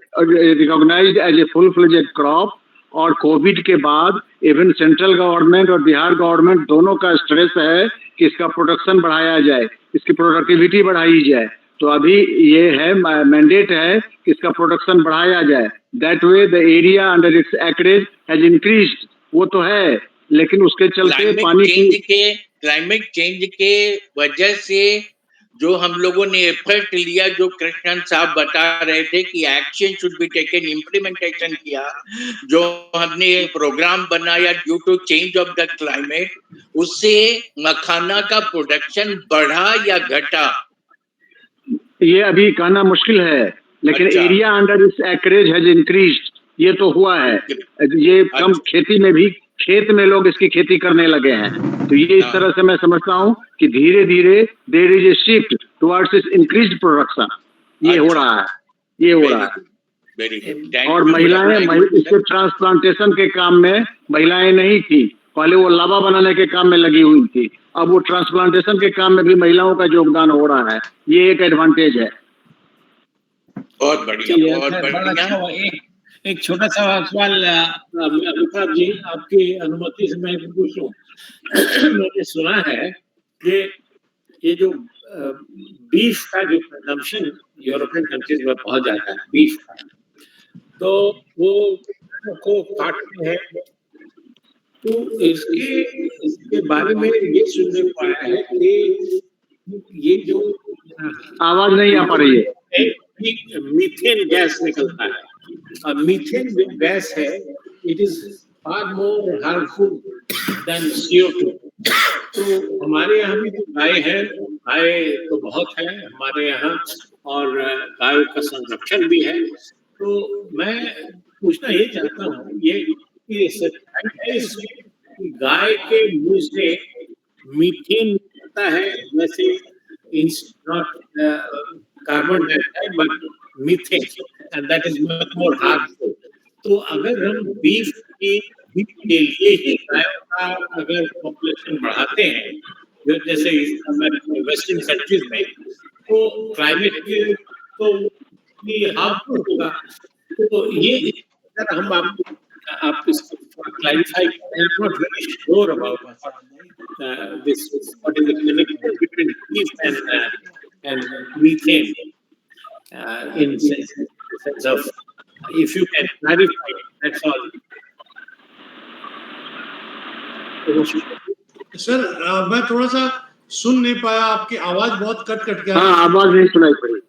recognised as a full fledged crop, और covid के बाद even central government और Bihar government दोनों का स्ट्रेस है कि इसका प्रोडक्शन बढ़ाया जाए, इसकी प्रोडक्टिविटी बढ़ाई जाए. तो अभी ये है मैंडेट है कि इसका प्रोडक्शन बढ़ाया जाए. That way the area under its acreage has increased. वो तो है, लेकिन उसके चलते पानी की क्लाइमेट चेंज के वजह से जो हम लोगों ने एफर्ट लिया, जो कृष्णन साहब बता रहे थे कि action should be taken, implementation किया, जो हमने प्रोग्राम बनाया due to change of the climate, उससे मखाना का प्रोडक्शन बढ़ा या घटा? ये अभी कहना मुश्किल है, लेकिन एरिया अंडर इस एक्रेज हैज इंक्रीज्ड, ये तो हुआ है. ये कम खेती में भी, खेत में लोग इसकी खेती करने लगे हैं. तो ये इस तरह से मैं समझता हूँ कि धीरे धीरे there is a shift towards this increased production. ये हो रहा है. और महिलाएं इसके ट्रांसप्लांटेशन के काम में महिलाएं नहीं थी. पहले वो लावा बनाने के काम में लगी हुई थी, अब वो ट्रांसप्लांटेशन के काम में भी महिलाओं का योगदान हो रहा है. ये एक एडवांटेज है. बहुत बढ़िया, बहुत बढ़िया. एक छोटा सा सवाल अमिताभ जी, आपकी अनुमति से मैं पूछूं. मैंने सुना है कि ये जो बीफ का जो कंजम्पशन यूरोपियन कंट्रीज में बहुत जाता है बीफ का, तो वो को काटते हैं. तो इसके बारे में ये सुनने को आया है कि ये जो आवाज नहीं आ पा रही है, मीथेन गैस निकलता है. मीथेन जो गैस है, it is far more harmful than CO2. तो हमारे यहाँ भी जो गाय है, गाय तो बहुत है हमारे यहाँ, और गाय का संरक्षण भी है. तो मैं पूछना ये चाहता हूँ, ये सच्चाई है इसमें गाय के मुंह से मीथेन निकलता है, वैसे not carbon dioxide but methane, and that is much more harmful. तो अगर हम बीफ के लिए ही गायों का अगर पॉपुलेशन बढ़ाते हैं, जैसे वेस्टर्न कंट्रीज में, तो क्लाइमेट के तो ये हार्मफुल होगा. तो ये अगर हम आप इसको क्लैरिफाई करें. I am not very sure about this, what is the connection between beef and methane in sense of, if you can clarify, that's all. Sir मैं थोड़ा सा सुन नहीं पाया, आपकी आवाज बहुत कट के. हाँ, आवाज नहीं सुनाई पड़ी.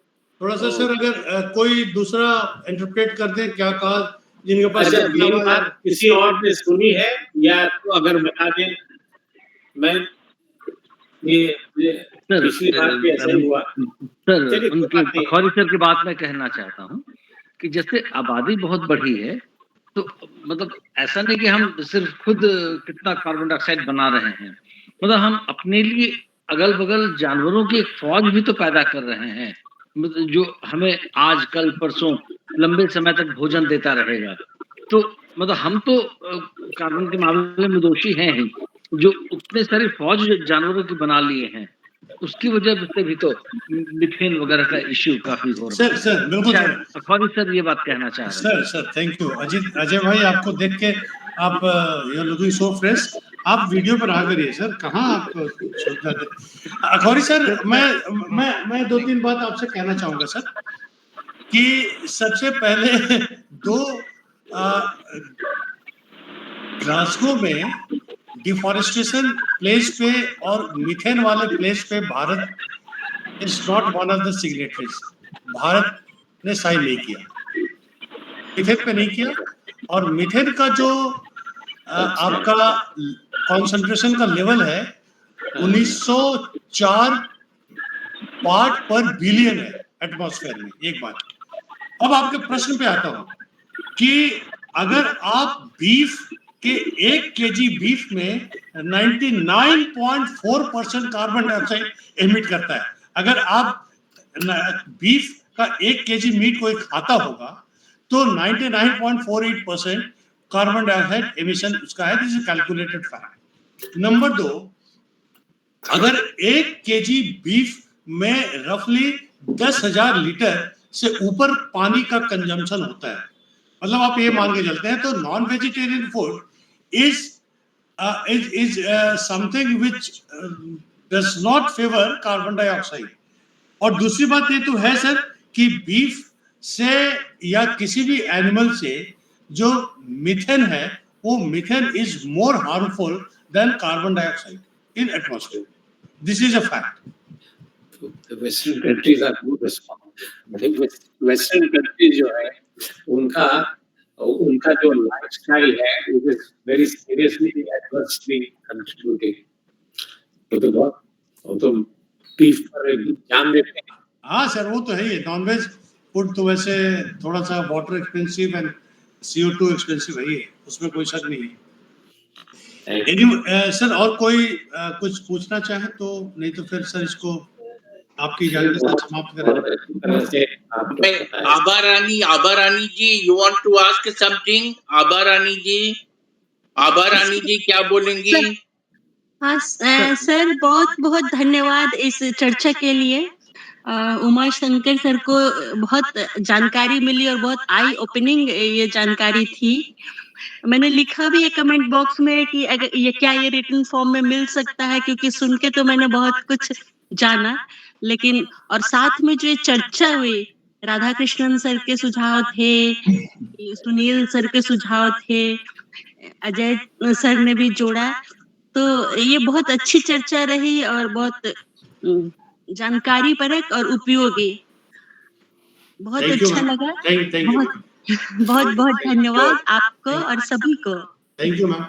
थोड़ा सा सर अगर कोई दूसरा इंटरप्रेट कर दे क्या कहा, जिनके पास किसी और ने सुनी है या तो अगर बता दें. मैं ये पिछली बार भी ऐसा हुआ सर. उनके पखौरी सर की बात मैं कहना चाहता हूँ कि जैसे आबादी बहुत बढ़ी है, तो मतलब ऐसा नहीं कि हम सिर्फ खुद कितना कार्बन डाइऑक्साइड बना रहे हैं, मतलब हम अपने लिए अगल बगल जानवरों की एक फौज भी तो पैदा कर रहे हैं, जो हमें आज कल परसों लंबे समय तक भोजन देता रहेगा. तो मतलब हम तो कार्बन के मामले में दोषी हैं ही, जो उतने सारी फौज जानवरों की बना लिए हैं. उसकी वजह से भी तो मिथेन वगैरह का इश्यू काफी हो रहा है। सर बिल्कुल सर, अखबारी सर ये बात कहना चाह रहे हैं। सर थैंक यू अजय भाई, आपको देख के आप यू लुकिंग सो फ्रेश। आप वीडियो पर आ करिए सर, कहाँ आप सोचना थे। अखबारी सर, मैं 2-3 बात आपसे कहना चाहूंगा सर, कि सबसे पहले दो ग्लासगो में डिफॉरेस्टेशन प्लेस पे और मिथेन वाले प्लेस पे Bharat is not one of the signatories. Bharat ने साइन नहीं किया, मिथेन पे नहीं किया। और मिथेन का जो आपका कॉन्सेंट्रेशन का लेवल है 1904 पार्ट पर बिलियन है एटमॉस्फेयर में। एक बात। अब आपके प्रश्न पे आता हूं कि अगर आप बीफ के 1 केजी बीफ में 99.4% कार्बन डाइऑक्साइड एमिट करता है, अगर आप बीफ का 1 केजी मीट कोई खाता होगा तो 99.48% कार्बन डाइऑक्साइड एमिशन उसका है। This is calculated fact. Number 2, अगर 1 केजी बीफ में रफली 10,000 लीटर से ऊपर पानी का कंजम्पशन होता है, मतलब आप ये मान के चलते हैं, तो non vegetarian food is something which does not favour carbon dioxide. और दूसरी बात ये तो है सर कि बीफ से या किसी भी एनिमल से जो मिथेन है, वो methane is more harmful than carbon dioxide in atmosphere. This is a fact. The Western countries are good responsible. Western countries जो है उनका जो लाइफस्टाइल है it is very seriously adversely contributing to the world. तो beef पर ध्यान देते हैं। हाँ सर, वो तो है ही। नॉनवेज फूड तो वैसे थोड़ा सा water expensive and CO2 expensive है ही, उसमें कोई शक नहीं है। सर और कोई कुछ पूछना चाहे तो, नहीं तो फिर सर इसको आपकी इजाजत के साथ समाप्त करें। Abha Rani ji, you want to ask something? Abha Rani ji क्या बोलेंगी? हाँ सर, बहुत बहुत धन्यवाद इस चर्चा के लिए। उमा शंकर सर को बहुत जानकारी मिली और बहुत आई ओपनिंग ये जानकारी थी। मैंने लिखा भी है कमेंट बॉक्स में कि अगर ये रिटन फॉर्म में मिल सकता है, क्योंकि सुन के तो मैंने बहुत कुछ जाना, लेकिन और साथ में जो ये चर्चा हुई, राधा कृष्णन सर के सुझाव थे, सुनील सर के सुझाव थे, अजय सर ने भी जोड़ा, तो ये बहुत अच्छी चर्चा रही और बहुत जानकारी परक और उपयोगी। बहुत अच्छा लगा। बहुत बहुत धन्यवाद आपको और सभी को। थैंक यू मैम,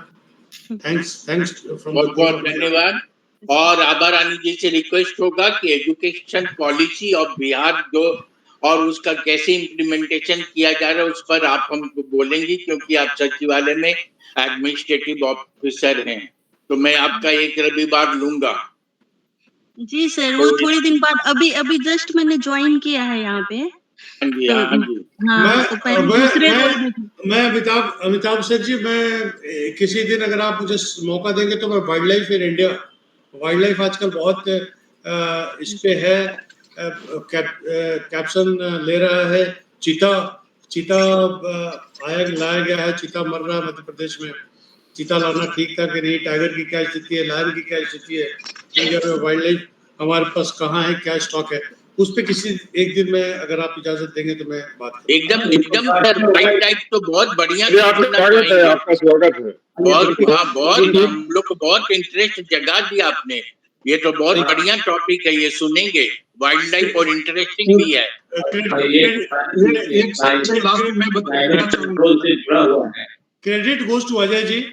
थैंक्स बहुत बहुत धन्यवाद। और आभा रानी जी से रिक्वेस्ट होगा कि एजुकेशन पॉलिसी ऑफ बिहार जो और उसका कैसे इम्प्लीमेंटेशन किया जा रहा है उस पर आप हमको बोलेंगी, क्योंकि आप सचिवालय में एडमिनिस्ट्रेटिव ऑफिसर हैं, तो मैं आपका एक रविवार लूंगा। जी सर, वो थोड़े दिन बाद, अभी जस्ट मैंने ज्वाइन किया है यहाँ पे। मैं अमिताभ सर जी, मैं किसी दिन अगर आप मुझे मौका देंगे तो मैं wild life in India, wild life आजकल बहुत इस पे है, कैप्शन ले रहा है। चीता लाया गया है, चीता मर रहा है मध्य प्रदेश में। चीता लाना ठीक था कि नहीं, टाइगर की क्या स्थिति है, लायन की क्या स्थिति है, इंडिया में वाइल्ड लाइफ हमारे पास कहाँ है, क्या स्टॉक है, उस पे किसी एक दिन में अगर आप इजाजत देंगे तो मैं बात एकदम सर। वाइल्ड लाइफ तो बहुत बढ़िया, आपका स्वागत है। बहुत हम लोग को बहुत इंटरेस्ट जगा दिया आपने। ये तो बहुत बढ़िया टॉपिक है, ये सुनेंगे। वाइल्ड लाइफ और इंटरेस्टिंग भी है। Credit goes to Ajay ji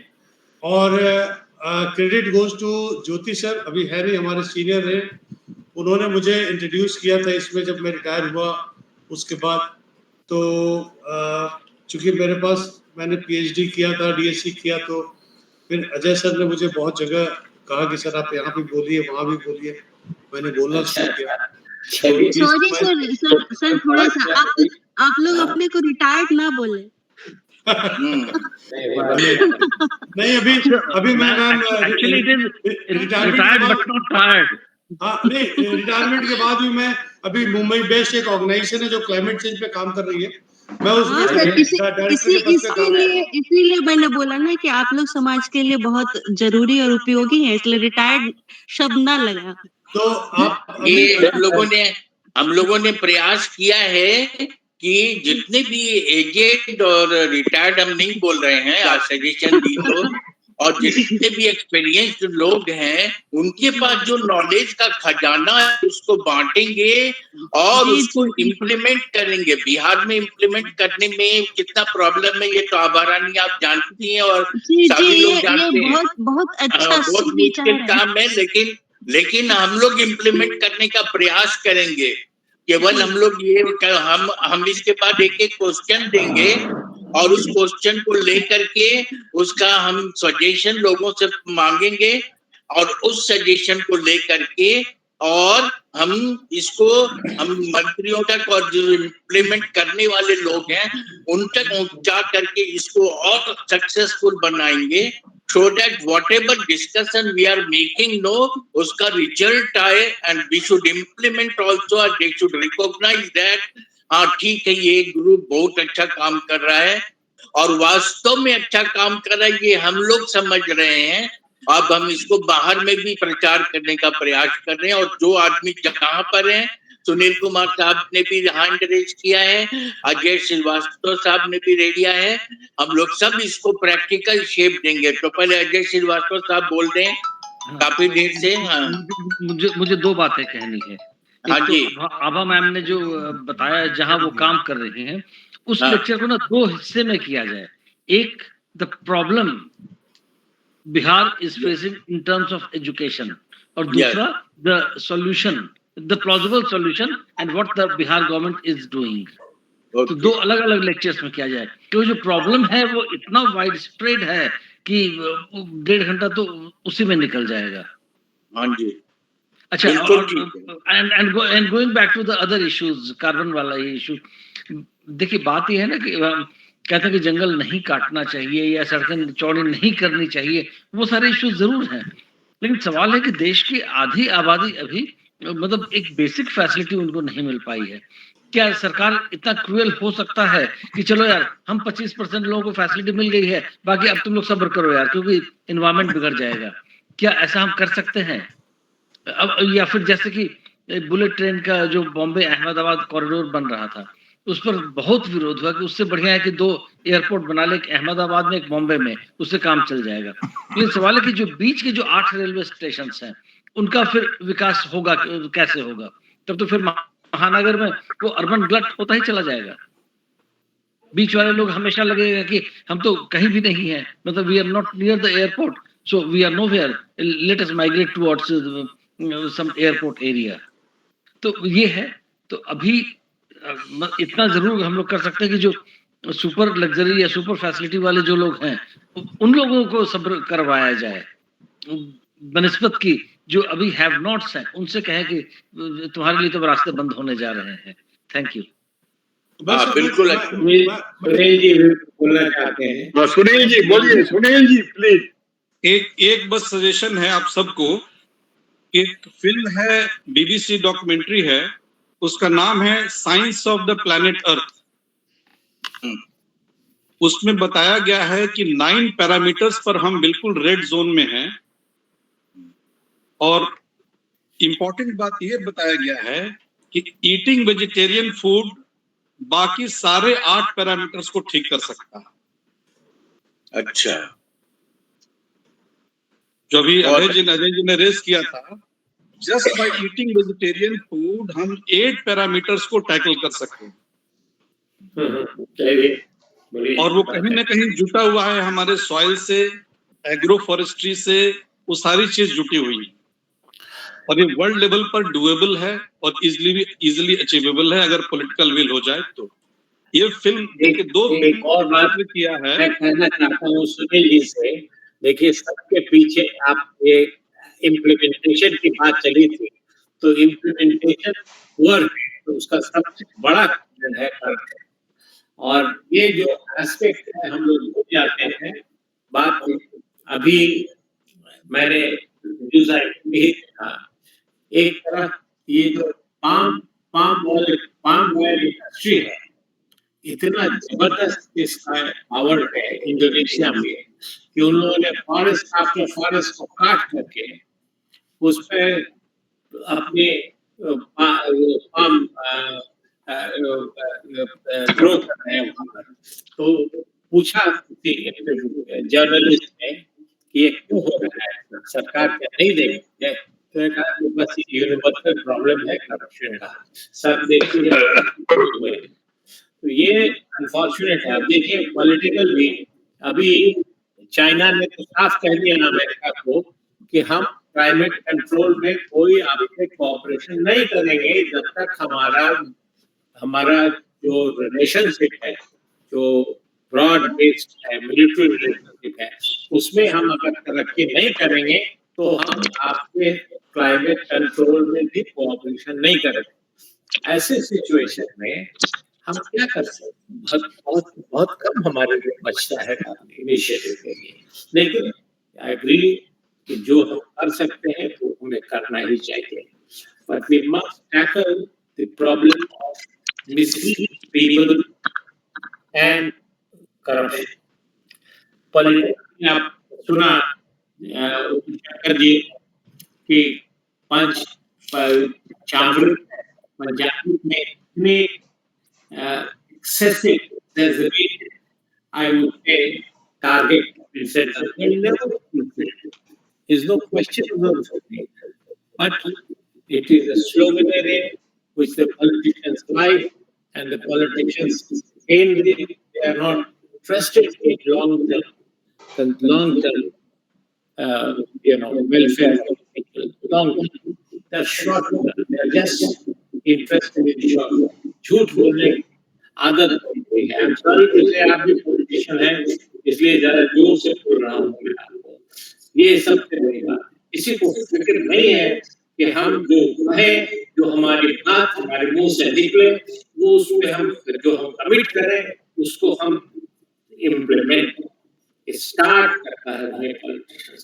और credit goes to Jyoti sir, अभी है नहीं, हमारे सीनियर है। उन्होंने मुझे इंट्रोड्यूस किया था इसमें जब मैं रिटायर हुआ उसके बाद। तो चूंकि मेरे पास मैंने PhD किया था, DSc किया, तो फिर अजय सर ने मुझे बहुत जगह कहा कि सर आप यहाँ भी बोलिए, वहाँ भी बोलिए। मैंने बोलना शुरू किया। सॉरी सर, थोड़ा सा आप लोग अपने को रिटायर्ड ना बोले। नहीं, अभी मैं रिटायर्ड बट नॉट टायर्ड। हाँ नहीं, रिटायरमेंट के बाद भी मैं अभी मुंबई बेस्ड एक ऑर्गेनाइजेशन है जो क्लाइमेट चेंज पे काम कर रही है, मैं उसमें डायरेक्टर के पद पे काम कर रहा हूँ। इसीलिए मैंने बोला ना कि आप लोग समाज के लिए बहुत जरूरी और उपयोगी हैं, इसलिए रिटायर्ड शब्द ना लगा। तो आप ये हम लोगों ने प्रयास किया है कि जितने भी एजेड और रिटायर्ड, हम नहीं बोल रहे हैं, आज सजेशन दी तो, और जितने भी एक्सपीरियंस्ड लोग हैं उनके पास जो नॉलेज का खजाना है उसको बांटेंगे और उसको इम्प्लीमेंट करेंगे। बिहार में इम्प्लीमेंट करने में कितना प्रॉब्लम है ये तो आभारानी आप जानती हैं और सभी लोग जानते हैं। बहुत अच्छा बहुत मुश्किल काम है, लेकिन हम लोग इम्प्लीमेंट करने का प्रयास करेंगे। केवल हम लोग ये हम इसके बाद एक एक क्वेश्चन देंगे और उस क्वेश्चन को लेकर के उसका हम सजेशन लोगों से मांगेंगे और उस सजेशन को लेकर के और हम इसको हम मंत्रियों तक और जो इम्प्लीमेंट करने वाले लोग हैं उन तक पहुंचा करके इसको और सक्सेसफुल बनाएंगे, so that whatever discussion we are making उसका रिजल्ट आए and we should implement also and they should recognize that हाँ ठीक है ये ग्रुप बहुत अच्छा काम कर रहा है और वास्तव में अच्छा काम कर रहा है ये हम लोग समझ रहे हैं। अब हम इसको बाहर में भी प्रचार करने का प्रयास कर रहे हैं और जो आदमी जहाँ पर हैं, सुनील कुमार साहब ने भी हैंड रेज किया है, अजय श्रीवास्तव साहब ने भी रेडिया है, हम लोग सब इसको प्रैक्टिकल शेप देंगे। तो पहले अजय श्रीवास्तव साहब बोल रहे हैं काफी देर से। मुझे दो बातें कहनी है। हाँ जी, आभा मैम ने जो बताया जहां वो काम कर रही हैं उस लेक्चर को ना दो हिस्से में किया जाए। एक, the problem Bihar is facing in terms of education, और दूसरा the solution, the plausible solution and what the Bihar government is doing. तो दो अलग अलग लेक्चर्स में किया जाए, क्योंकि जो प्रॉब्लम है वो इतना वाइड स्प्रेड है कि 1.5 घंटा तो उसी में निकल जाएगा। हाँ जी, अच्छा, and going back to the other issues, carbon वाला ये इशू, देखिए बात ये है ना कि कहते हैं कि जंगल नहीं काटना चाहिए या सड़कें चौड़ी नहीं करनी चाहिए, वो सारे इश्यूज जरूर हैं, लेकिन सवाल है कि देश की आधी आबादी अभी मतलब एक बेसिक फैसिलिटी उनको नहीं मिल पाई है। क्या सरकार इतना क्रूएल हो सकता है कि चलो यार हम 25% लोगों को फैसिलिटी मिल गई है, बाकी अब तुम लोग सब्र करो यार क्योंकि एनवायरमेंट बिगड़ जाएगा? क्या ऐसा हम कर सकते हैं? अब या फिर जैसे कि बुलेट ट्रेन का जो बॉम्बे अहमदाबाद कॉरिडोर बन रहा था उस पर बहुत विरोध हुआ कि उससे बढ़िया है कि 2 एयरपोर्ट बना ले, एक अहमदाबाद में एक बॉम्बे में, उससे काम चल जाएगा। लेकिन सवाल है कि जो बीच के जो 8 रेलवे स्टेशन हैं उनका फिर विकास होगा कैसे होगा? तब तो फिर महानगर में वो अर्बन ग्लट होता ही चला जाएगा। बीच वाले लोग हमेशा लगेगा कि हम तो कहीं भी नहीं है, मतलब we are not near the airport, so we are nowhere, let us migrate towards some airport area. तो ये है, तो अभी इतना जरूर हम लोग कर सकते हैं कि जो सुपर लग्जरी या सुपर फैसिलिटी वाले जो लोग हैं उन लोगों को सब्र करवाया जाए, बनिस्बत की जो अभी हैव नॉट्स हैं उनसे कहे कि तुम्हारे लिए तो रास्ते बंद होने जा रहे हैं। Thank you. बिल्कुल। सुनील जी बोलना चाहते हैं। सुनील जी बोलिए, सुनील जी प्लीज। एक बस सजेशन है आप सबको, एक फिल्म है, BBC डॉक्यूमेंट्री है, उसका नाम है science of the planet earth. उसमें बताया गया है कि 9 पैरामीटर्स पर हम बिल्कुल रेड जोन में हैं, और इंपॉर्टेंट बात यह बताया गया है कि ईटिंग वेजिटेरियन फूड बाकी सारे 8 पैरामीटर्स को ठीक कर सकता है। अच्छा, जो अभी अजय जी ने रेस किया था, just by eating vegetarian food हम 8 पैरामीटर्स को टैकल कर सकते हैं, और वो कहीं ना कहीं जुटा हुआ है हमारे सॉइल से, एग्रो फॉरेस्ट्री से, वो सारी चीज जुटी हुई है, और ये वर्ल्ड लेवल पर डुएबल है और इजिली अचीवेबल है अगर पॉलिटिकल विल हो जाए तो। ये फिल्म एक और बात किया है, मैं कहना चाहता हूँ सुनील जी से, देखिए सबके पीछे आप ये इम्प्लीमेंटेशन की बात चली थी, तो इम्प्लीमेंटेशन हुआ तो उसका सबसे बड़ा कारण है कर्म, और ये जो एस्पेक्ट है हम लोग भूल जाते हैं। बात अभी मैंने न्यूज़ भी देखा एक तरफ ये जो पाम ऑयल इंडस्ट्री है, इतना जबरदस्त इसका पावर है इंडोनेशिया में कि उन्होंने फॉरेस्ट आफ्टर फॉरेस्ट को काट करके उस पर अपने पाम ग्रो कर रहे हैं वहां पर। तो पूछा जर्नलिस्ट ने कि ये क्यों हो रहा है, सरकार क्या नहीं देख रही है? तो एक कहा कि बस यूनिवर्सल प्रॉब्लम है करप्शन का, सब देखिए। तो ये अनफॉर्चुनेट है। अब देखिए पॉलिटिकल भी, अभी चाइना ने तो साफ कह दिया अमेरिका को कि हम क्लाइमेट कंट्रोल में कोई आपसे कोऑपरेशन नहीं करेंगे जब तक हमारा जो रिलेशनशिप है, जो ब्रॉड बेस्ड है, मिलिट्री रिलेशनशिप है, उसमें हम अगर तरक्की नहीं करेंगे तो हम आपके क्लाइमेट कंट्रोल में भी कोऑपरेशन नहीं करेंगे। ऐसे सिचुएशन में हम क्या कर सकते हैं? बहुत बहुत बहुत कम हमारे लिए बचता है इनिशिएटिव के लिए, लेकिन आई एग्री कि जो हम कर सकते हैं वो हमें करना ही चाहिए। But we must tackle the problem of misleading people and corruption. Politics में आप सुना शंकर जी की पंजाब में इतने excessive exaggeration, I would say, target set will never fulfilled. Is no question about it. But it is a sloganary which the politicians like, and the politicians mainly they are not interested in long term, welfare of people. Long term, they're short term. They're just interested in short term. झूठ बोलने की आदत पड़ गई है। I'm sorry to say आप भी politician हैं, इसलिए जरा जोर से बोल रहा हूँ मैं आपको। ये सबसे बड़ी बात, किसी को फिक्र नहीं है कि हम जो कहें, जो हमारी बात हमारे मुंह से निकले, वो उसमें हम जो हम कमिट करें उसको हम इम्प्लीमेंट स्टार्ट करता है हमें politicians.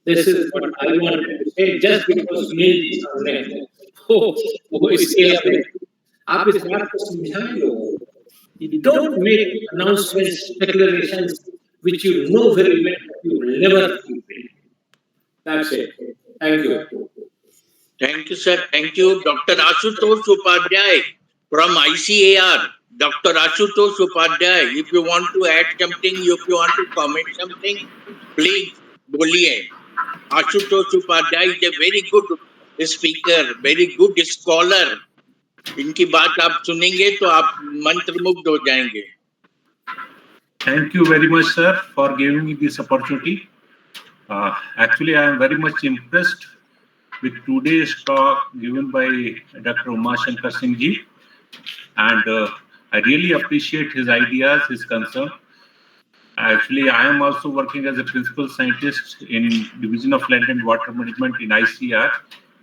This is what I wanted to say. Just because Sunil जी सामने है, वो इसके लिए आप इस बात को समझाएं लोगों को। You don't make announcements, declarations which you know very well you will never fulfill. That's it. Thank you. Thank you, sir. Thank you, Dr. Ashutosh Upadhyay from ICAR. Dr. Ashutosh Upadhyay, if you want to add something, if you want to comment something, please बोलिए। Ashutosh Upadhyay is a very good speaker, very good scholar. इनकी बात आप सुनेंगे तो आप मंत्रमुग्ध हो जाएंगे। Thank you very much, sir, for giving me this opportunity. Actually, I am very much impressed with today's talk given by Dr. Shankar Singh ji, and I really appreciate his ideas, his concern. Actually, I am also working as a principal scientist in Division of Land and Water Management in ICR,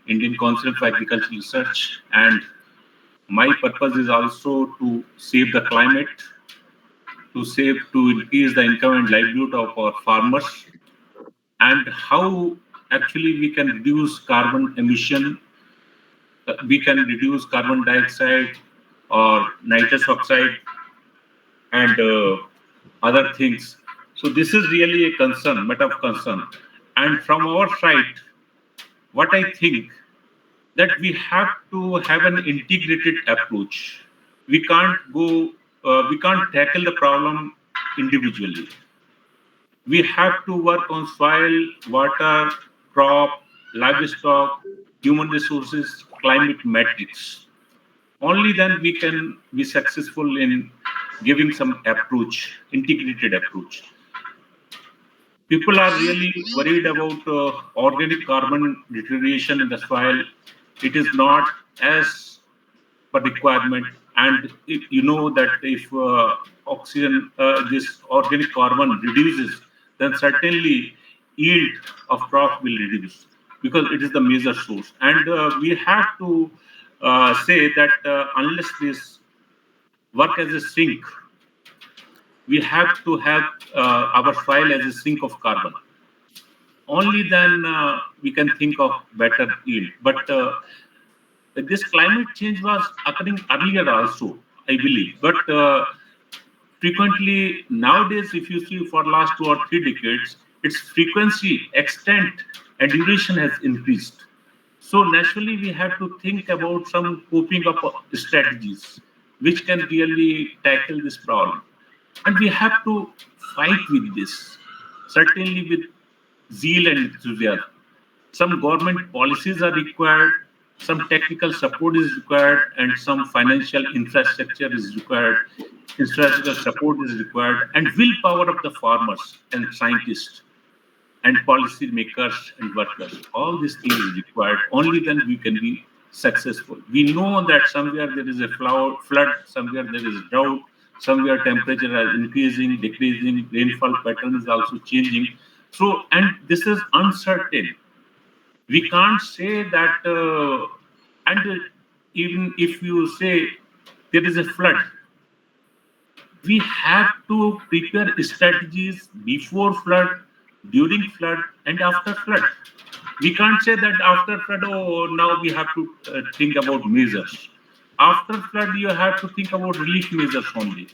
Indian Council for Agricultural Research, and my purpose is also to save the climate, to increase the income and livelihood of our farmers, and how actually we can reduce carbon emission, we can reduce carbon dioxide or nitrous oxide and other things. So this is really a concern, matter of concern. And from our side, what I think that we have to have an integrated approach. We can't tackle the problem individually. We have to work on soil, water, crop, livestock, human resources, climate metrics. Only then we can be successful in giving some approach, integrated approach. People are really worried about organic carbon deterioration in the soil. It is not as per requirement, and you know that if oxygen, this organic carbon reduces, then certainly yield of crop will reduce because it is the major source. And we have to say that unless this work as a sink, we have to have our soil as a sink of carbon. only then we can think of better yield. But this climate change was occurring earlier also, I believe. But frequently nowadays, if you see for last 2 or 3 decades, its frequency, extent, and duration has increased. So naturally, we have to think about some coping up strategies which can really tackle this problem. And we have to fight with this, certainly with zeal and enthusiasm. Some government policies are required, some technical support is required, and some financial infrastructure is required. Infrastructure support is required, and willpower of the farmers and scientists and policy makers and workers. All these things is required. Only then we can be successful. We know that somewhere there is a flood, somewhere there is drought, somewhere temperature is increasing, decreasing, rainfall pattern is also changing. So, and this is uncertain. We can't say that, and even if you say there is a flood, we have to prepare strategies before flood, during flood, and after flood. We can't say that after flood, oh, now we have to think about measures. After flood, you have to think about relief measures only.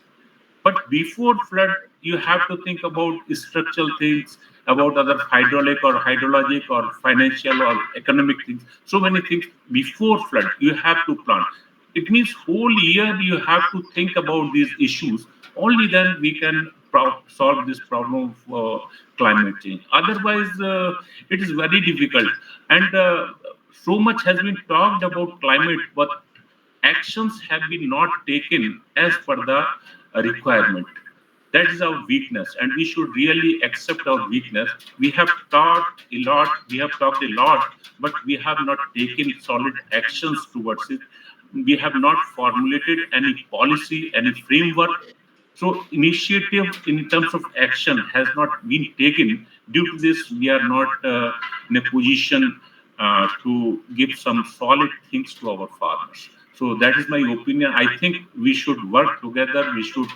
But before flood, you have to think about structural things, about other hydraulic or hydrologic or financial or economic things. So many things before flood, you have to plan. It means whole year you have to think about these issues. Only then we can solve this problem of climate change. Otherwise, it is very difficult. And so much has been talked about climate, but actions have been not taken as per the requirement. That is our weakness, and we should really accept our weakness. We have talked a lot, we have talked a lot, but we have not taken solid actions towards it. We have not formulated any policy, any framework. So initiative in terms of action has not been taken. Due to this, we are not in a position to give some solid things to our farmers. So that is my opinion. I think we should work together. We should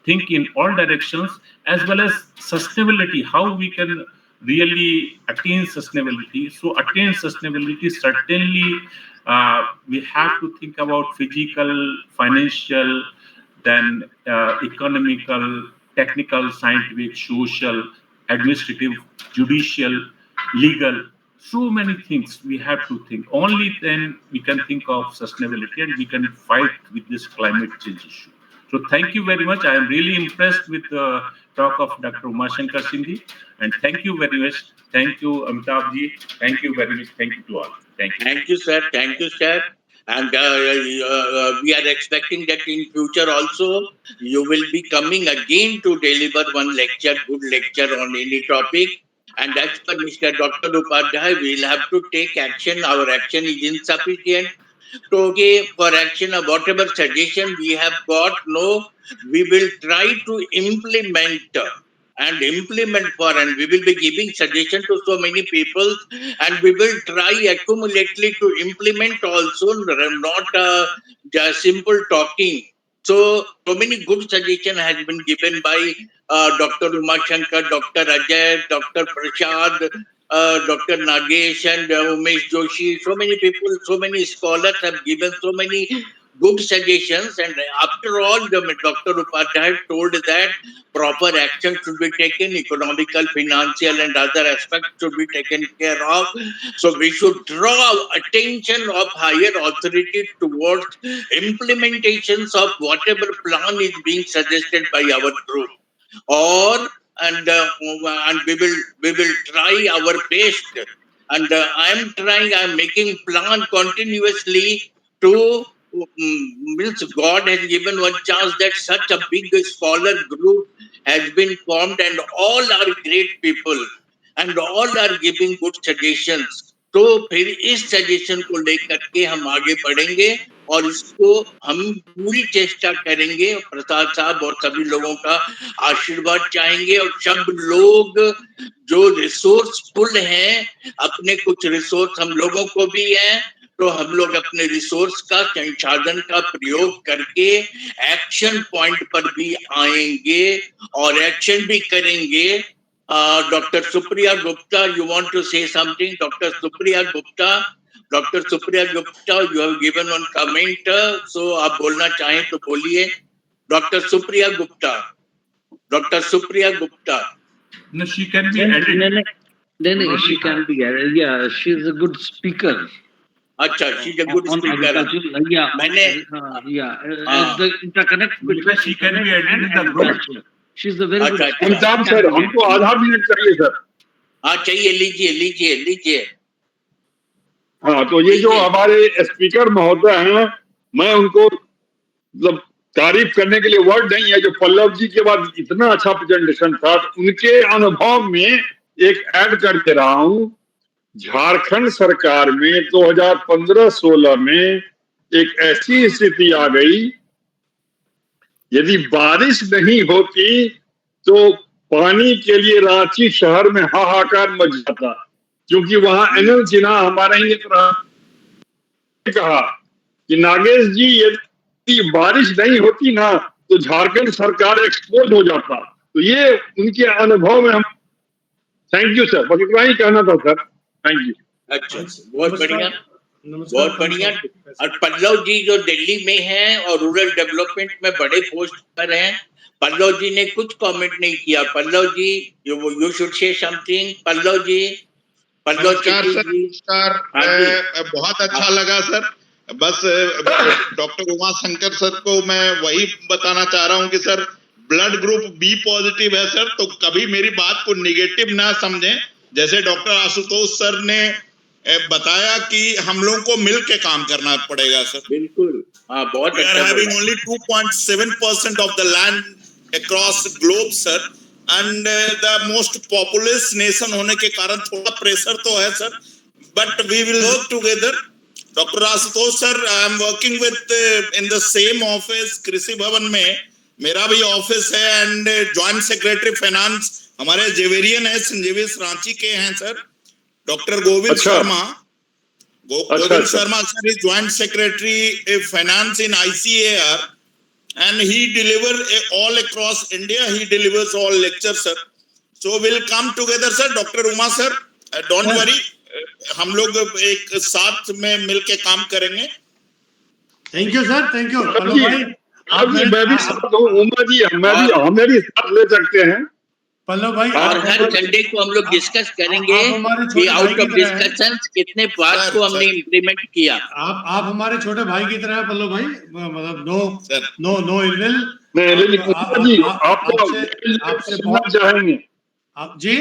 think in all directions, as well as sustainability, how we can really attain sustainability. So attain sustainability, certainly we have to think about physical, financial, then economical, technical, scientific, social, administrative, judicial, legal. So many things we have to think. Only then we can think of sustainability and we can fight with this climate change issue. So thank you very much. I am really impressed with the talk of Dr. Shankar Singh, and thank you very much. Thank you, Amitabh ji. Thank you very much. Thank you to all. Thank you. Thank you, sir. Thank you, sir. And we are expecting that in future also you will be coming again to deliver one lecture, good lecture on any topic. And as per Mr. Dr. Upadhyay, we will have to take action. Our action is insufficient. So, okay, for action, whatever suggestion we have got, no, we will try to implement and implement for, and we will be giving suggestion to so many people, and we will try accumulately to implement also, not just simple talking. So many good suggestion has been given by Dr. Shankar, Dr. Ajay, Dr. Prasad, Dr. Nagesh, and Umesh Joshi. So many people, so many scholars have given so many good suggestions. And after all, Dr. Upadhyay told that proper action should be taken, economical, financial, and other aspects should be taken care of. So we should draw attention of higher authority towards implementations of whatever plan is being suggested by our group. Or and we will try our best. And I'm making plan continuously to means God has given one chance that such a big scholar group has been formed, and all are great people and all are giving good suggestions. तो फिर इस suggestion को लेकर के हम आगे बढ़ेंगे और इसको हम पूरी चेष्टा करेंगे। प्रसाद साहब और सभी लोगों का आशीर्वाद चाहेंगे, और सब लोग जो रिसोर्सफुल हैं, अपने कुछ रिसोर्स हम लोगों को भी है, तो हम लोग अपने रिसोर्स का संसाधन का प्रयोग करके एक्शन पॉइंट पर भी आएंगे और एक्शन भी करेंगे। Dr. Supriya Gupta, you want to say something? Dr. Supriya Gupta, you have given one comment, so आप बोलना चाहें तो बोलिए. Dr. Supriya Gupta. No, she can be added. Then she can be added. Yeah, she's a good speaker. अच्छा, she's a good On speaker. agriculture. Yeah, मैंने the interconnect between She can be added in the group. agriculture. She's a very good. Amitabh sir, हमको आधा minute चाहिए sir. हाँ चाहिए, लीजिए. हाँ, तो ये जो हमारे स्पीकर महोदय हैं, मैं उनको मतलब तारीफ करने के लिए वर्ड नहीं है. जो पल्लव जी के बाद इतना अच्छा प्रेजेंटेशन था, उनके अनुभव में एक ऐड कर दे रहा हूँ. झारखंड सरकार में 2015-16 में एक ऐसी स्थिति आ गई, यदि बारिश नहीं होती तो पानी के लिए रांची शहर में हाहाकार मच जाता, क्योंकि वहां अनिल सिन्हा हमारे ही कहा कि नागेश जी यदि बारिश नहीं होती ना तो झारखंड सरकार एक्सपोज हो जाता. तो ये उनके अनुभव में हम. थैंक यू सर, बस इतना ही कहना था सर. Thank you. अच्छा, बहुत बढ़िया. और पल्लव जी जो दिल्ली में हैं और रूरल डेवलपमेंट में बड़े पोस्ट पर हैं, पल्लव जी ने कुछ कमेंट नहीं किया. Pallav ji, you should say something. Pallav ji. नमस्कार सर. नमस्कार. बहुत अच्छा लगा सर. बस डॉक्टर उमा शंकर सर को मैं वही बताना चाह रहा हूँ कि sir blood group B positive है सर, तो कभी मेरी बात को निगेटिव ना समझें. जैसे डॉक्टर आशुतोष सर ने बताया कि हम लोगों को मिल के काम करना पड़ेगा सर. बिल्कुल. हाँ, बहुत अच्छा. Having only 2.7% of the land across globe sir, and the most populous nation होने के कारण थोड़ा प्रेशर तो है sir, but we will work together. Doctor Ashutosh sir, I am working with in the same office Krishi Bhavan में मेरा भी ऑफिस है, एंड ज्वाइंट सेक्रेटरी फाइनेंस हमारे जेवेरियन है, संजीविस रांची के हैं sir. Doctor Govind Sharma. Govind Sharma sir is joint secretary finance in ICAR, and he deliver all across India. He delivers all lectures sir. So we'll come together sir. Dr. Uma sir, don't worry, हम लोग एक साथ में मिलके काम करेंगे. Thank you sir. Thank you. मैं भी साथ हूँ. उमा जी, हमें भी साथ ले सकते हैं. पल्लव भाई, और हर संडे को हम लोग डिस्कस करेंगे कि आउट ऑफ डिस्कशंस कितने पार्ट को हमने इम्प्लीमेंट किया. आप हमारे छोटे भाई की तरह हैं पल्लव भाई. मतलब नो इलविल. आपसे बहुत चाहेंगे. आप जी,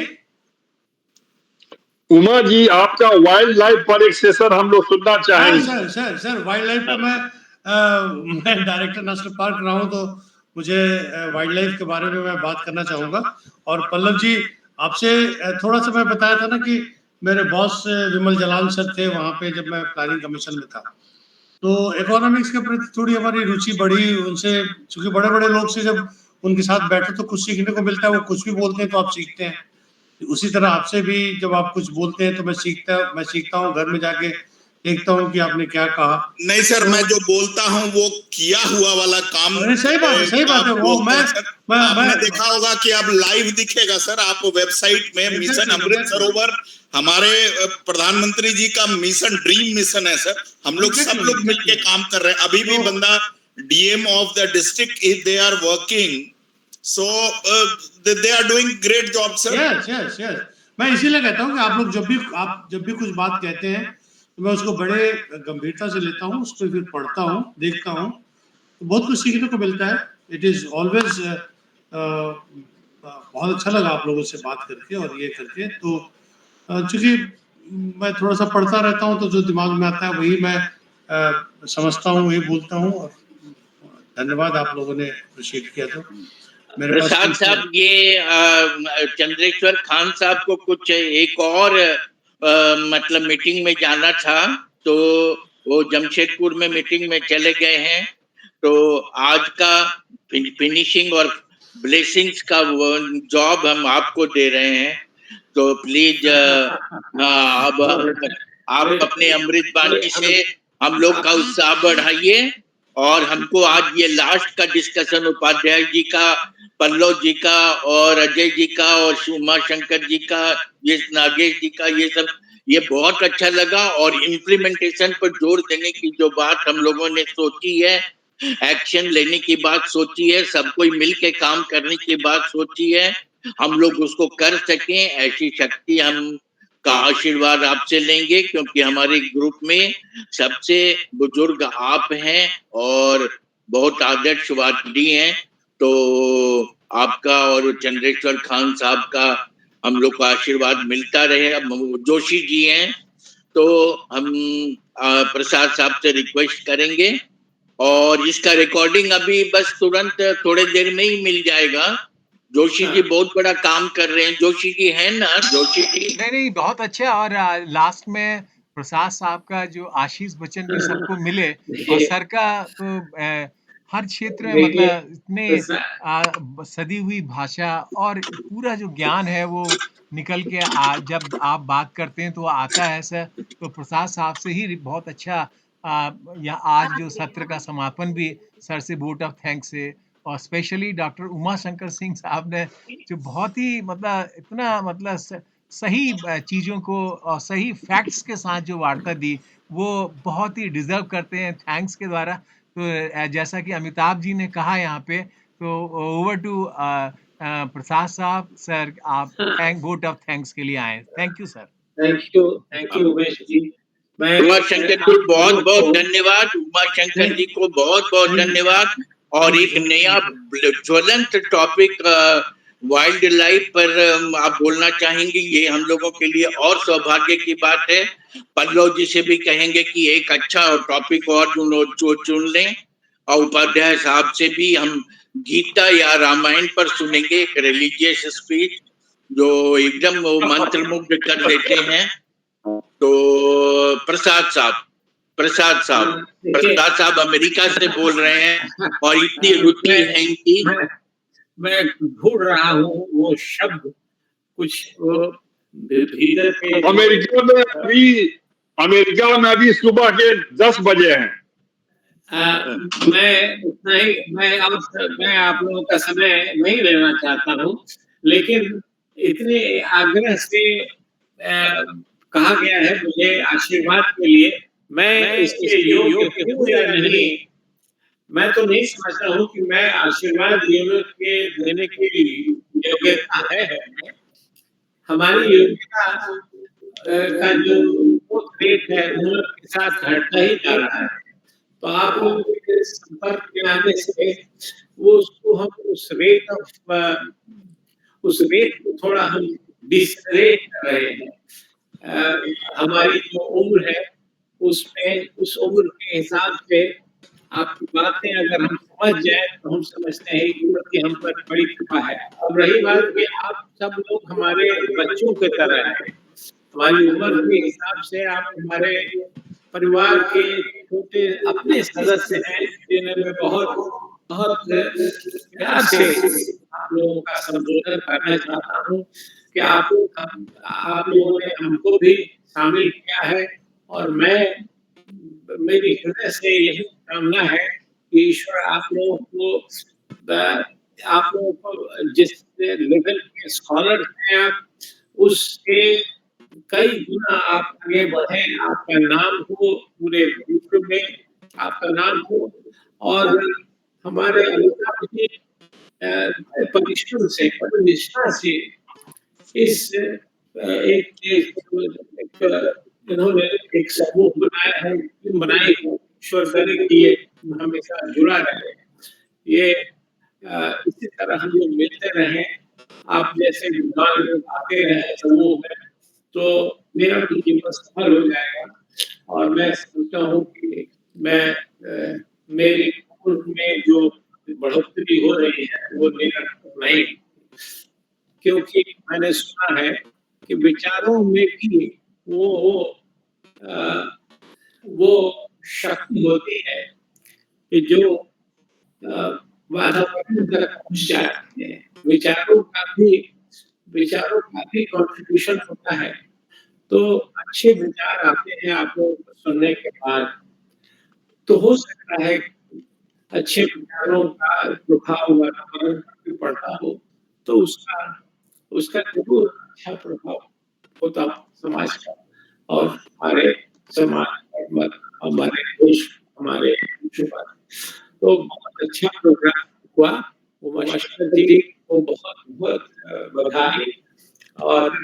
उमा जी, आपका वाइल्ड लाइफ पर एक सेशन हम लोग सुनना चाहेंगे. सर वाइल्ड लाइफ पर मैं डायरेक्टर नेशनल पार्क रहा हूँ, तो मुझे वाइल्ड लाइफ के बारे में मैं बात करना चाहूंगा. और पल्लव जी, आपसे थोड़ा सा मैं बताया था ना कि मेरे बॉस विमल जलाल सर थे वहाँ पे जब मैं प्लानिंग कमीशन में था, तो इकोनॉमिक्स के प्रति थोड़ी हमारी रुचि बढ़ी उनसे, क्योंकि बड़े बड़े लोग से जब उनके साथ बैठे तो कुछ सीखने को मिलता है. वो कुछ भी बोलते हैं तो आप सीखते हैं. उसी तरह आपसे भी जब आप कुछ बोलते हैं तो मैं सीखता हूँ. घर में जाके देखता हूँ कि आपने क्या कहा. नहीं सर, मैं जो बोलता हूँ वो किया हुआ वाला काम. सही बात है. वो आपने देखा होगा कि अब लाइव दिखेगा सर. आप वेबसाइट में मिशन अमृत सरोवर हमारे प्रधानमंत्री जी का मिशन, ड्रीम मिशन है सर. हम लोग सब लोग मिलके काम कर रहे हैं. अभी भी बंदा DM of the district, they are working, so they are doing great job sir. Yes. मैं इसीलिए कहता हूँ कि आप लोग जब भी कुछ बात कहते हैं तो मैं उसको बड़े गंभीरता से लेता हूँ, उसको फिर पढ़ता हूँ, देखता हूँ, तो बहुत कुछ सीखने को मिलता है. इट इज ऑलवेज बहुत अच्छा लगा आप लोगों से बात करके और ये करके. तो चूंकि मैं थोड़ा सा पढ़ता रहता हूँ तो जो दिमाग में आता है वही मैं समझता हूँ, वही बोलता हूँ. और धन्यवाद, आप लोगों ने अप्रिशिएट किया. तो मेरे पास प्रसाद साहब, ये चंद्रेश्वर खान साहब को कुछ एक और मतलब मीटिंग में जाना था, तो वो जमशेदपुर में मीटिंग में चले गए हैं. तो आज का फिनिशिंग और ब्लेसिंग्स का जॉब हम आपको दे रहे हैं. तो प्लीज अब आप अपने अमृत बाणी से हम लोग का उत्साह बढ़ाइए और हमको आज ये लास्ट का डिस्कशन उपाध्याय जी का, पल्लव जी का और अजय जी का और उमा शंकर जी का, ये नागेश जी का, ये बहुत अच्छा लगा। और इम्प्लीमेंटेशन पर जोर देने की जो बात हम लोगों ने सोची है, एक्शन लेने की बात सोची है, सब कोई मिल के काम करने की बात सोची है, हम लोग उसको कर सकें, ऐसी शक्ति हम का आशीर्वाद आपसे लेंगे, क्योंकि हमारे ग्रुप में सबसे बुजुर्ग आप हैं और बहुत आदर्शवादी हैं। तो आपका और चंद्रेश्वर खान साहब का हम लोग को आशीर्वाद मिलता रहे। अब जोशी जी हैं तो हम प्रसाद साहब से रिक्वेस्ट करेंगे, और इसका रिकॉर्डिंग अभी बस तुरंत थोड़े देर में ही मिल जाएगा। जोशी जी बहुत बड़ा काम कर रहे हैं। जोशी जी हैं ना? जोशी जी नहीं, बहुत अच्छा। और लास्ट में प्रसाद साहब का जो आशीष वचन भी सबको मिले, और सर का तो हर क्षेत्र में देखिए मतलब इतने सदी हुई भाषा और पूरा जो ज्ञान है वो निकल के जब आप बात करते हैं तो वो आता है सर। तो प्रसाद साहब से ही बहुत अच्छा यहाँ आज जो सत्र का समापन भी सर से वोट ऑफ थैंक्स है। और स्पेशली डॉक्टर उमा शंकर सिंह साहब ने जो बहुत ही मतलब इतना मतलब सही चीज़ों को और सही फैक्ट्स के साथ जो वार्ता दी, वो बहुत ही डिज़र्व करते हैं थैंक्स के द्वारा। तो जैसा कि अमिताभ जी ने कहा यहाँ पे, तो ओवर टू प्रसाद साहब। सर, आप वोट ऑफ थैंक्स के लिए आए। Thank you sir. Thank you Umesh ji. मैं उमा शंकर जी को बहुत बहुत धन्यवाद। उमा शंकर जी को बहुत बहुत धन्यवाद। और एक नया ज्वलंत टॉपिक वाइल्ड लाइफ पर आप बोलना चाहेंगे, ये हम लोगों के लिए और सौभाग्य की बात है। पल्लव जी से भी कहेंगे कि एक अच्छा टॉपिक और चुन लें, और उपाध्याय साहब से भी हम गीता या रामायण पर सुनेंगे, एक रिलीजियस स्पीच जो एकदम वो मंत्रमुग्ध कर देते हैं। तो प्रसाद साहब अमेरिका से बोल रहे हैं और इतनी रुचि है इनकी। मैं ढूंढ रहा हूँ वो शब्द, कुछ वो भीतर के अमेरिका में अभी सुबह के 10 बजे हैं। मैं उतना ही मैं आप लोगों का समय नहीं लेना चाहता हूँ, लेकिन इतने आग्रह से कहा गया है मुझे आशीर्वाद के लिए, मैं इसके योग्य हूँ या नहीं, मैं तो नहीं समझता हूँ कि मैं आशीर्वाद देने की योग्यता है। हमारी योग्यता का जो रेट है उम्र के साथ घटता ही जा रहा है। तो आप लोगों के संपर्क में आने से वो उसको हम उस रेट को थोड़ा हम डिसरेट कर रहे हैं। हमारी जो उम्र है उसमें उस उम्र के हिसाब से आपकी बातें अगर हम समझ जाए तो हम समझते हैं कि हम पर बड़ी कृपा है। अब रही बात कि आप सब लोग हमारे बच्चों की तरह हैं, हमारी उम्र के हिसाब से आप हमारे परिवार के छोटे अपने सदस्य हैं, जिन्हें मैं बहुत बहुत प्यार से आप लोगों का संबोधन करना चाहता हूँ कि आप लोगों ने हमको भी शामिल किया है। और मेरी हृदय से यही कामना है कि ईश्वर आप लोगों को जिस लेवल के स्कॉलर हैं आप, उसके कई गुना आप आगे बढ़े, आपका नाम हो पूरे विश्व में, आपका नाम हो। और हमारे अमिताभ जी परिश्रम से, निष्ठा से इस इन्होंने एक समूह बनाया है, टीम बनाई है। ईश्वर करे कि ये हमेशा जुड़ा रहे, ये इसी तरह हम लोग मिलते रहे, आप जैसे विद्वान लोग आते रहे समूह में, तो मेरा भी जीवन सफल हो जाएगा। और मैं सोचता हूँ कि मेरी उम्र में जो बढ़ोतरी हो रही है वो निरंतर नहीं, क्योंकि मैंने सुना है कि विचारों में भी वो शक्ति होती है कि जो वातावरण तक पहुंच जाती है। विचारों का भी कंट्रीब्यूशन होता है। तो अच्छे विचार आते हैं आप लोगों को सुनने के बाद, तो हो सकता है अच्छे विचारों का प्रभाव वातावरण पे पड़ता हो तो उसका उसका जरूर अच्छा प्रभाव होता हो समाज का और हमारे समाज पर, हमारे देश, हमारे विश्व पर। तो बहुत अच्छा प्रोग्राम हुआ। उमाशंकर जी को बहुत बहुत बधाई और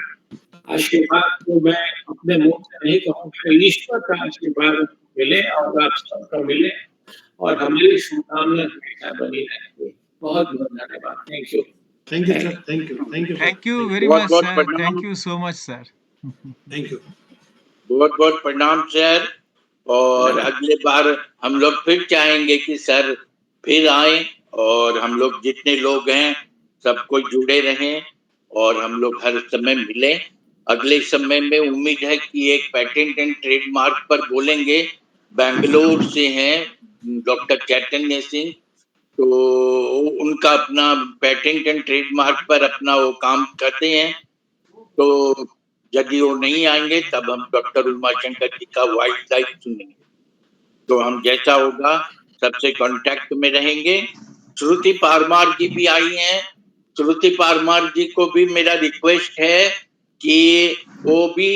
आशीर्वाद को मैं अपने मुंह से नहीं कहूँगा, ईश्वर का आशीर्वाद मिले और आप सबका मिले और हमारी शुभकामना हमेशा बनी रहे। बहुत बहुत धन्यवाद। Thank you. Thank you sir, thank you, thank you, Thank you very बहुत much, बहुत sir. प्रणाम, Thank you so much, sir. Thank you. बहुत बहुत प्रणाम सर। और अगले बार हम लोग फिर चाहेंगे कि सर फिर आए और हम लोग जितने लोग हैं सबको जुड़े रहें और हम लोग हर समय मिले। अगले समय में उम्मीद है कि एक पेटेंट एंड ट्रेडमार्क पर बोलेंगे। बेंगलोर से हैं डॉक्टर चैतन्य सिंह, तो उनका अपना पेटेंट एंड ट्रेडमार्क पर अपना वो काम करते हैं। तो यदि वो नहीं आएंगे तब हम डॉक्टर उमाशंकर जी का वाइल्ड लाइफ सुनेंगे। तो हम जैसा होगा सबसे कांटेक्ट में रहेंगे। श्रुति पारमार जी भी आई हैं। श्रुति पारमार जी को भी मेरा रिक्वेस्ट है कि वो भी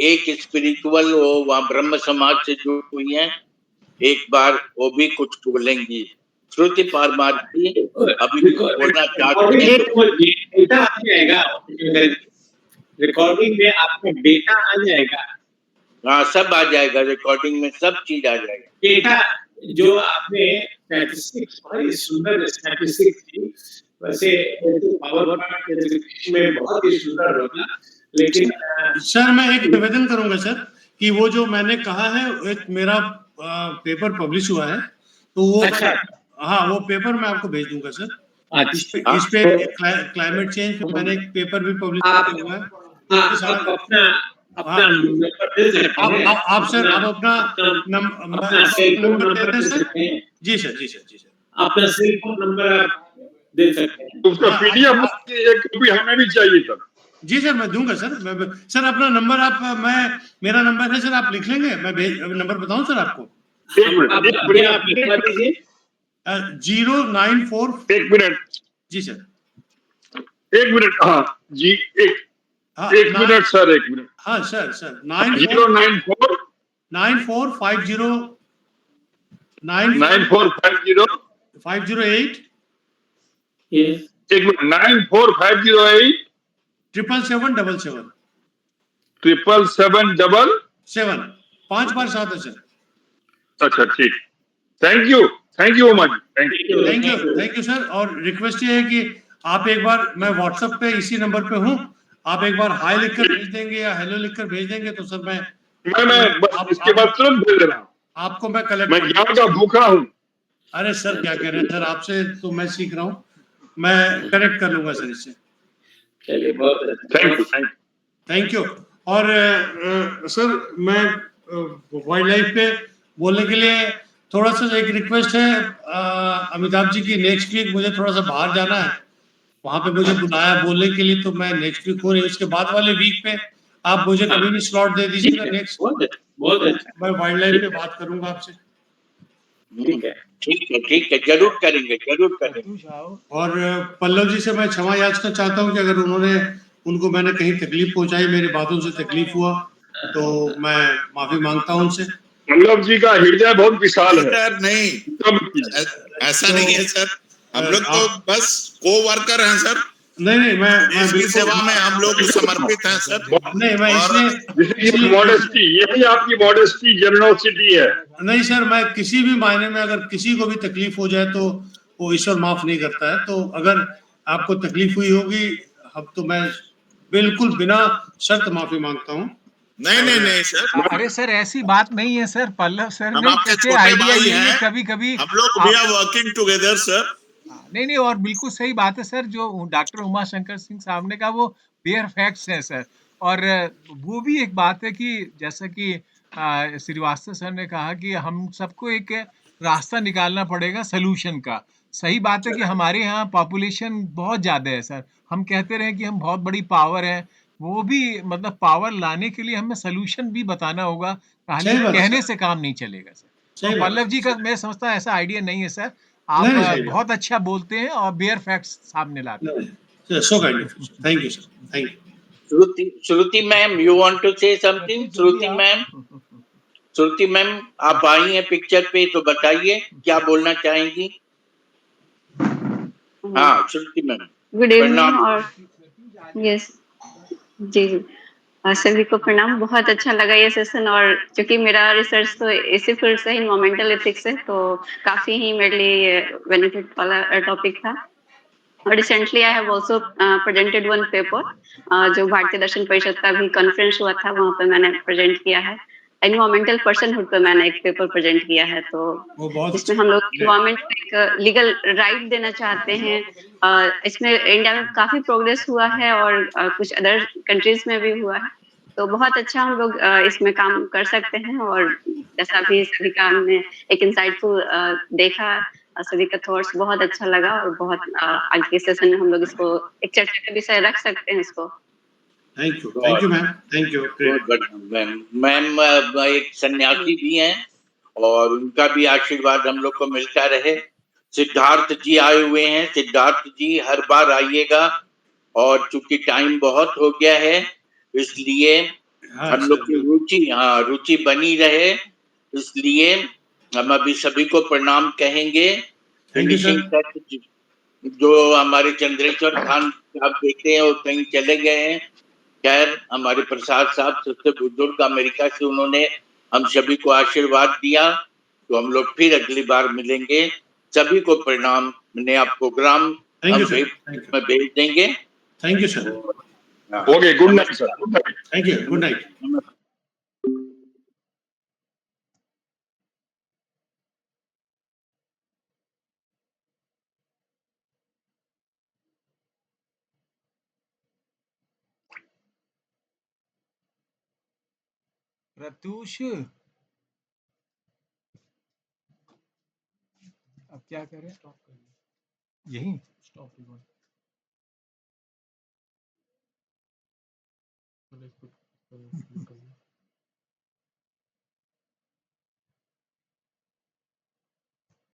एक स्पिरिचुअल, वो वहाँ ब्रह्म समाज से जुड़ी हुई हैं, एक बार वो भी कुछ बोलेंगी। श्रुति पारमार जी अभी बोलना चाहती हैं तो डेटा आ जाएगा, रिकॉर्डिंग में आपका डेटा आ जाएगा। हाँ, सब आ जाएगा, रिकॉर्डिंग में सब चीज आ जाएगा। डेटा जो आपने स्टैटिस्टिक्स, बड़ी सुंदर स्टैटिस्टिक्स थी, वैसे पावर पॉइंट में बहुत ही सुंदर होगा। लेकिन सर मैं एक निवेदन करूंगा सर कि वो जो मैंने कहा है, एक मेरा पेपर पब्लिश हुआ है, तो वो अच्छा, हाँ वो पेपर मैं आपको भेज दूंगा सर। इस पे क्लाइमेट चेंज पे मैंने एक पेपर भी पब्लिश किया हुआ है। आप अपना नंबर दे सकते हैं। आप सर आप अपना सेल फोन नंबर दे सकते हैं। जी सर, जी सर, जी सर। अपना सेल फोन नंबर आप दे सकते हैं। उसका पीडीएफ एक कॉपी हमें भी चाहिए सर। जी सर, मैं दूंगा सर। सर अपना नंबर आप, मेरा नंबर है सर, आप लिख लेंगे? मैं नंबर बताऊं सर आपको? आप लिखवा दीजिए। 094। एक मिनट जी सर, एक मिनट। हाँ जी, एक मिनट सर, एक मिनट। हाँ सर, सर 094 9450 9450 508 एक मिनट 94508 77777 77777। 5 बार 7 है सर। अच्छा ठीक, thank you much, thank you sir. और रिक्वेस्ट ये है कि आप एक बार, मैं व्हाट्सएप पे इसी नंबर पे हूँ, आप एक बार हाय लिखकर भेज देंगे या हेलो लिखकर भेज देंगे तो सर मैं बस इसके बाद तुरंत भेज रहा हूँ आपको। मैं कलेक्ट, मैं ज्ञान का भूखा हूँ। अरे सर क्या कह रहे हैं सर, आपसे तो मैं सीख रहा हूँ, मैं कनेक्ट कर लूंगा सर इससे। चलिए, बहुत थैंक यू। और सर मैं वाइल्ड लाइफ पे बोलने के लिए थोड़ा सा एक रिक्वेस्ट है अमिताभ जी की, नेक्स्ट वीक मुझे थोड़ा सा बाहर जाना है, वहां पे मुझे बुलाया बोलने के लिए, तो मैं नेक्स्ट वीक हो रही, उसके बाद वाले वीक पे आप मुझे कभी भी स्लॉट दे दीजिएगा। नेक्स्ट बहुत अच्छा, मैं वाइल्ड लाइफ पे बात करूंगा आपसे। ठीक है, जरूर करेंगे। और पल्लव जी से मैं क्षमा याचना चाहता हूँ कि अगर उनको मैंने कहीं तकलीफ पहुंचाई, मेरी बातों से तकलीफ हुआ, तो मैं माफी मांगता हूं उनसे। पल्लव जी का हृदय बहुत विशाल है। नहीं, ऐसा नहीं है सर, हम लोग तो बस को वर्कर हैं सर। नहीं, मैं इसकी सेवा में हम लोग समर्पित हैं सर। नहीं, मैं इसलिए मॉडेस्टी, यही आपकी मॉडेस्टी, जेनरोसिटी है। नहीं सर, मैं किसी भी मायने में अगर किसी को भी तकलीफ हो जाए तो वो ईश्वर माफ नहीं करता है। तो अगर आपको तकलीफ हुई होगी, अब तो मैं बिल्कुल बिना शर्त माफी मांगता हूँ। नहीं सर। अरे सर ऐसी बात नहीं है सर, पल्लव सर हम ने आपके कैसे छोटे आइडिया भाई यही है, हैं, कभी हम लोग we are working together sir. नहीं और बिल्कुल सही बात है सर, जो डॉक्टर उमाशंकर सिंह साहब ने कहा वो बेयर फैक्ट्स है सर। और वो भी एक बात है कि जैसा कि श्रीवास्तव सर ने कहा कि हम सबको एक रास्ता निकालना पड़ेगा सलूशन का। सही बात है कि हमारे यहाँ पॉपुलेशन बहुत ज्यादा है सर, हम कहते रहे कि हम बहुत बड़ी पावर है, वो भी मतलब पावर लाने के लिए हमें सलूशन भी बताना होगा, कहने से काम नहीं चलेगा सर। तो पल्लव जी का मैं समझता ऐसा आइडिया नहीं है सर, आप नहीं, सही बात। बहुत अच्छा बोलते हैं और बेयर फैक्ट्स सामने लाते हैं। So kind of you, thank you sir, thank you. Shruti ma'am, you want to say something? Shruti ma'am, Shruti ma'am आप आई हैं पिक्चर पे, तो बताइए क्या बोलना चाहेंगी? हाँ श्रुति मैम, गुड इवनिंग। प्रणाम। और यस जी जी, सभी को प्रणाम। बहुत अच्छा लगा ये सेशन, और क्योंकि मेरा रिसर्च तो इसी फील्ड से, इन्वायरमेंटल एथिक्स है, तो काफी ही मेरे लिए बेनिफिट वाला टॉपिक था। और recently I have also presented one paper जो भारतीय दर्शन परिषद का भी कॉन्फ्रेंस हुआ था, वहाँ पे मैंने प्रेजेंट किया है। एनवायरमेंटल पर्सनहुड पे मैंने एक पेपर प्रेजेंट किया है। तो इसमें हम लोग एनवायरमेंट को एक लीगल राइट देना चाहते हैं। इसमें इंडिया में काफी प्रोग्रेस हुआ है, और कुछ अदर कंट्रीज में भी हुआ है। तो बहुत अच्छा हम लोग इसमें काम कर सकते हैं। और जैसा भी सभी का हमने एक इंसाइटफुल देखा, सभी का थॉट्स बहुत अच्छा लगा, और बहुत आगे के सेशन में हम लोग इसको एक चर्चा का विषय रख सकते हैं इसको। Thank you ma'am, thank you. बहुत बढ़िया मैम। मैम एक सन्यासी भी हैं, और उनका भी आशीर्वाद हम लोग को मिलता रहे। सिद्धार्थ जी आए हुए हैं। सिद्धार्थ जी हर बार आइएगा, और चूंकि टाइम बहुत हो गया है, इसलिए हम लोग की रुचि बनी रहे, इसलिए हम अभी सभी को प्रणाम कहेंगे। फिनिशिंग टच जो हमारे चंद्रेश्वर खान साहब देखते हैं, वो कहीं चले गए हैं। खैर, हमारे प्रसाद साहब सबसे बुजुर्ग अमेरिका से, उन्होंने हम सभी को आशीर्वाद दिया। तो हम लोग फिर अगली बार मिलेंगे। सभी को प्रणाम। नया प्रोग्राम हम में भेज देंगे। Thank you sir. Okay, good night sir, good night. Thank you, good night. Pratyush, अब क्या करें? यही स्टॉप।